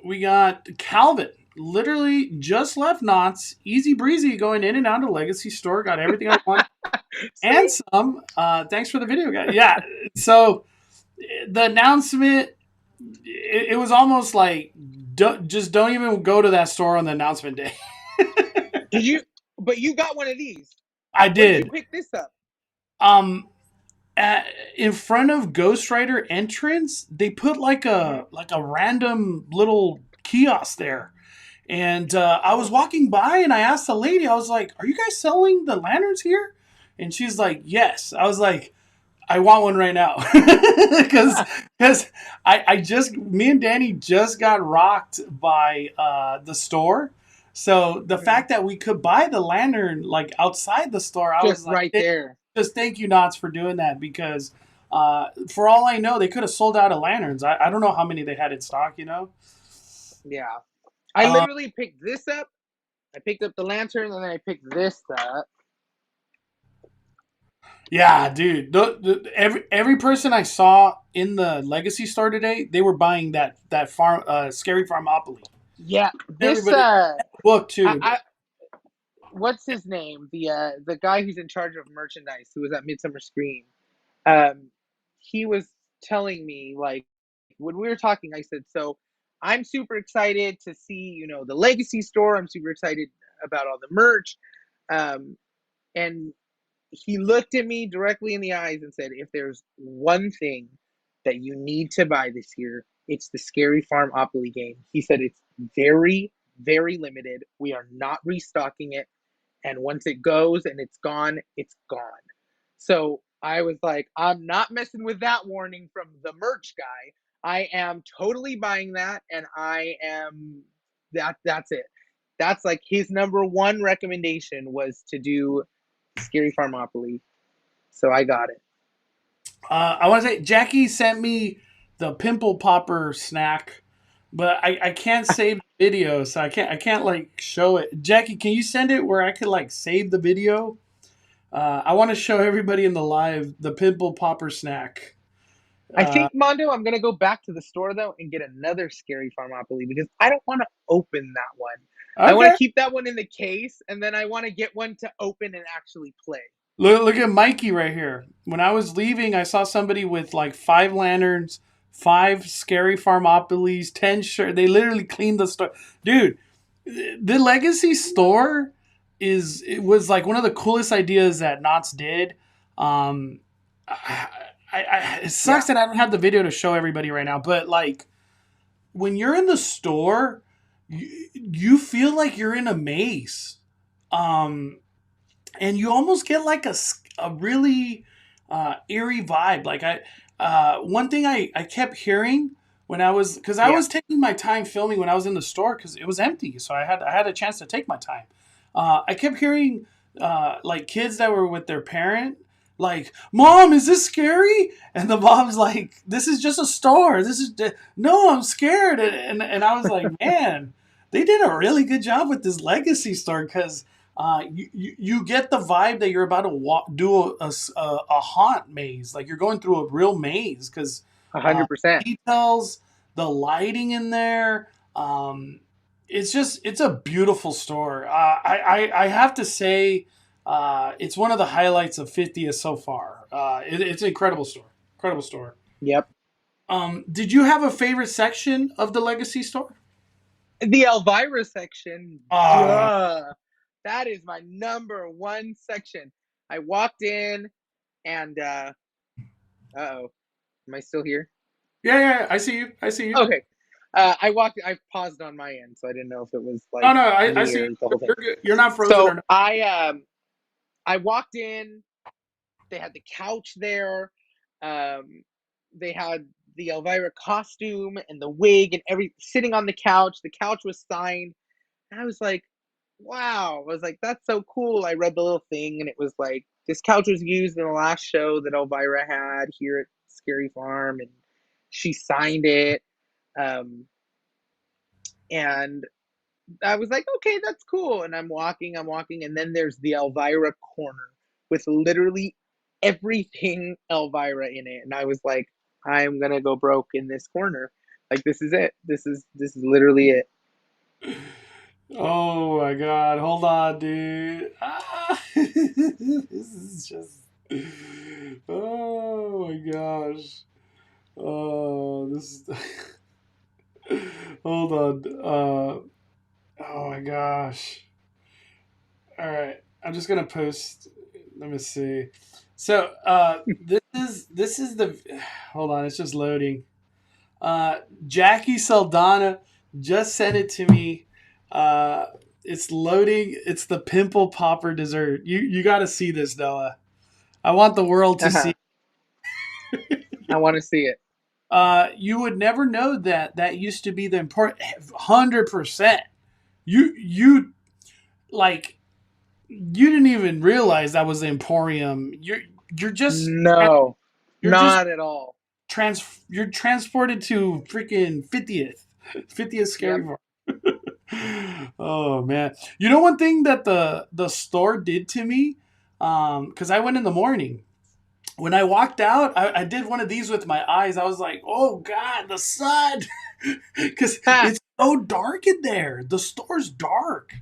We got Calvin. Literally just left Knott's. Easy breezy going in and out of Legacy Store. Got everything I want. And some. Thanks for the video, guys. Yeah. So the announcement, it was almost like, don't even go to that store on the announcement day. Did you? But you got one of these. I did. Where did you pick this up? In front of Ghost Rider entrance, they put like a random little kiosk there. And I was walking by and I asked the lady, I was like, are you guys selling the lanterns here? And she's like, yes. I was like, I want one right now. Because me and Danny just got rocked by the store. So the fact that we could buy the lantern like outside the store, I was like, right there. Just thank you, Knotts, for doing that, because for all I know, they could have sold out of lanterns. I don't know how many they had in stock, Yeah. I literally picked this up. I picked up the lantern, and then I picked this up. Yeah, dude. Every person I saw in the Legacy store today, they were buying that farm, Scary Farmopoly. Yeah, this book too. What's his name? The guy who's in charge of merchandise, who was at Midsummer Scream. He was telling me, like, when we were talking, I said, so I'm super excited to see, the Legacy store. I'm super excited about all the merch. And he looked at me directly in the eyes and said, if there's one thing that you need to buy this year, it's the Scary Farmopoly game. He said it's very, very limited. We are not restocking it. And once it goes and it's gone, it's gone. So I was like, I'm not messing with that warning from the merch guy. I am totally buying that, and that's it. That's like his number one recommendation was to do Scary Farmopoly. So I got it. I want to say Jackie sent me the pimple popper snack, but I can't save the video, so I can't like show it. Jackie, can you send it where I could like save the video? I want to show everybody in the live the pimple popper snack. I think, Mondo, I'm going to go back to the store, though, and get another Scary Farmopoly because I don't want to open that one. Okay. I want to keep that one in the case, and then I want to get one to open and actually play. Look at Mikey right here. When I was leaving, I saw somebody with like 5 lanterns, 5 Scary Farmopolies, 10 shirts. They literally cleaned the store. Dude, the Legacy store it was like one of the coolest ideas that Knotts did. It sucks that I don't have the video to show everybody right now, but like when you're in the store, you feel like you're in a maze. And you almost get like a really eerie vibe. Like one thing I kept hearing when I was, because I was taking my time filming when I was in the store because it was empty, so I had a chance to take my time. I kept hearing like kids that were with their parent, like, "Mom, is this scary?" And the mom's like, "This is just a store. No, I'm scared." And I was like, man, they did a really good job with this Legacy store because you get the vibe that you're about to do a haunt maze, like you're going through a real maze because 100% details, the lighting in there. It's a beautiful store. I have to say, it's one of the highlights of 50th so far. It's an incredible store. Incredible store. Yep. Did you have a favorite section of the Legacy store? The Elvira section. Duh. That is my number one section. I walked in and uh-oh. Am I still here? Yeah, I see you. Okay. I paused on my end, so I didn't know if it was like. Oh no, I see you. You're good. You're not frozen. So or not. I walked in. They had the couch there. They had the Elvira costume and the wig and sitting on the couch. The couch was signed. And I was like, wow. I was like, that's so cool. I read the little thing, and it was like, this couch was used in the last show that Elvira had here at Scary Farm, and she signed it. And I was like, okay, that's cool. And I'm walking, and then there's the Elvira corner with literally everything Elvira in it. And I was like, I'm gonna go broke in this corner. Like, this is it. This is literally it. Oh my god, hold on, dude. This is just, oh my gosh. Oh, this is hold on. Oh my gosh. All right, I'm just gonna post. Let me see. So this is the, hold on, it's just loading. Jackie Saldana just sent it to me. It's loading. It's the pimple popper dessert. You got to see this, Noah. I want the world to see. I want to see it. You would never know that used to be the important 100%. You like, you didn't even realize that was the Emporium. You're just no, you're not just at all. You're transported to freaking 50th Scary Farm. Oh man, you know one thing that the store did to me, because I went in the morning. When I walked out, I did one of these with my eyes. I was like, oh god, the sun, because it's so dark in there. The store's dark.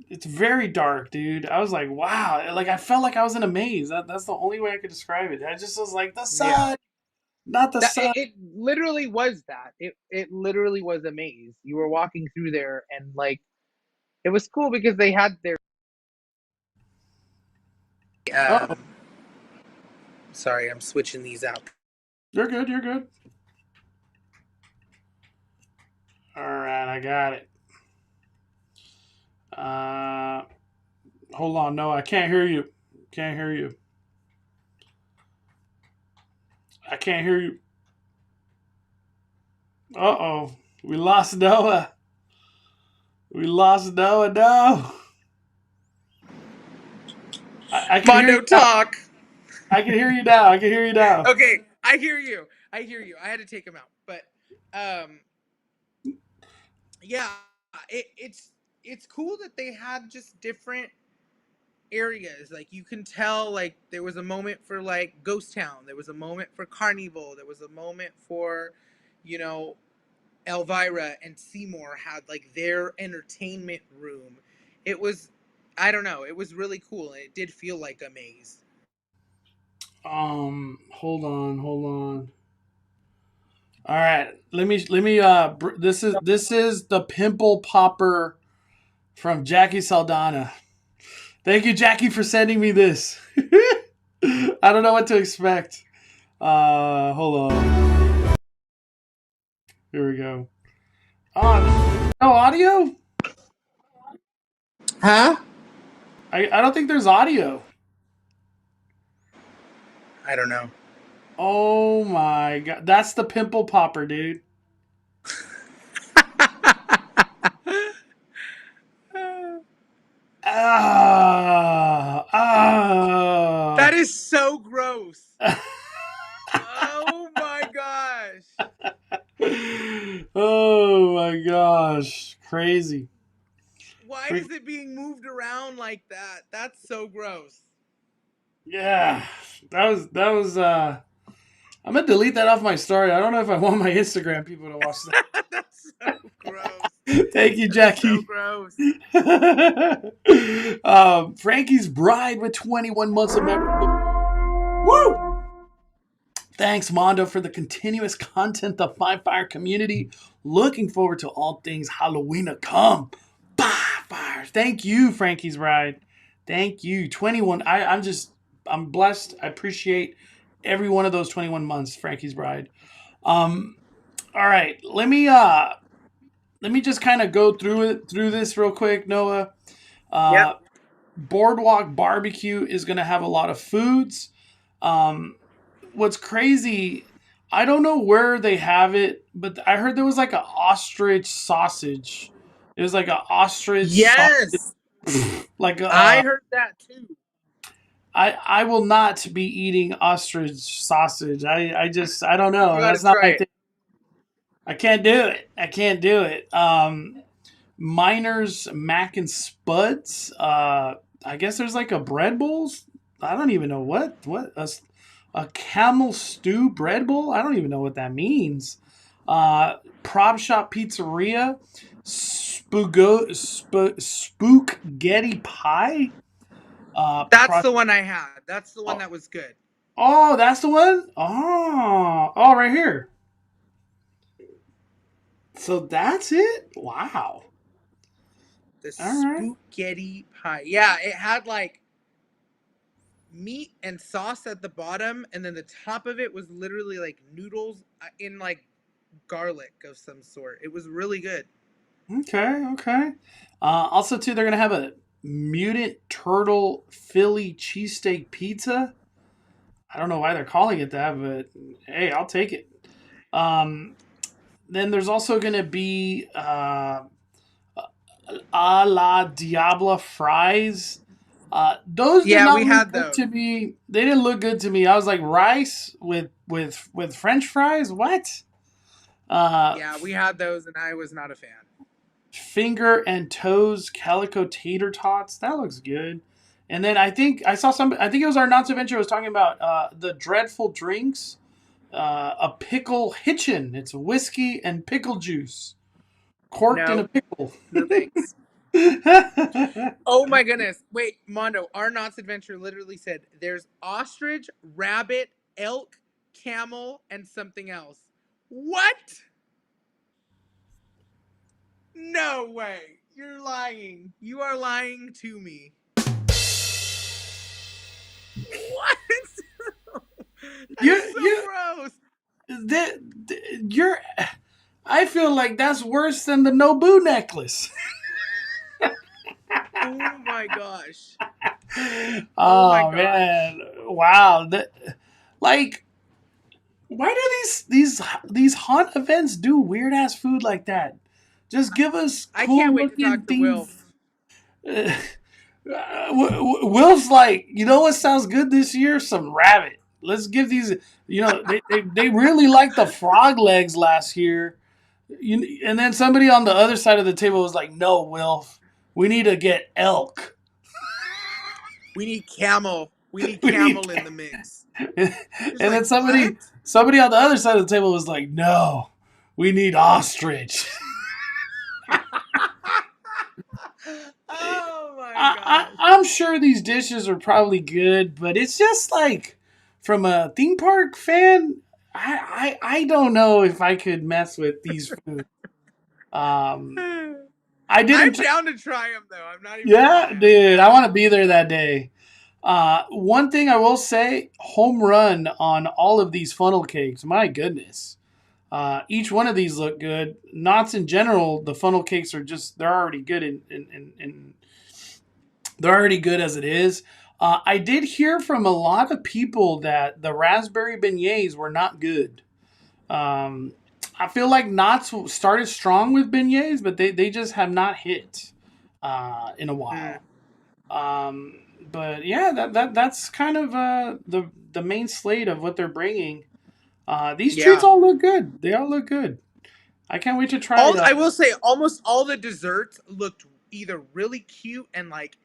It's very dark, dude. I was like, wow, like I felt like I was in a maze. That's the only way I could describe it. I just was like, the sun. Not the sun. It literally was that. It literally was a maze. You were walking through there, and like, it was cool because they had their. Sorry, I'm switching these out. You're good. You're good. All right, I got it. Hold on. No, I can't hear you. Can't hear you. I can't hear you. Uh-oh. We lost Noah. We lost Noah. No. I can hear you talk. I can hear you now. I can hear you now. Okay, I hear you. I hear you. I had to take him out, but yeah, it's cool that they had just different areas. Like, you can tell, like, there was a moment for like Ghost Town, there was a moment for Carnival, there was a moment for, you know, Elvira and Seymour had like their entertainment room. It was, I don't know, it was really cool, and it did feel like a maze. Hold on. All right, let me. This is the pimple popper from Jackie Saldana. Thank you, Jackie, for sending me this. I don't know what to expect. Hold on. Here we go. Oh, no audio? Huh? I don't think there's audio. I don't know. Oh my god, that's the pimple popper, dude. That is so gross. Oh my gosh. Oh my gosh, crazy. Why is it being moved around like that? That's so gross. Yeah, that was I'm gonna delete that off my story. I don't know if I want my Instagram people to watch that. That's so gross. Thank you, Jackie. That's so gross. Frankie's Bride with 21 months of membership. Woo! Thanks, Mondo, for the continuous content, the Five Fire community. Looking forward to all things Halloween to come. Five Fires. Thank you, Frankie's Bride. Thank you. 21. I'm blessed. I appreciate every one of those 21 months, Frankie's Bride. All right. Let me just kind of go through this real quick, Noah. Yep. Boardwalk Barbecue is going to have a lot of foods. What's crazy, I don't know where they have it, but I heard there was like an ostrich sausage. It was like an ostrich Yes. sausage. Like I heard that too. I will not be eating ostrich sausage. I don't know. That's not my thing. I can't do it. Miners Mac and Spuds. I guess there's like a bread bowls. I don't even know what a camel stew bread bowl. I don't even know what that means. Prop Shop Pizzeria. Spookgetti Pie. That's the one I had. That's the one that was good. Oh, that's the one? Oh, right here. So that's it? Wow. The Spookgetti Pie. Yeah, it had like meat and sauce at the bottom, and then the top of it was literally like noodles in like garlic of some sort. It was really good. Okay. Also, too, they're going to have a mutant turtle Philly cheesesteak pizza. I don't know why they're calling it that, but hey, I'll take it. Then there's also going to be a la Diabla fries. Those did not look good to me. They didn't look good to me. I was like, rice with French fries? What? Yeah, we had those, and I was not a fan. Finger and toes calico tater tots. That looks good. And then I think I think it was our Knott's Adventure was talking about the dreadful drinks. A pickle hitchin. It's whiskey and pickle juice. Corked in a pickle. No thanks. Oh my goodness. Wait, Mondo, our Knott's Adventure literally said there's ostrich, rabbit, elk, camel, and something else. What? No way. You're lying. You are lying to me. What? That's so gross. I feel like that's worse than the Nobu necklace. Oh my gosh. Oh man. Wow. Like, why do these haunt events do weird ass food like that? Just give us cool I can't wait to talk to things. Will. Will's like, you know what sounds good this year? Some rabbit. Let's give these. You know, they really liked the frog legs last year. And then somebody on the other side of the table was like, "No, Will, we need to get elk. We need camel. We need camel in the mix." And then somebody on the other side of the table was like, "No, we need ostrich." Oh my god! I'm sure these dishes are probably good, but it's just like, from a theme park fan, I don't know if I could mess with these foods. I'm down to try them though. I'm not even. Yeah, dude, I want to be there that day. One thing I will say, home run on all of these funnel cakes. My goodness. Each one of these look good. Knott's in general, the funnel cakes are they're already good in they're already good as it is. I did hear from a lot of people that the raspberry beignets were not good. I feel like Knott's started strong with beignets, but they just have not hit in a while. But yeah, that's kind of the main slate of what they're bringing. These treats all look good. They all look good. I can't wait to try them. I will say almost all the desserts looked either really cute and like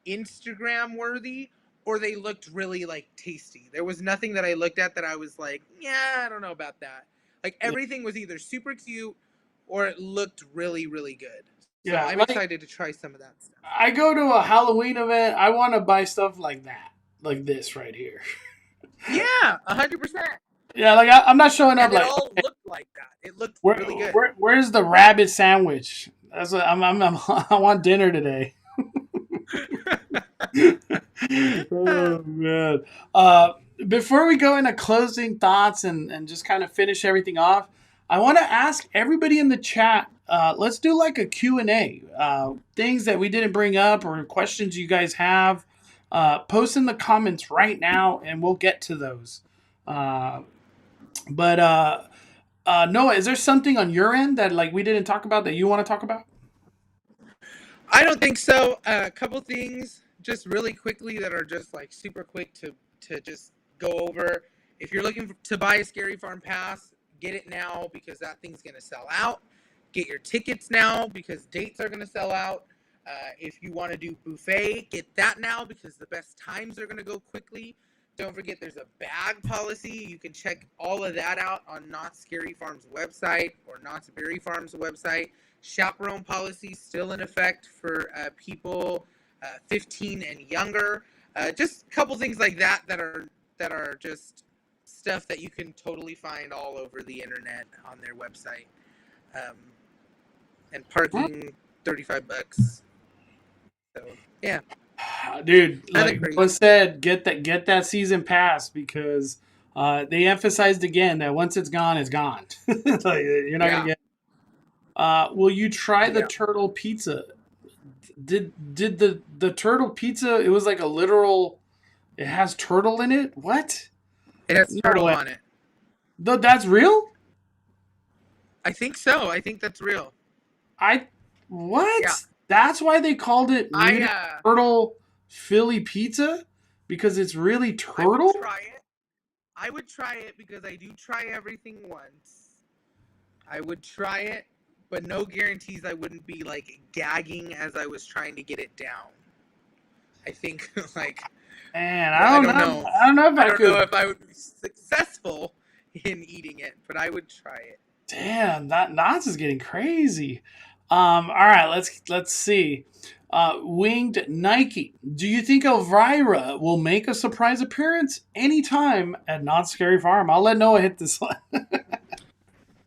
Instagram worthy, or they looked really like tasty. There was nothing that I looked at that I was like, yeah, I don't know about that. Like everything was either super cute or it looked really, really good. So yeah, I'm excited to try some of that stuff. I go to a Halloween event, I want to buy stuff like that. Like this right here. Yeah, 100%. Yeah, like I'm not showing up and like. It all looked like that. It looked really good. Where's the rabbit sandwich? That's what I want dinner today. Oh man! Before we go into closing thoughts and just kind of finish everything off, I want to ask everybody in the chat. Let's do like a Q&A. Things that we didn't bring up or questions you guys have. Post in the comments right now, and we'll get to those. But Noah, is there something on your end that like we didn't talk about that you want to talk about? I don't think so. A couple things just really quickly that are just like super quick to just go over. If you're looking to buy a Scary Farm pass, get it now because that thing's going to sell out. Get your tickets now because dates are going to sell out. If you want to do buffet, get that now because the best times are going to go quickly. Don't forget there's a bag policy. You can check all of that out on Knott's Scary Farm's website or Knott's Berry Farm's website. Chaperone policy still in effect for people 15 and younger. Just a couple things like that are just stuff that you can totally find all over the internet on their website. And parking, $35. So yeah. Dude, like I said, get that season pass because they emphasized again that once it's gone, it's gone. Like, you're not gonna get. Will you try the turtle pizza? Did the turtle pizza? It was like a literal. It has turtle in it. What? It has turtle on it. That's real? I think so. I think that's real. What? Yeah. That's why they called it turtle Philly pizza? Because it's really turtle? I would try it because I do try everything once. I would try it, but no guarantees I wouldn't be like gagging as I was trying to get it down. I think like man, I don't know. I don't know if I would be successful in eating it, but I would try it. Damn, that Knott's is getting crazy. All right, let's see. Winged Nike. Do you think Elvira will make a surprise appearance anytime at Not Scary Farm? I'll let Noah hit this one.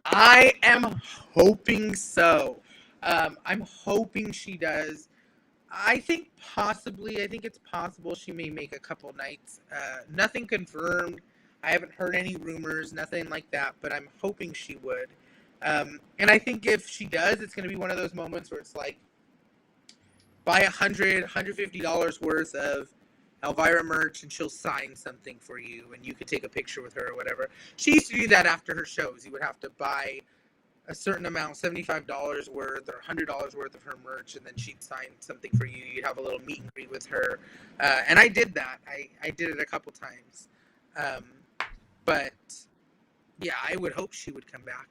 I am hoping so. I'm hoping she does. I think it's possible she may make a couple nights. Nothing confirmed. I haven't heard any rumors, nothing like that, but I'm hoping she would. And I think if she does, it's going to be one of those moments where it's like, buy $150 worth of Elvira merch and she'll sign something for you and you could take a picture with her or whatever. She used to do that after her shows. You would have to buy a certain amount, $75 worth or $100 worth of her merch, and then she'd sign something for you. You'd have a little meet and greet with her. And I did that. I did it a couple times. But yeah, I would hope she would come back.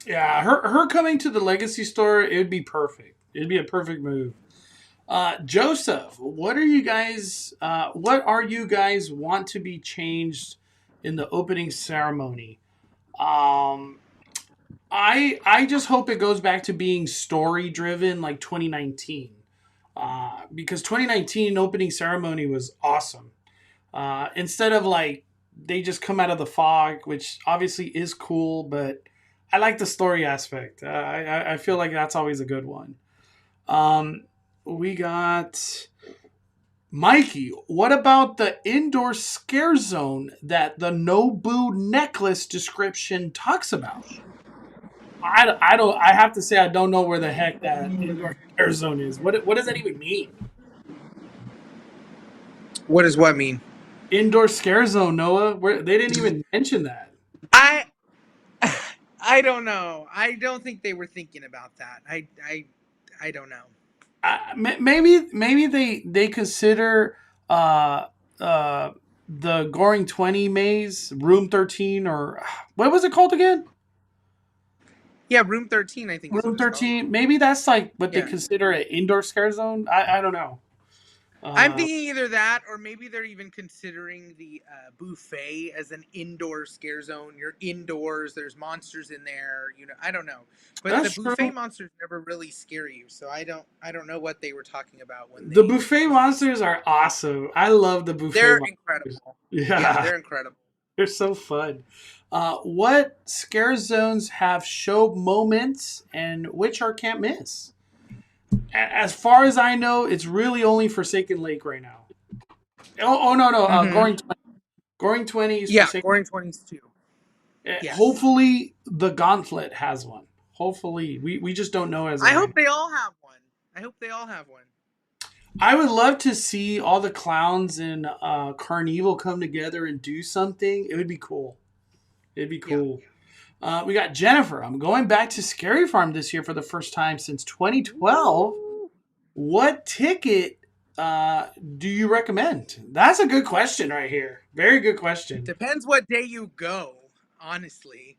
Yeah, her coming to the Legacy store, it would be perfect. It'd be a perfect move. Joseph, what are you guys want to be changed in the opening ceremony? I just hope it goes back to being story driven like 2019. Because 2019 opening ceremony was awesome. Instead of like they just come out of the fog, which obviously is cool, but I like the story aspect. I feel like that's always a good one. We got Mikey. What about the indoor scare zone that the Nobu necklace description talks about? I have to say I don't know where the heck that indoor scare zone is. What does that even mean? What does what mean? Indoor scare zone, Noah. They didn't even mention that. I don't know. I don't think they were thinking about that. I don't know. Maybe they consider the Goring 20 maze, Room 13, or what was it called again? Yeah, Room 13, I think. Room 13. Maybe that's like what they consider an indoor scare zone. I don't know. I'm thinking either that, or maybe they're even considering the buffet as an indoor scare zone. You're indoors. There's monsters in there. I don't know. But That's the buffet true. monsters never really scare you, so I don't know what they were talking about when The buffet monsters are awesome. I love the buffet. They're monsters. incredible. Yeah, they're incredible. They're so fun. What scare zones have show moments and which are can't miss? As far as I know, it's really only Forsaken Lake right now. Oh no. Goring 20. Goring 20 is Forsaken. Goring 20 too. Yes. Hopefully the Gauntlet has one. Hopefully. We just don't know as I hope they all have one. I would love to see all the clowns in Carnival come together and do something. It would be cool. It'd be cool. Yeah. We got Jennifer. I'm going back to Scary Farm this year for the first time since 2012. What ticket do you recommend? That's a good question right here. Very good question. Depends what day you go, honestly.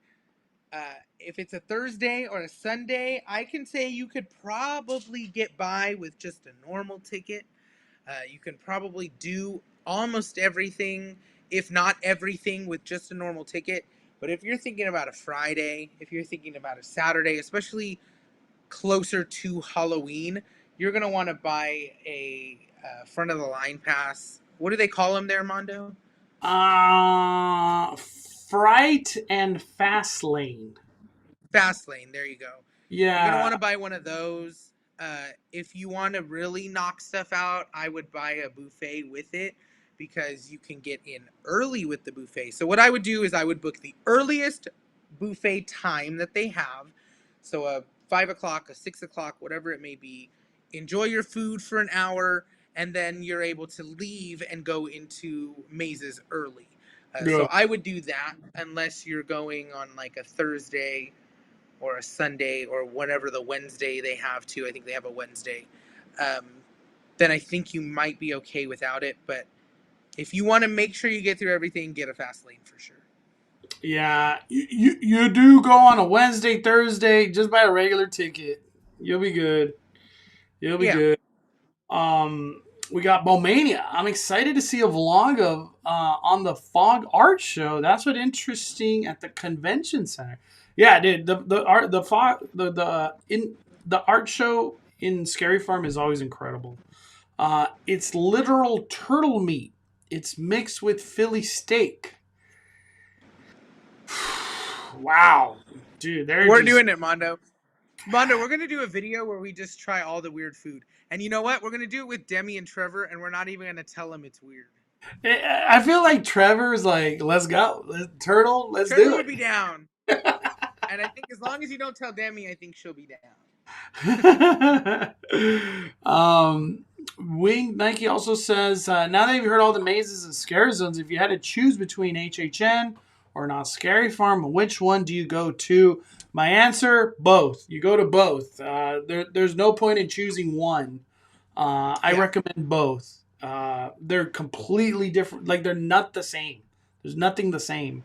If it's a Thursday or a Sunday, I can say you could probably get by with just a normal ticket. You can probably do almost everything, if not everything, with just a normal ticket. But if you're thinking about a Friday, if you're thinking about a Saturday, especially closer to Halloween, you're going to want to buy a front of the line pass. What do they call them there, Mondo? Fright and Fast Lane. Fast Lane, there you go. Yeah. You're going to want to buy one of those. If you want to really knock stuff out, I would buy a buffet with it because you can get in early with the buffet. So what I would do is I would book the earliest buffet time that they have. So a 5 o'clock, a 6 o'clock, whatever it may be. Enjoy your food for an hour, and then you're able to leave and go into mazes early. So I would do that unless you're going on like a Thursday or a Sunday or whatever the Wednesday they have too. I think they have a Wednesday. Then I think you might be okay without it. But if you want to make sure you get through everything, get a fast lane for sure. Yeah, you do go on a Wednesday, Thursday, just buy a regular ticket. You'll be good. You'll be good. We got Bowmania. I'm excited to see a vlog of on the Fog Art Show. That's what interesting at the convention center. Yeah, dude. The the art show in Scary Farm is always incredible. It's literal turtle meat. It's mixed with Philly steak. Wow, dude, We're doing it, Mondo. Mondo, we're going to do a video where we just try all the weird food. And you know what? We're going to do it with Demi and Trevor, and we're not even going to tell them it's weird. I feel like Trevor's like, let's go. Turtle, let's Trevor do it. would be down. And I think as long as you don't tell Demi, I think she'll be down. Wing Nike also says, now that you've heard all the mazes and scare zones, if you had to choose between HHN or Not Scary Farm, which one do you go to? My answer, both. You go to both. There's no point in choosing one. I recommend both. They're completely different. Like, they're not the same. There's nothing the same.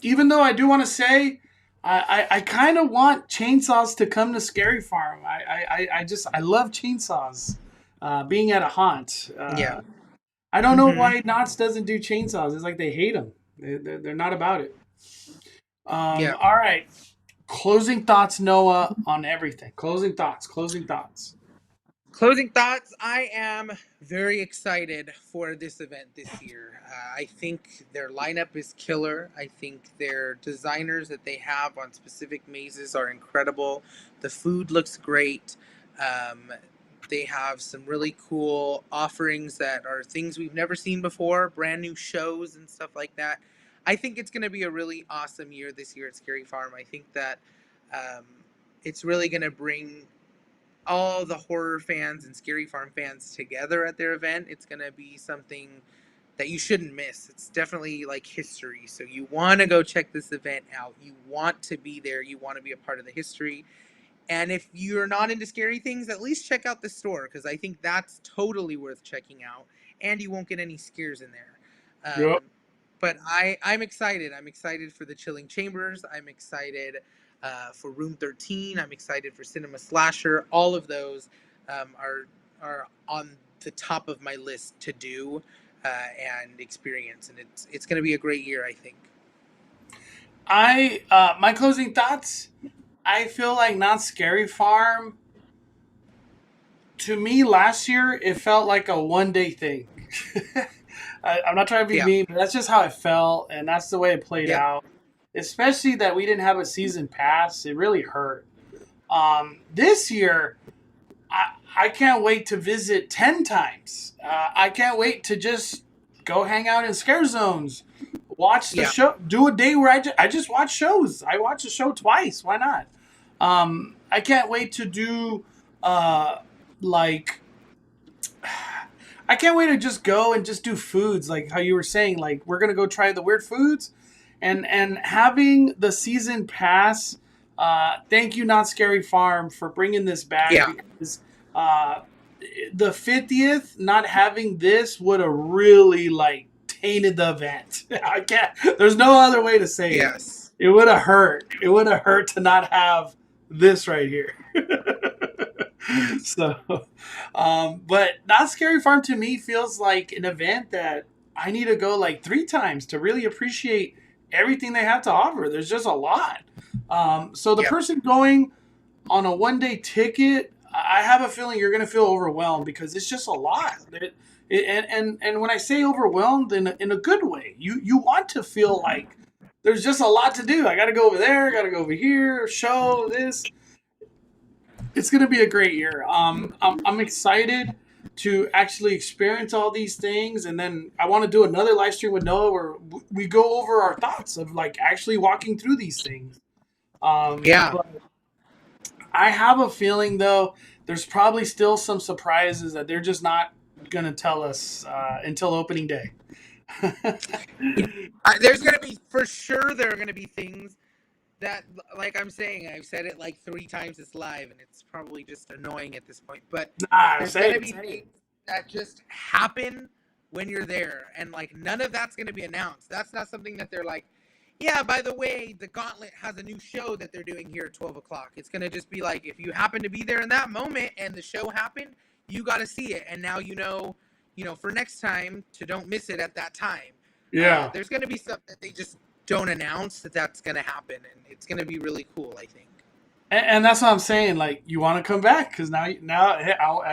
Even though I do want to say, I kind of want chainsaws to come to Scary Farm. I love chainsaws. Being at a haunt. I don't know why Knott's doesn't do chainsaws. It's like they hate them. They're not about it. All right. Closing thoughts, Noah, on everything. Closing thoughts. Closing thoughts. I am very excited for this event this year. I think their lineup is killer. I think their designers that they have on specific mazes are incredible. The food looks great. They have some really cool offerings that are things we've never seen before, brand new shows and stuff like that. I think it's going to be a really awesome year this year at Scary Farm. I think that it's really going to bring all the horror fans and Scary Farm fans together at their event. It's going to be something that you shouldn't miss. It's definitely like history. So you want to go check this event out. You want to be there. You want to be a part of the history. And if you're not into scary things, at least check out the store, because I think that's totally worth checking out. And you won't get any scares in there. But I'm excited. I'm excited for the Chilling Chambers. I'm excited for Room 13. I'm excited for Cinema Slasher. All of those are on the top of my list to do and experience. And it's going to be a great year, I think. My closing thoughts, I feel like Not Scary Farm, to me last year, it felt like a one-day thing. I'm not trying to be mean, but that's just how it felt, and that's the way it played out. Especially that we didn't have a season pass. It really hurt. This year, I can't wait to visit 10 times. I can't wait to just go hang out in scare zones. Watch the show. Do a day where I just watch shows. I watch a show twice. Why not? I can't wait to do I can't wait to just go and just do foods, like how you were saying. Like, we're gonna go try the weird foods, and having the season pass. Thank you, Not Scary Farm, for bringing this back. Because the 50th, not having this would have really tainted the event. I can't. There's no other way to say it. It would have hurt. It would have hurt to not have this right here. So, but Not Scary Farm to me feels like an event that I need to go 3 times to really appreciate everything they have to offer. There's just a lot. So the person going on a one-day ticket, I have a feeling you're going to feel overwhelmed because it's just a lot. And when I say overwhelmed in a good way, you want to feel like there's just a lot to do. I got to go over there. I got to go over here. Show this. It's going to be a great year. I'm excited to actually experience all these things, and then I want to do another live stream with Noah where we go over our thoughts of actually walking through these things. But I have a feeling though there's probably still some surprises that they're just not going to tell us until opening day. There's going to be, for sure, there are going to be things that, like I'm saying, I've said it 3 times this live, and it's probably just annoying at this point. But there's going to be things that just happen when you're there, and none of that's going to be announced. That's not something that they're yeah, by the way, the Gauntlet has a new show that they're doing here at 12 o'clock. It's going to just be if you happen to be there in that moment and the show happened, you got to see it, and now you know for next time to don't miss it at that time. There's going to be stuff that they just don't announce that's going to happen, and it's going to be really cool, I think. And that's what I'm saying. Like, you want to come back because now at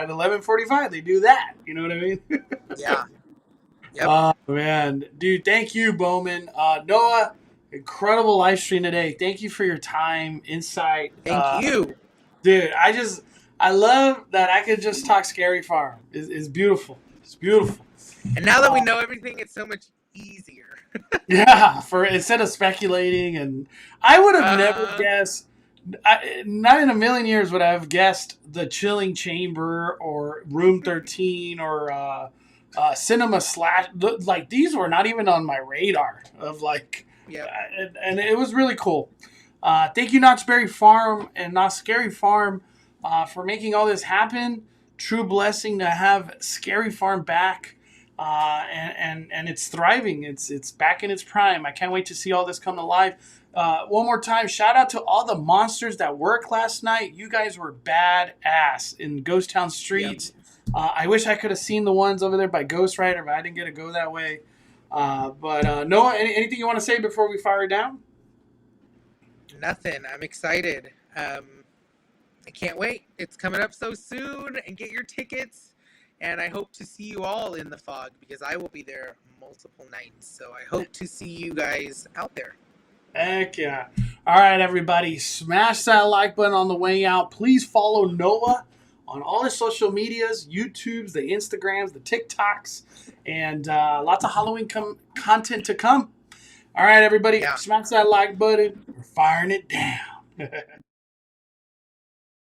11:45 they do that. You know what I mean? Yeah. Yep. Oh man, dude, thank you, Bowman. Noah, incredible live stream today. Thank you for your time, insight. Thank you. Dude. I love that I could just talk Scary Farm. It's beautiful. It's beautiful. And now that we know everything, it's so much easier. Yeah, for instead of speculating, and I would have never guessed. Not in a million years would I have guessed the Chilling Chamber or Room 13 or Cinema Slash. Like, these were not even on my radar of like, Yep. and it was really cool. Thank you, Knott's Berry Farm and Not Scary Farm, for making all this happen. True blessing to have Scary Farm back, and it's thriving. It's back in its prime. I can't wait to see all this come to life. One more time, shout out to all the monsters that worked last night. You guys were badass in Ghost Town streets. Yep. I wish I could have seen the ones over there by Ghost Rider, but I didn't get to go that way. But Noah, anything you want to say before we fire it down? Nothing. I'm excited. I can't wait. It's coming up so soon, and get your tickets. And I hope to see you all in the fog because I will be there multiple nights. So I hope to see you guys out there. Heck yeah. All right, everybody. Smash that like button on the way out. Please follow Noah on all his social medias, YouTubes, the Instagrams, the TikToks, and lots of Halloween content to come. All right, everybody. Smash that like button. We're firing it down.